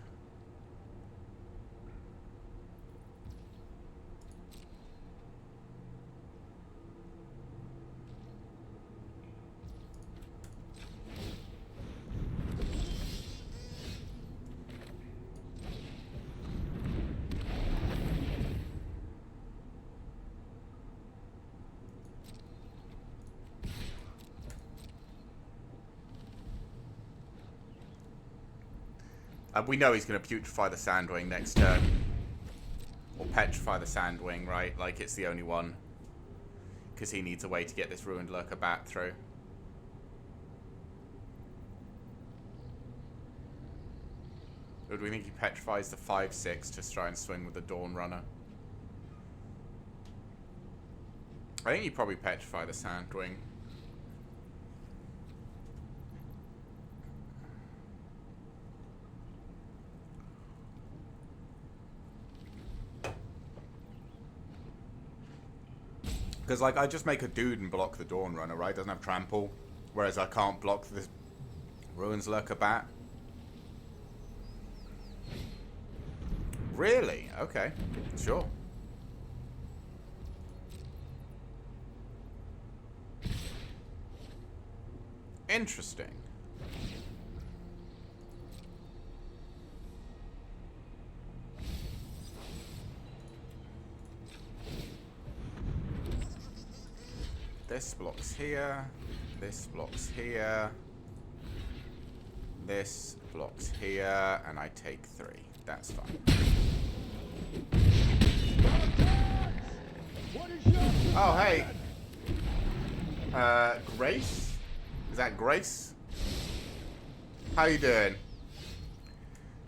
We know he's going to putrefy the Sandwing next turn. Or petrify the Sandwing, right? Like, it's the only one. Because he needs a way to get this Ruined Lurker bat through. Or do we think he petrifies the 5/6 to try and swing with the Dawn Runner? I think he'd probably petrify the Sandwing. Because, like, I just make a dude and block the Dawn Runner, right? Doesn't have trample. Whereas I can't block this Ruins Lurker bat. Really? Okay. Sure. Interesting. This blocks here. This blocks here. This blocks here. And I take 3. That's fine. Oh, hey. Grace? Is that Grace? How you doing?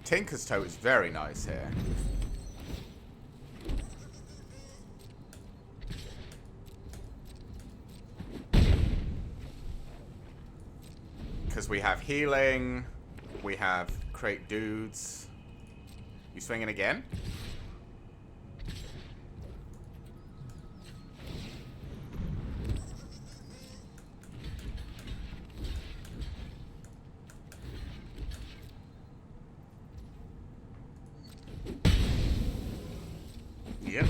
Tinker's Toe is very nice here. Because we have healing, we have create dudes. You swinging again? Yep.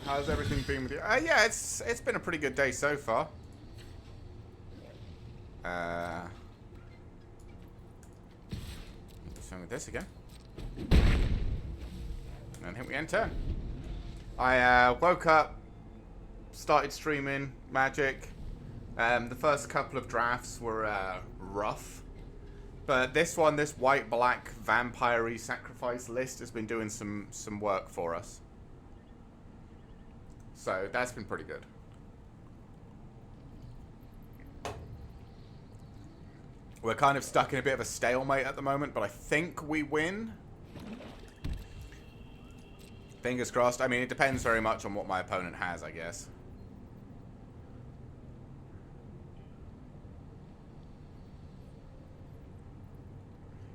How's everything been with you? Yeah, it's been a pretty good day so far. Swing with this again. And hit we end turn. I woke up, started streaming Magic. The first couple of drafts were rough. But this one, this white-black vampire-y sacrifice list has been doing some work for us. So that's been pretty good. We're kind of stuck in a bit of a stalemate at the moment, but I think we win. Fingers crossed. I mean, it depends very much on what my opponent has, I guess.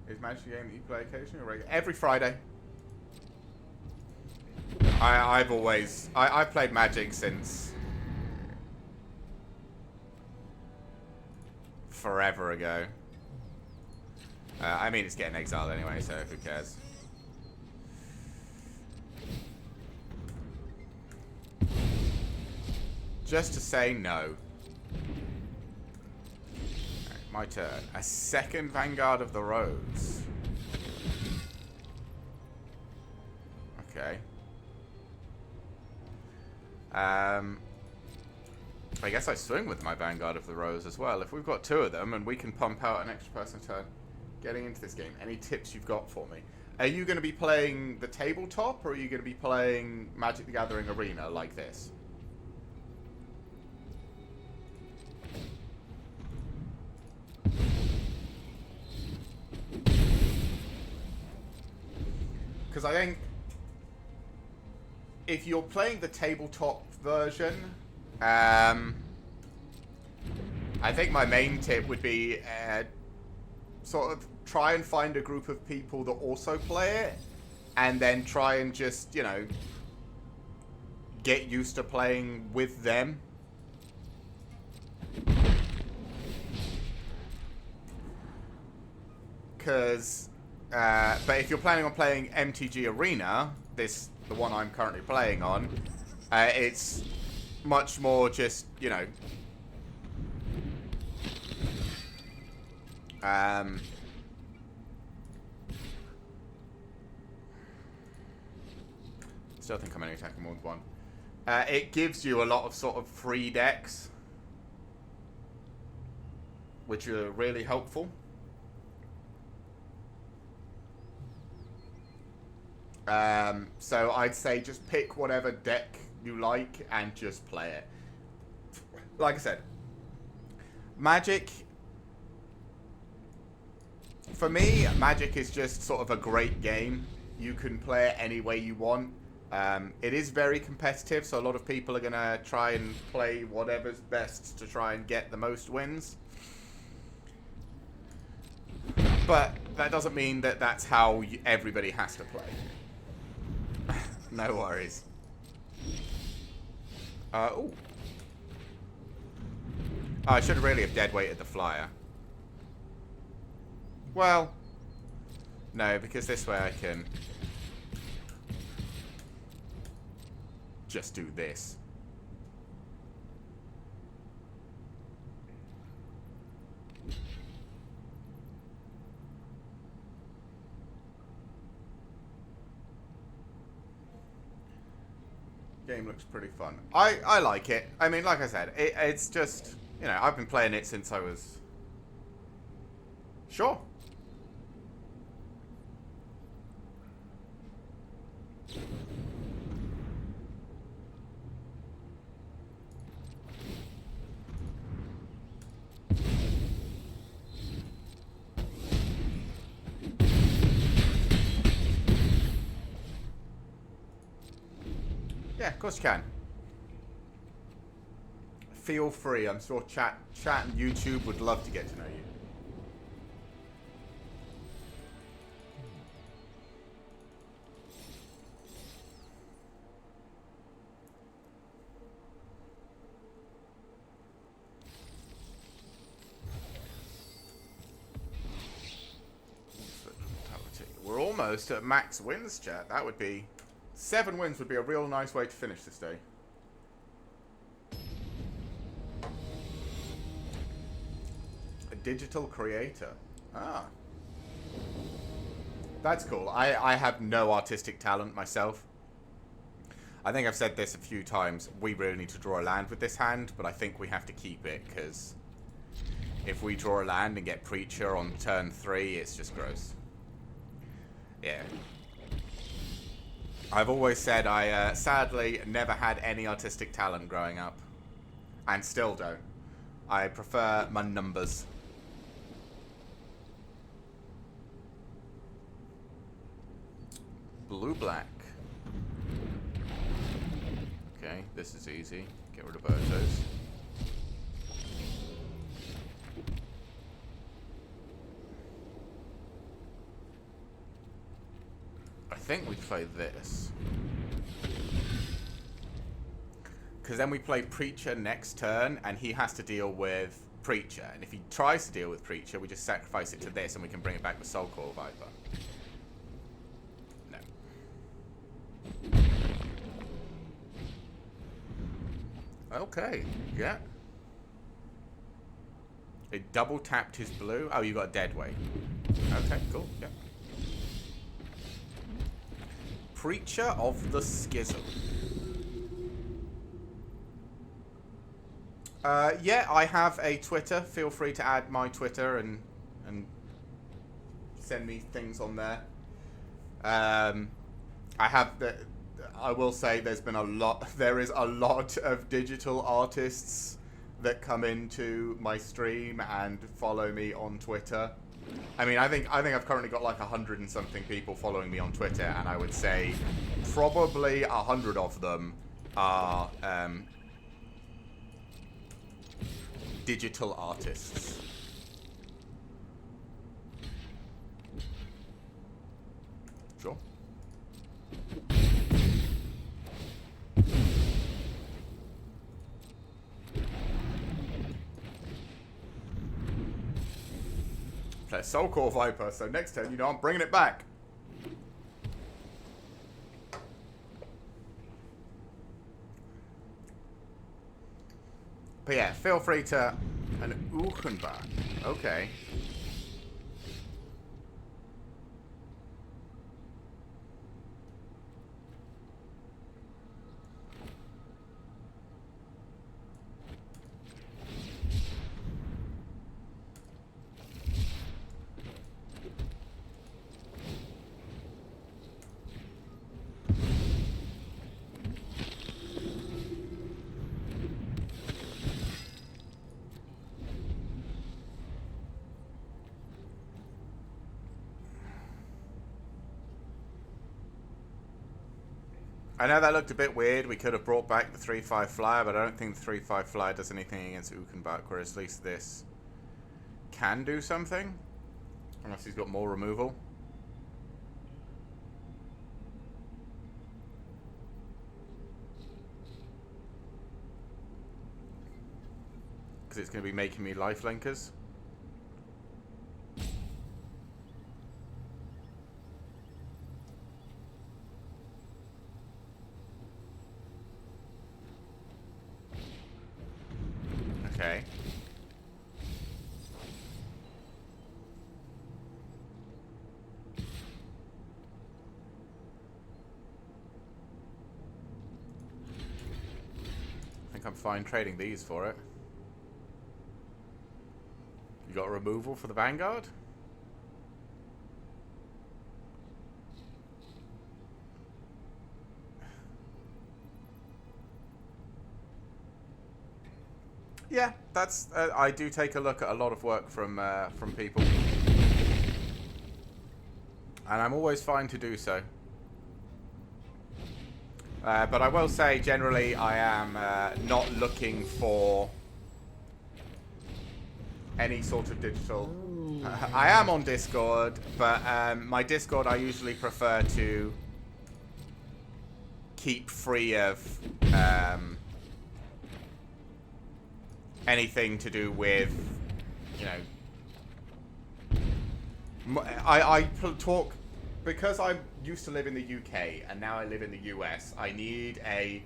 Is Magic a game that you play occasionally or regularly? Every Friday. I've played Magic since forever ago. I mean, it's getting exiled anyway, so who cares? Just to say no. Right, my turn. A second Vanguard of the Rose. Okay. I guess I swing with my Vanguard of the Rose as well. If we've got 2 of them and we can pump out an extra person turn getting into this game, any tips you've got for me? Are you going to be playing the tabletop or are you going to be playing Magic the Gathering Arena like this? Because I think if you're playing the tabletop version, I think my main tip would be sort of try and find a group of people that also play it, and then try and just, you know, get used to playing with them. Because, but if you're planning on playing MTG Arena, the one I'm currently playing on, it's much more just, you know, still think I'm only attacking more than one. It gives you a lot of sort of free decks, which are really helpful. So I'd say just pick whatever deck you like and just play it. Like I said, Magic, for me, Magic is just sort of a great game. You can play it any way you want. It is very competitive, so a lot of people are going to try and play whatever's best to try and get the most wins. But that doesn't mean that that's how everybody has to play. No worries. Ooh. Oh, I should really have dead weighted the flyer. Well, no, because this way I can just do this. Game looks pretty fun. I like it. I mean, like I said, it's just, you know, I've been playing it since I was... Sure. Yeah, of course you can. Feel free. I'm sure chat and YouTube would love to get to know you. We're almost at max wins, chat. That would be... 7 wins would be a real nice way to finish this day. A digital creator. Ah. That's cool. I have no artistic talent myself. I think I've said this a few times. We really need to draw a land with this hand, but I think we have to keep it, because if we draw a land and get Preacher on turn 3, it's just gross. Yeah. I've always said I, sadly, never had any artistic talent growing up. And still don't. I prefer my numbers. Blue-black. Okay, this is easy. Get rid of both those. I think we play this. Because then we play Preacher next turn, and he has to deal with Preacher. And if he tries to deal with Preacher, we just sacrifice it to this, and we can bring it back with Soulcore Viper. No. Okay, yeah. It double tapped his blue. Oh, you got a dead weight. Okay, cool, yeah. Preacher of the Schism. Yeah, I have a Twitter. Feel free to add my Twitter and send me things on there. I have the. I will say there is a lot of digital artists that come into my stream and follow me on Twitter. I mean, I think I've currently got like 100 and something people following me on Twitter, and I would say probably 100 of them are digital artists. Sure. Play Soul Core Viper, so next turn, you know, I'm bringing it back. But yeah, feel free to... An Uchenbach. Okay. I know that looked a bit weird. We could have brought back the 3/5 flyer, but I don't think the 3/5 flyer does anything against Uchenbach, whereas at least this can do something. Unless he's got more removal. Because it's going to be making me lifelinkers. Okay. I think I'm fine trading these for it. You got a removal for the Vanguard? Yeah, that's. I do take a look at a lot of work from people, and I'm always fine to do so. But I will say, generally, I am not looking for any sort of digital. I am on Discord, but my Discord I usually prefer to keep free of anything to do with, you know, I talk, because I used to live in the UK and now I live in the US, I need a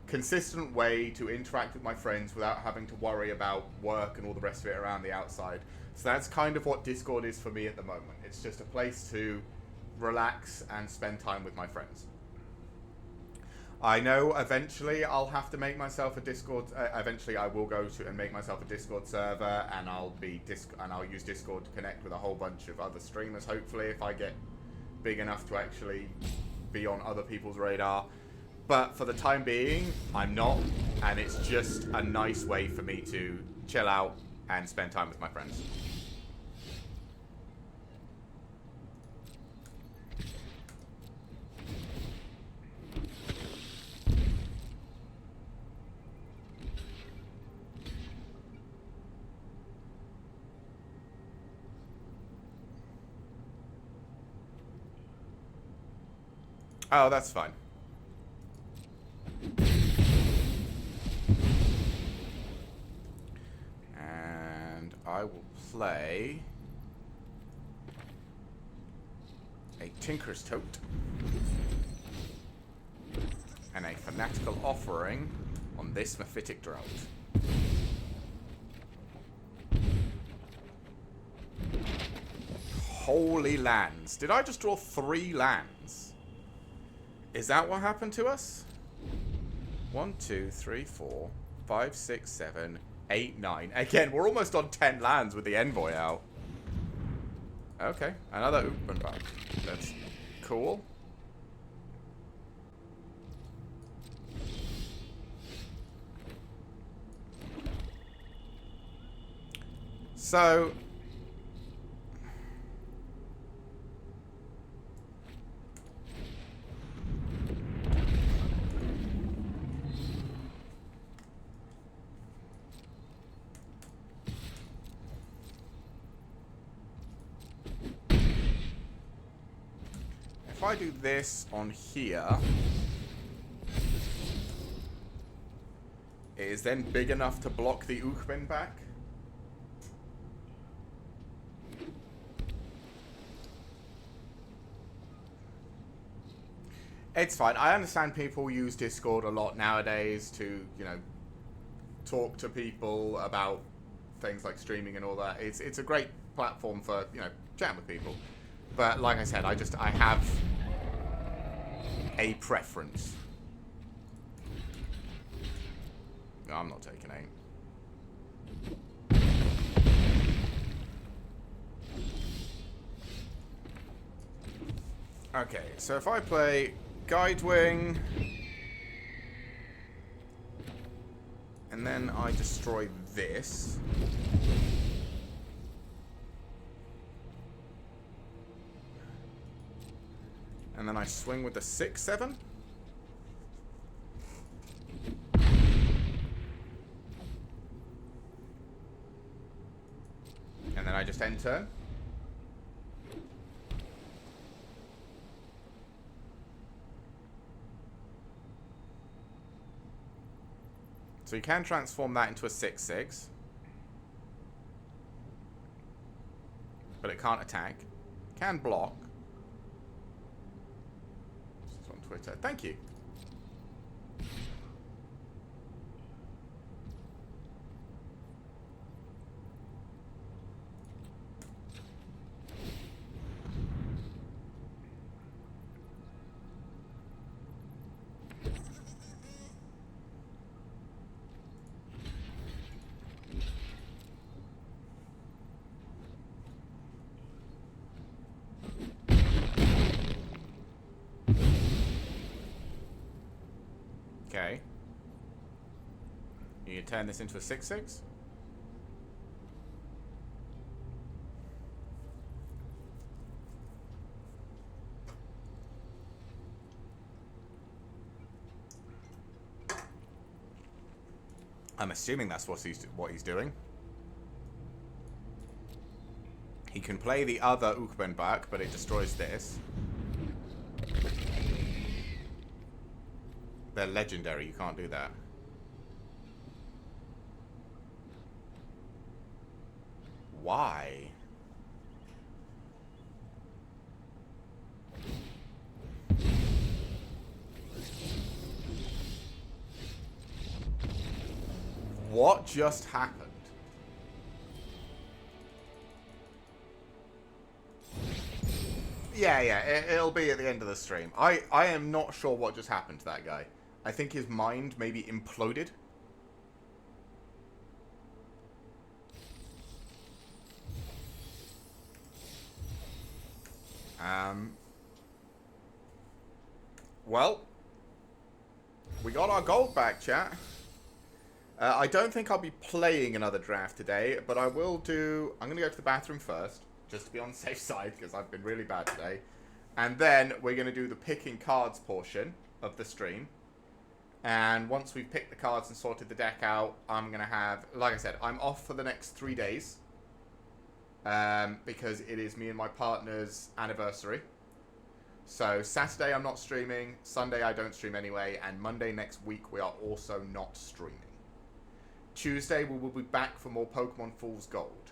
consistent way to interact with my friends without having to worry about work and all the rest of it around the outside. So that's kind of what Discord is for me at the moment. It's just a place to relax and spend time with my friends. I know eventually I'll have to make myself a Discord. Eventually, I will go to and make myself a Discord server, and I'll use Discord to connect with a whole bunch of other streamers. Hopefully, if I get big enough to actually be on other people's radar. But for the time being, I'm not, and it's just a nice way for me to chill out and spend time with my friends. Oh, that's fine. And I will play a Tinker's Tote and a Fanatical Offering on this Mephitic Drought. Holy lands. Did I just draw 3 lands? Is that what happened to us? 1, 2, 3, 4, 5, 6, 7, 8, 9. Again, we're almost on 10 lands with the Envoy out. Okay, another Uchenbach. That's cool. So, if I do this on here, it is then big enough to block the Ukhbin back. It's fine. I understand people use Discord a lot nowadays to, you know, talk to people about things like streaming and all that. It's a great platform for, you know, chatting with people. But like I said, I have a preference. No, I'm not taking aim. Okay, so if I play Guidewing, and then I destroy this. And then I swing with the 6/7. And then I just end turn. So you can transform that into a 6/6. But it can't attack. Can block. This is on Twitter. Thank you. Okay. You turn this into a 6/6. I'm assuming that's what he's doing. He can play the other Ukhben back, but it destroys this. They're legendary, you can't do that. Why? What just happened? Yeah, it'll be at the end of the stream. I am not sure what just happened to that guy. I think his mind maybe imploded. Well, we got our gold back, chat. I don't think I'll be playing another draft today, but I will do... I'm going to go to the bathroom first, just to be on the safe side, because I've been really bad today. And then we're going to do the picking cards portion of the stream. And once we've picked the cards and sorted the deck out, I'm going to have... Like I said, I'm off for the next 3 days. Because it is me and my partner's anniversary. So Saturday I'm not streaming, Sunday I don't stream anyway, and Monday next week we are also not streaming. Tuesday we will be back for more Pokemon Fool's Gold.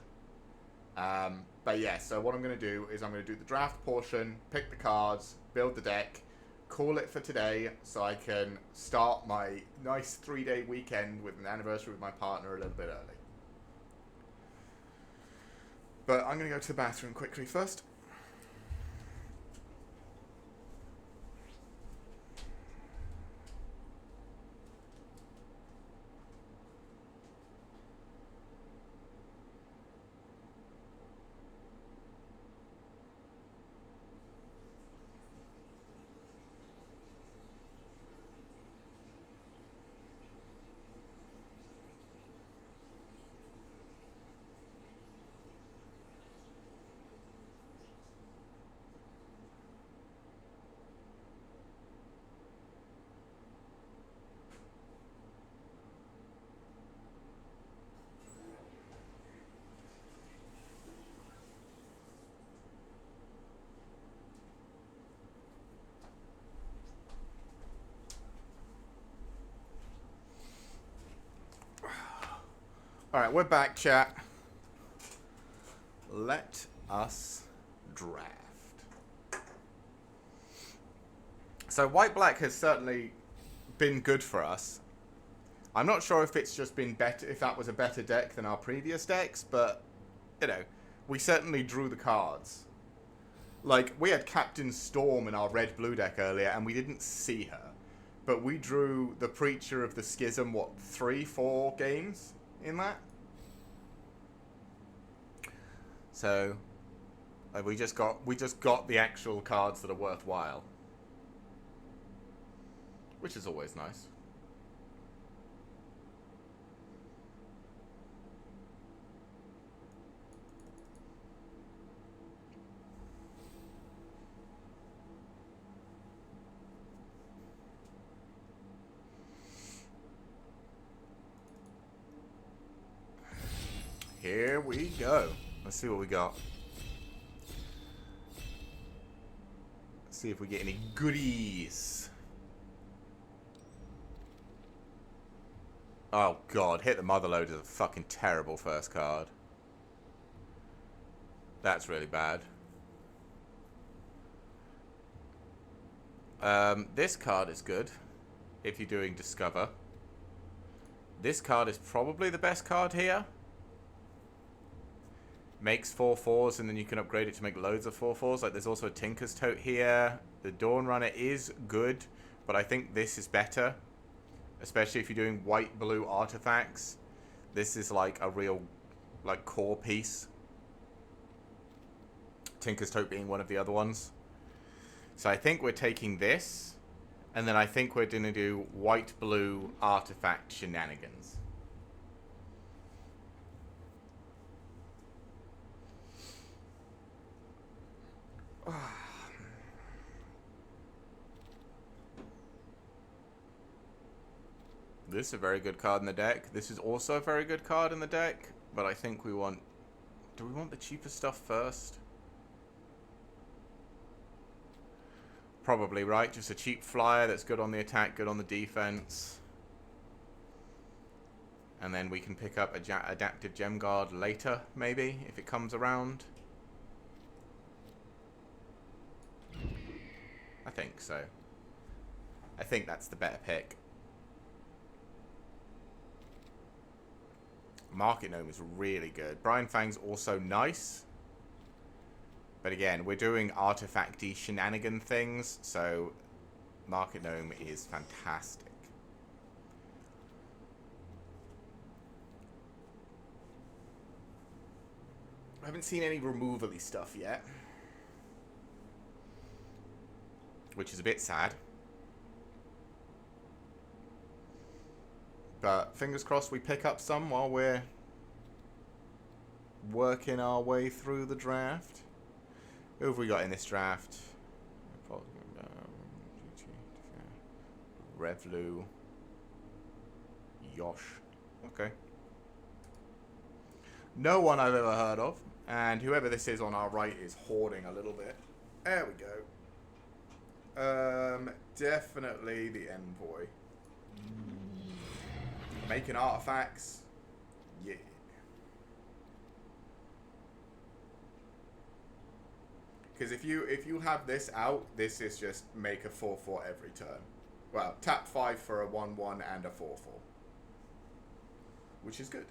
But yeah, so what I'm going to do is I'm going to do the draft portion, pick the cards, build the deck, call it for today so I can start my nice 3-day weekend with an anniversary with my partner a little bit early. But I'm going to go to the bathroom quickly first. Alright, we're back, chat. Let us draft. So white-black has certainly been good for us. I'm not sure if it's just been better, if that was a better deck than our previous decks, but, you know, we certainly drew the cards. Like, we had Captain Storm in our red-blue deck earlier, and we didn't see her. But we drew the Preacher of the Schism, what, 3-4 games in that? So, we just got the actual cards that are worthwhile. Which is always nice. Here we go. Let's see what we got. Let's see if we get any goodies. Oh god, Hit the Motherload is a fucking terrible first card. That's really bad. This card is good if you're doing Discover. This card is probably the best card here. Makes 4/4s and then you can upgrade it to make loads of 4/4s. Like, there's also a Tinker's Tote here. The Dawn Runner is good, but I think this is better. Especially if you're doing white-blue artifacts. This is like a real, like, core piece. Tinker's Tote being one of the other ones. So I think we're taking this, and then I think we're going to do white-blue artifact shenanigans. This is a very good card in the deck. This is also a very good card in the deck, but I think we want... Do we want the cheaper stuff first? Probably, right? Just a cheap flyer that's good on the attack, good on the defense. And then we can pick up a Adaptive Gem Guard later, maybe, if it comes around. I think so. I think that's the better pick. Market Gnome is really good. Brian Fang's also nice. But again, we're doing artifact-y shenanigan things, so Market Gnome is fantastic. I haven't seen any removal-y stuff yet. Which is a bit sad. But fingers crossed we pick up some while we're working our way through the draft. Who have we got in this draft? Revlu. Yosh. Okay. No one I've ever heard of. And whoever this is on our right is hoarding a little bit. There we go. Definitely the Envoy. Making artifacts. Yeah. Because if you have this out, this is just make a 4/4 every turn. Well, tap 5 for a 1/1 and a 4/4. Which is good.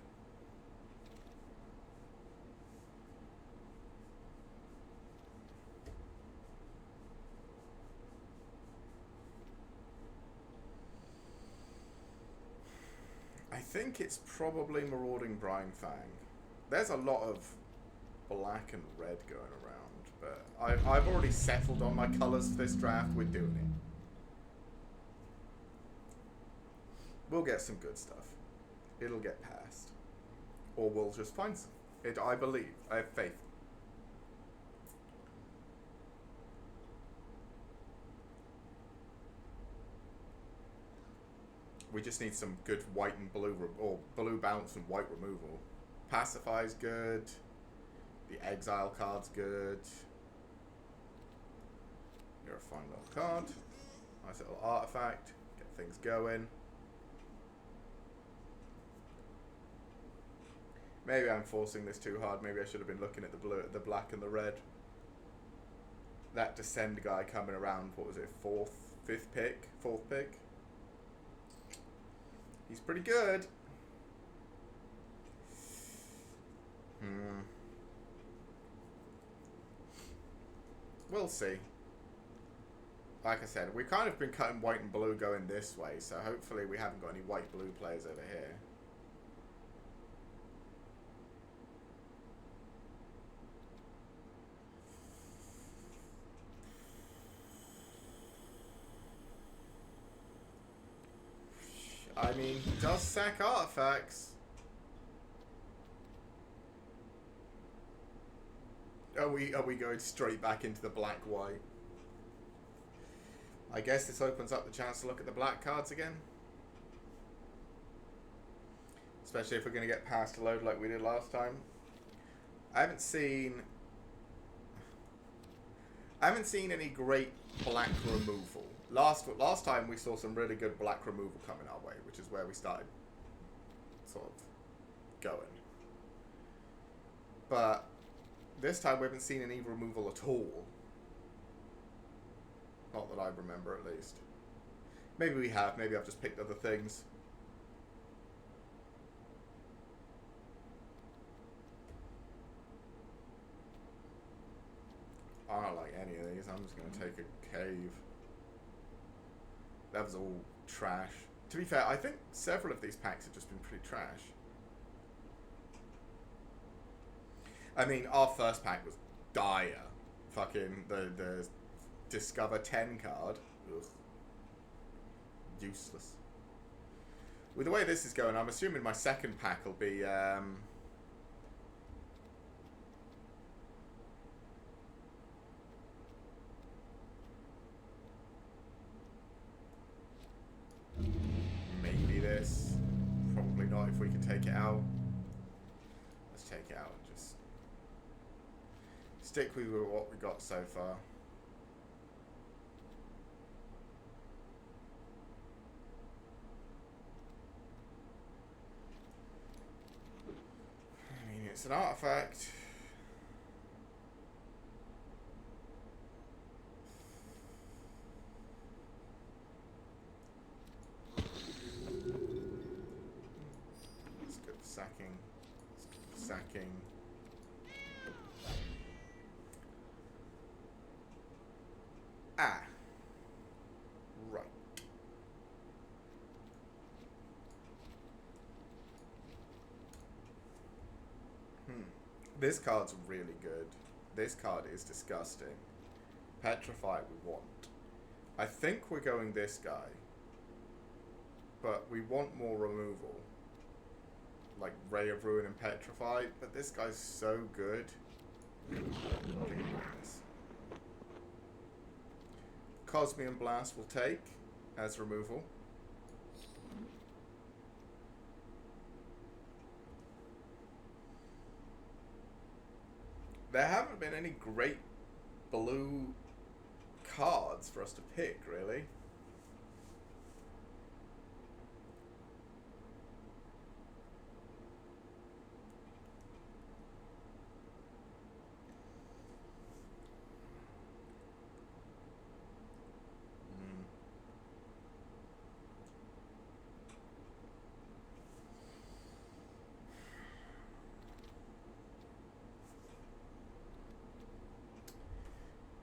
I think it's probably Marauding Brine Fang. There's a lot of black and red going around, but I've already settled on my colours for this draft. We're doing it. We'll get some good stuff. It'll get passed. Or we'll just find some. I believe. I have faith. We just need some good white and blue, or blue bounce and white removal. Pacify's good. The Exile card's good. You're a fine little card. Nice little artifact. Get things going. Maybe I'm forcing this too hard. Maybe I should have been looking at the blue, the black and the red. That Descend guy coming around, what was it, fourth pick? He's pretty good. We'll see. Like I said, we've kind of been cutting white and blue going this way, so hopefully we haven't got any white-blue players over here. I mean, he does sack artifacts. Are we going straight back into the black-white? I guess this opens up the chance to look at the black cards again. Especially if we're going to get past a load like we did last time. I haven't seen any great black removal. Last time we saw some really good black removal coming our way, which is where we started sort of going. But this time we haven't seen any removal at all. Not that I remember, at least. Maybe we have. Maybe I've just picked other things. I don't like any of these. I'm just going to take a cave. That was all trash. To be fair, I think several of these packs have just been pretty trash. I mean, our first pack was dire. Fucking the Discover 10 card. Ugh. Useless. With the way this is going, I'm assuming my second pack will be maybe this. Probably not if we can take it out. Let's take it out and just stick with what we got so far. I mean, it's an artifact. Let's go for sacking. Let's go for sacking. Ah. Right. This card's really good. This card is disgusting. Petrify we want. I think we're going this guy. But we want more removal. Like Ray of Ruin and Petrify. But this guy's so good. Cosmian Blast will take as removal. There haven't been any great blue cards for us to pick, really.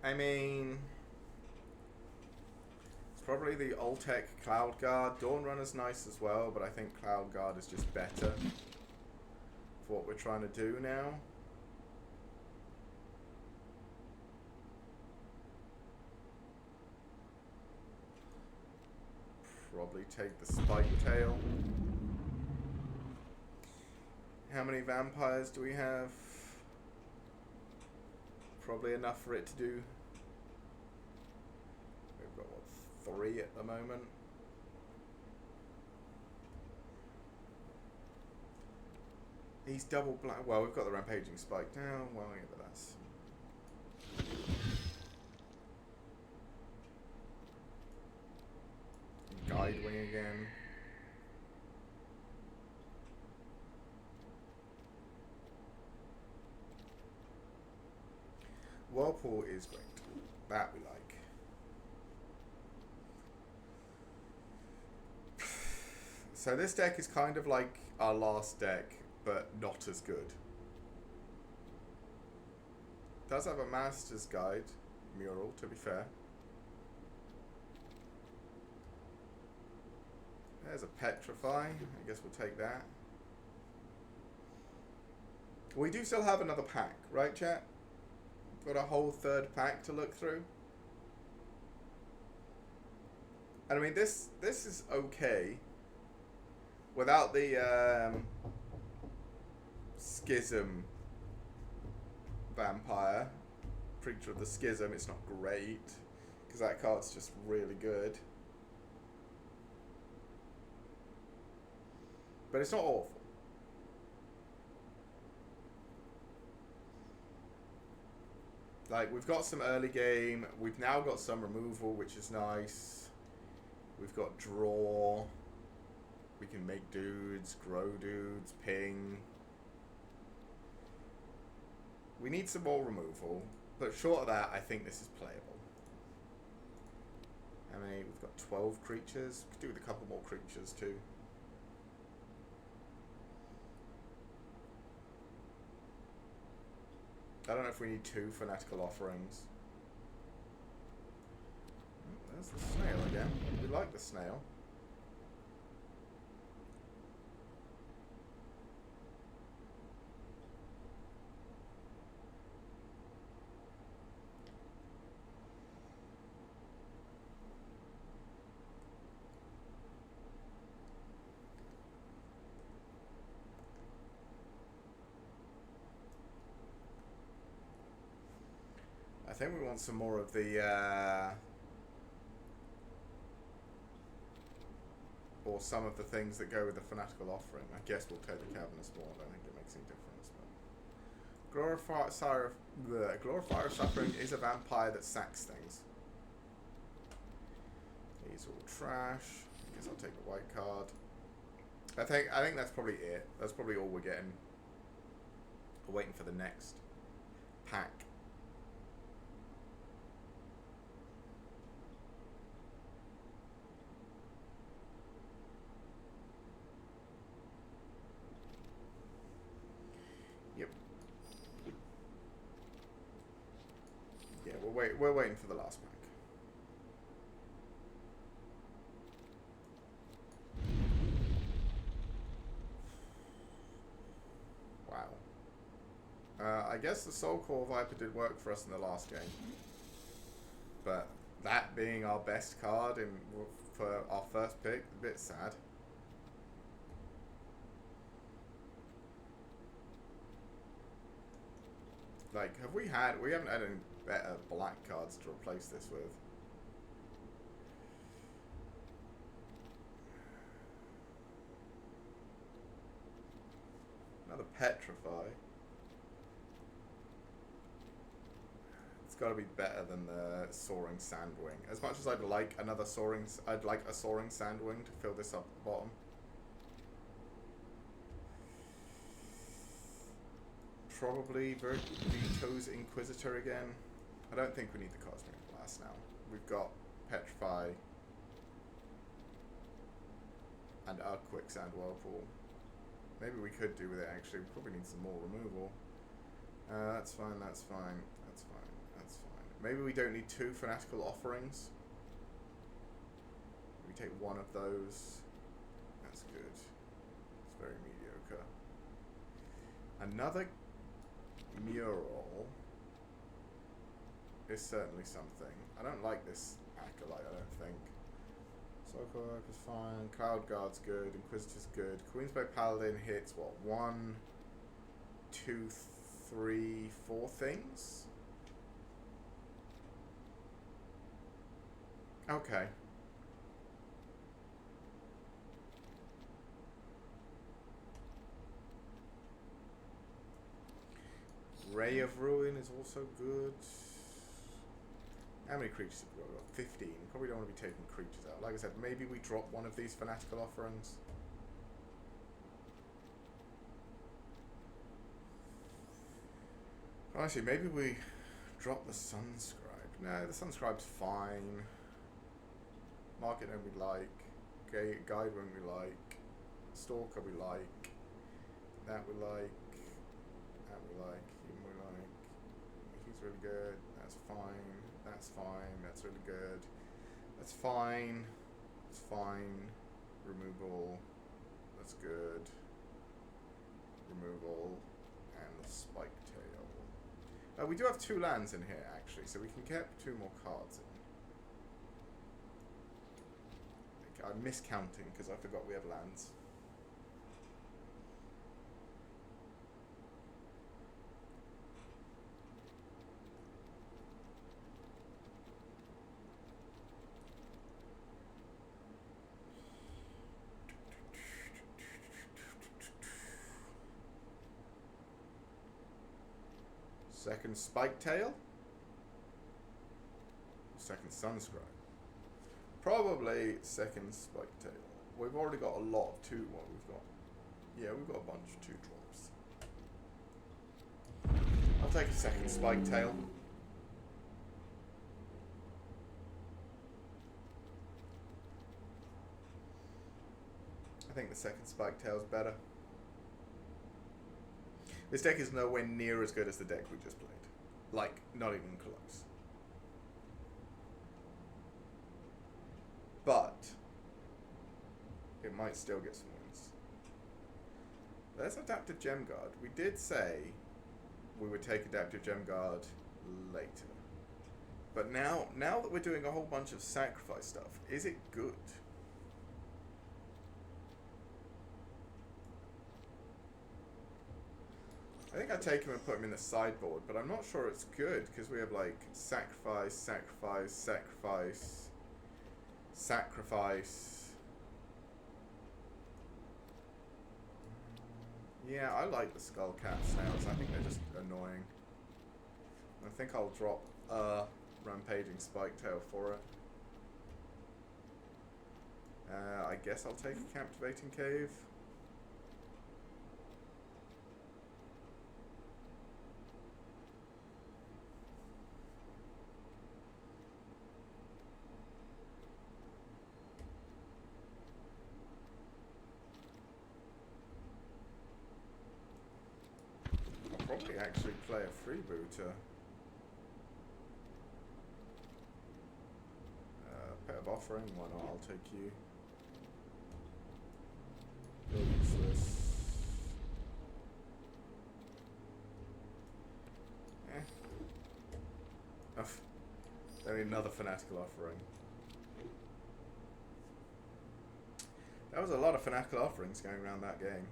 I mean, it's probably the Ultec Cloud Guard. Dawn Runner's nice as well, but I think Cloud Guard is just better for what we're trying to do now. Probably take the Spike Tail. How many vampires do we have? Probably enough for it to do. We've got, what, 3 at the moment? He's double black. Well, we've got the Rampaging Spike now. Well, yeah, but that's... Guidewing again. Whirlpool is great. That we like. So this deck is kind of like our last deck, but not as good. Does have a Master's Guide mural, to be fair. There's a Petrify. I guess we'll take that. We do still have another pack, right, chat? Got a whole third pack to look through. And I mean, this is okay. Without the Schism Vampire, Creature of the Schism, it's not great. Because that card's just really good. But it's not awful. Like, we've got some early game. We've now got some removal, which is nice. We've got draw. We can make dudes, grow dudes, ping. We need some more removal. But short of that, I think this is playable. How many? We've got 12 creatures. We could do with a couple more creatures too. I don't know if we need 2 fanatical offerings. Oh, there's the snail again. We like the snail. I think we want some more of the, or some of the things that go with the fanatical offering. I guess we'll take the Cavernous Spawn. I don't think it makes any difference. But Glorifier of Suffering is a vampire that sacks things. These are all trash. I guess I'll take the white card. I think that's probably it. That's probably all we're getting. We're waiting for the next pack. We're waiting for the last pack. Wow. I guess the Soul Core Viper did work for us in the last game. But that being our best card for our first pick, a bit sad. Like, we haven't had any better black cards to replace this with. Another Petrify. It's got to be better than the Soaring Sandwing. As much as I'd like a Soaring Sandwing to fill this up at the bottom. Probably Vito's Inquisitor again. I don't think we need the Cosmic Blast now. We've got Petrify and our Quicksand Whirlpool. Maybe we could do with it actually. We probably need some more removal. That's fine, that's fine, that's fine, that's fine. Maybe we don't need 2 Fanatical Offerings. We take 1 of those. That's good. It's very mediocre. Another mural is certainly something. I don't like this Acolyte, I don't think. Soulcore is fine. Cloud Guard's good. Inquisitor's good. Queensbay Paladin hits, what, 1, 2, 3, 4 things? Okay. Ray of Ruin is also good. How many creatures have we got? We've got 15. Probably don't want to be taking creatures out. Like I said, maybe we drop one of these Fanatical Offerings. Actually, maybe we Drop the Sunscribe. No, the Sunscribe's fine. Market when we like. Guide when we like. Stalker we like. That we like. That we like. Him we like. He's really good. That's fine. That's fine. That's really good. That's fine. It's fine. Removal. That's good. Removal. And the Spike Tail. We do have 2 lands in here, actually, so we can get 2 more cards in. I'm miscounting because I forgot we have lands. Second Spike Tail. Second Sunscribe. Probably second Spike Tail. We've already got a lot of 2. What we've got? Yeah, we've got a bunch of 2 drops. I'll take a second Spike Tail. I think the second Spike Tail is better. This deck is nowhere near as good as the deck we just played. Like, not even close. But it might still get some wins. Let's Adaptive Gem Guard. We did say we would take Adaptive Gem Guard later. But now that we're doing a whole bunch of sacrifice stuff, is it good? I think I'd take him and put him in the sideboard, but I'm not sure it's good because we have like sacrifice, sacrifice, sacrifice, sacrifice. Yeah, I like the Skullcap snails. I think they're just annoying. I think I'll drop Rampaging Spiketail for it. I guess I'll take a Captivating Cave. Probably actually play a freebooter. Pet of Offering, why not? I'll take you. Useless. Only another Fanatical Offering. That was a lot of Fanatical Offerings going around that game.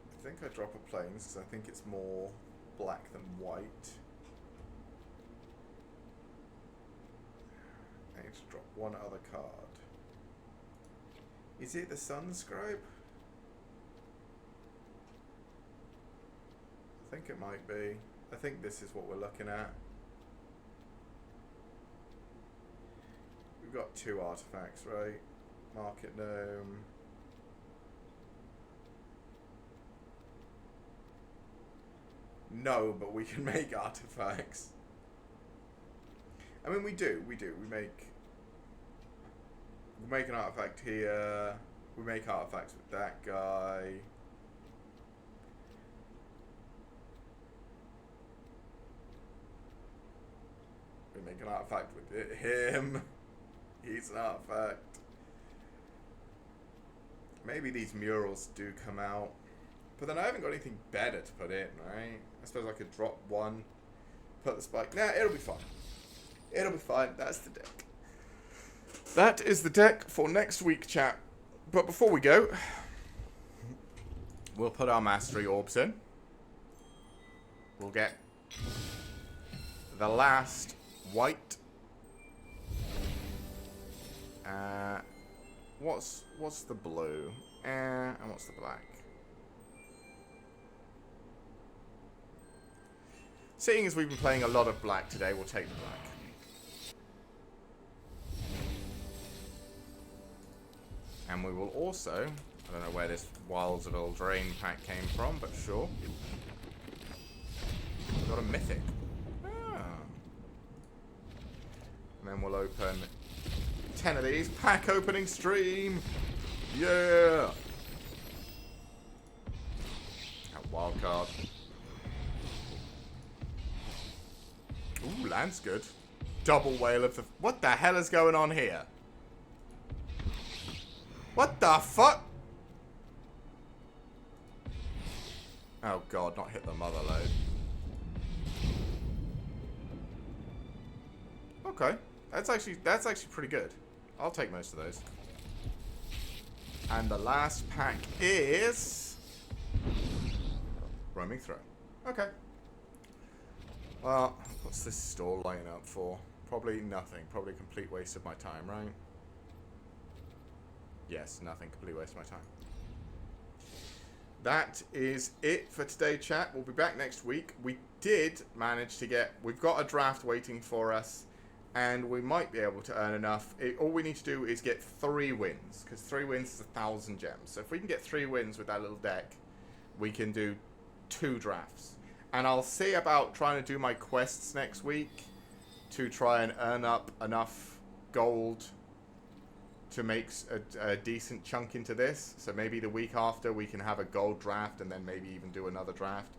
I think I drop a Plains because I think it's more black than white. I need to drop one other card. Is it the Sunscribe? I think it might be. I think this is what we're looking at. We've got 2 artifacts, right? Market Gnome. No, but we can make artifacts. I mean, we do. We make an artifact here. We make artifacts with that guy. We make an artifact with him. He's an artifact. Maybe these murals do come out. But then I haven't got anything better to put in, right? I suppose I could drop one, put the spike. Nah, it'll be fine. It'll be fine. That's the deck. That is the deck for next week, chat. But before we go, we'll put our Mastery Orbs in. We'll get the last white. What's the blue? And what's the black? Seeing as we've been playing a lot of black today, we'll take the black. And we will also, I don't know where this Wilds of Eldraine pack came from, but sure. We've got a mythic. Ah. And then we'll open 10 of these. Pack opening stream. Yeah. A wild card. Ooh, land's good. Double Whale of the... What the hell is going on here? What the fuck? Oh god, not hit the mother load. Okay. That's actually pretty good. I'll take most of those. And the last pack is... Roaming Throw. Okay. Well, what's this store lining up for? Probably nothing. Probably a complete waste of my time, right? Yes, nothing. Complete waste of my time. That is it for today, chat. We'll be back next week. We did manage to get... We've got a draft waiting for us, and we might be able to earn enough. All we need to do is get 3 wins, because 3 wins is 1,000 gems. So if we can get 3 wins with that little deck, we can do 2 drafts. And I'll see about trying to do my quests next week to try and earn up enough gold to make a decent chunk into this. So maybe the week after we can have a gold draft and then maybe even do another draft.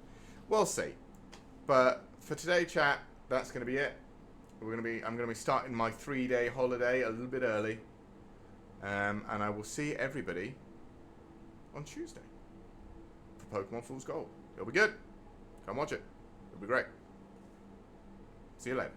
We'll see. But for today, chat, that's going to be it. I'm going to be starting my 3-day holiday a little bit early. And I will see everybody on Tuesday for Pokemon Fool's Gold. It'll be good. Come watch it. It'll be great. See you later.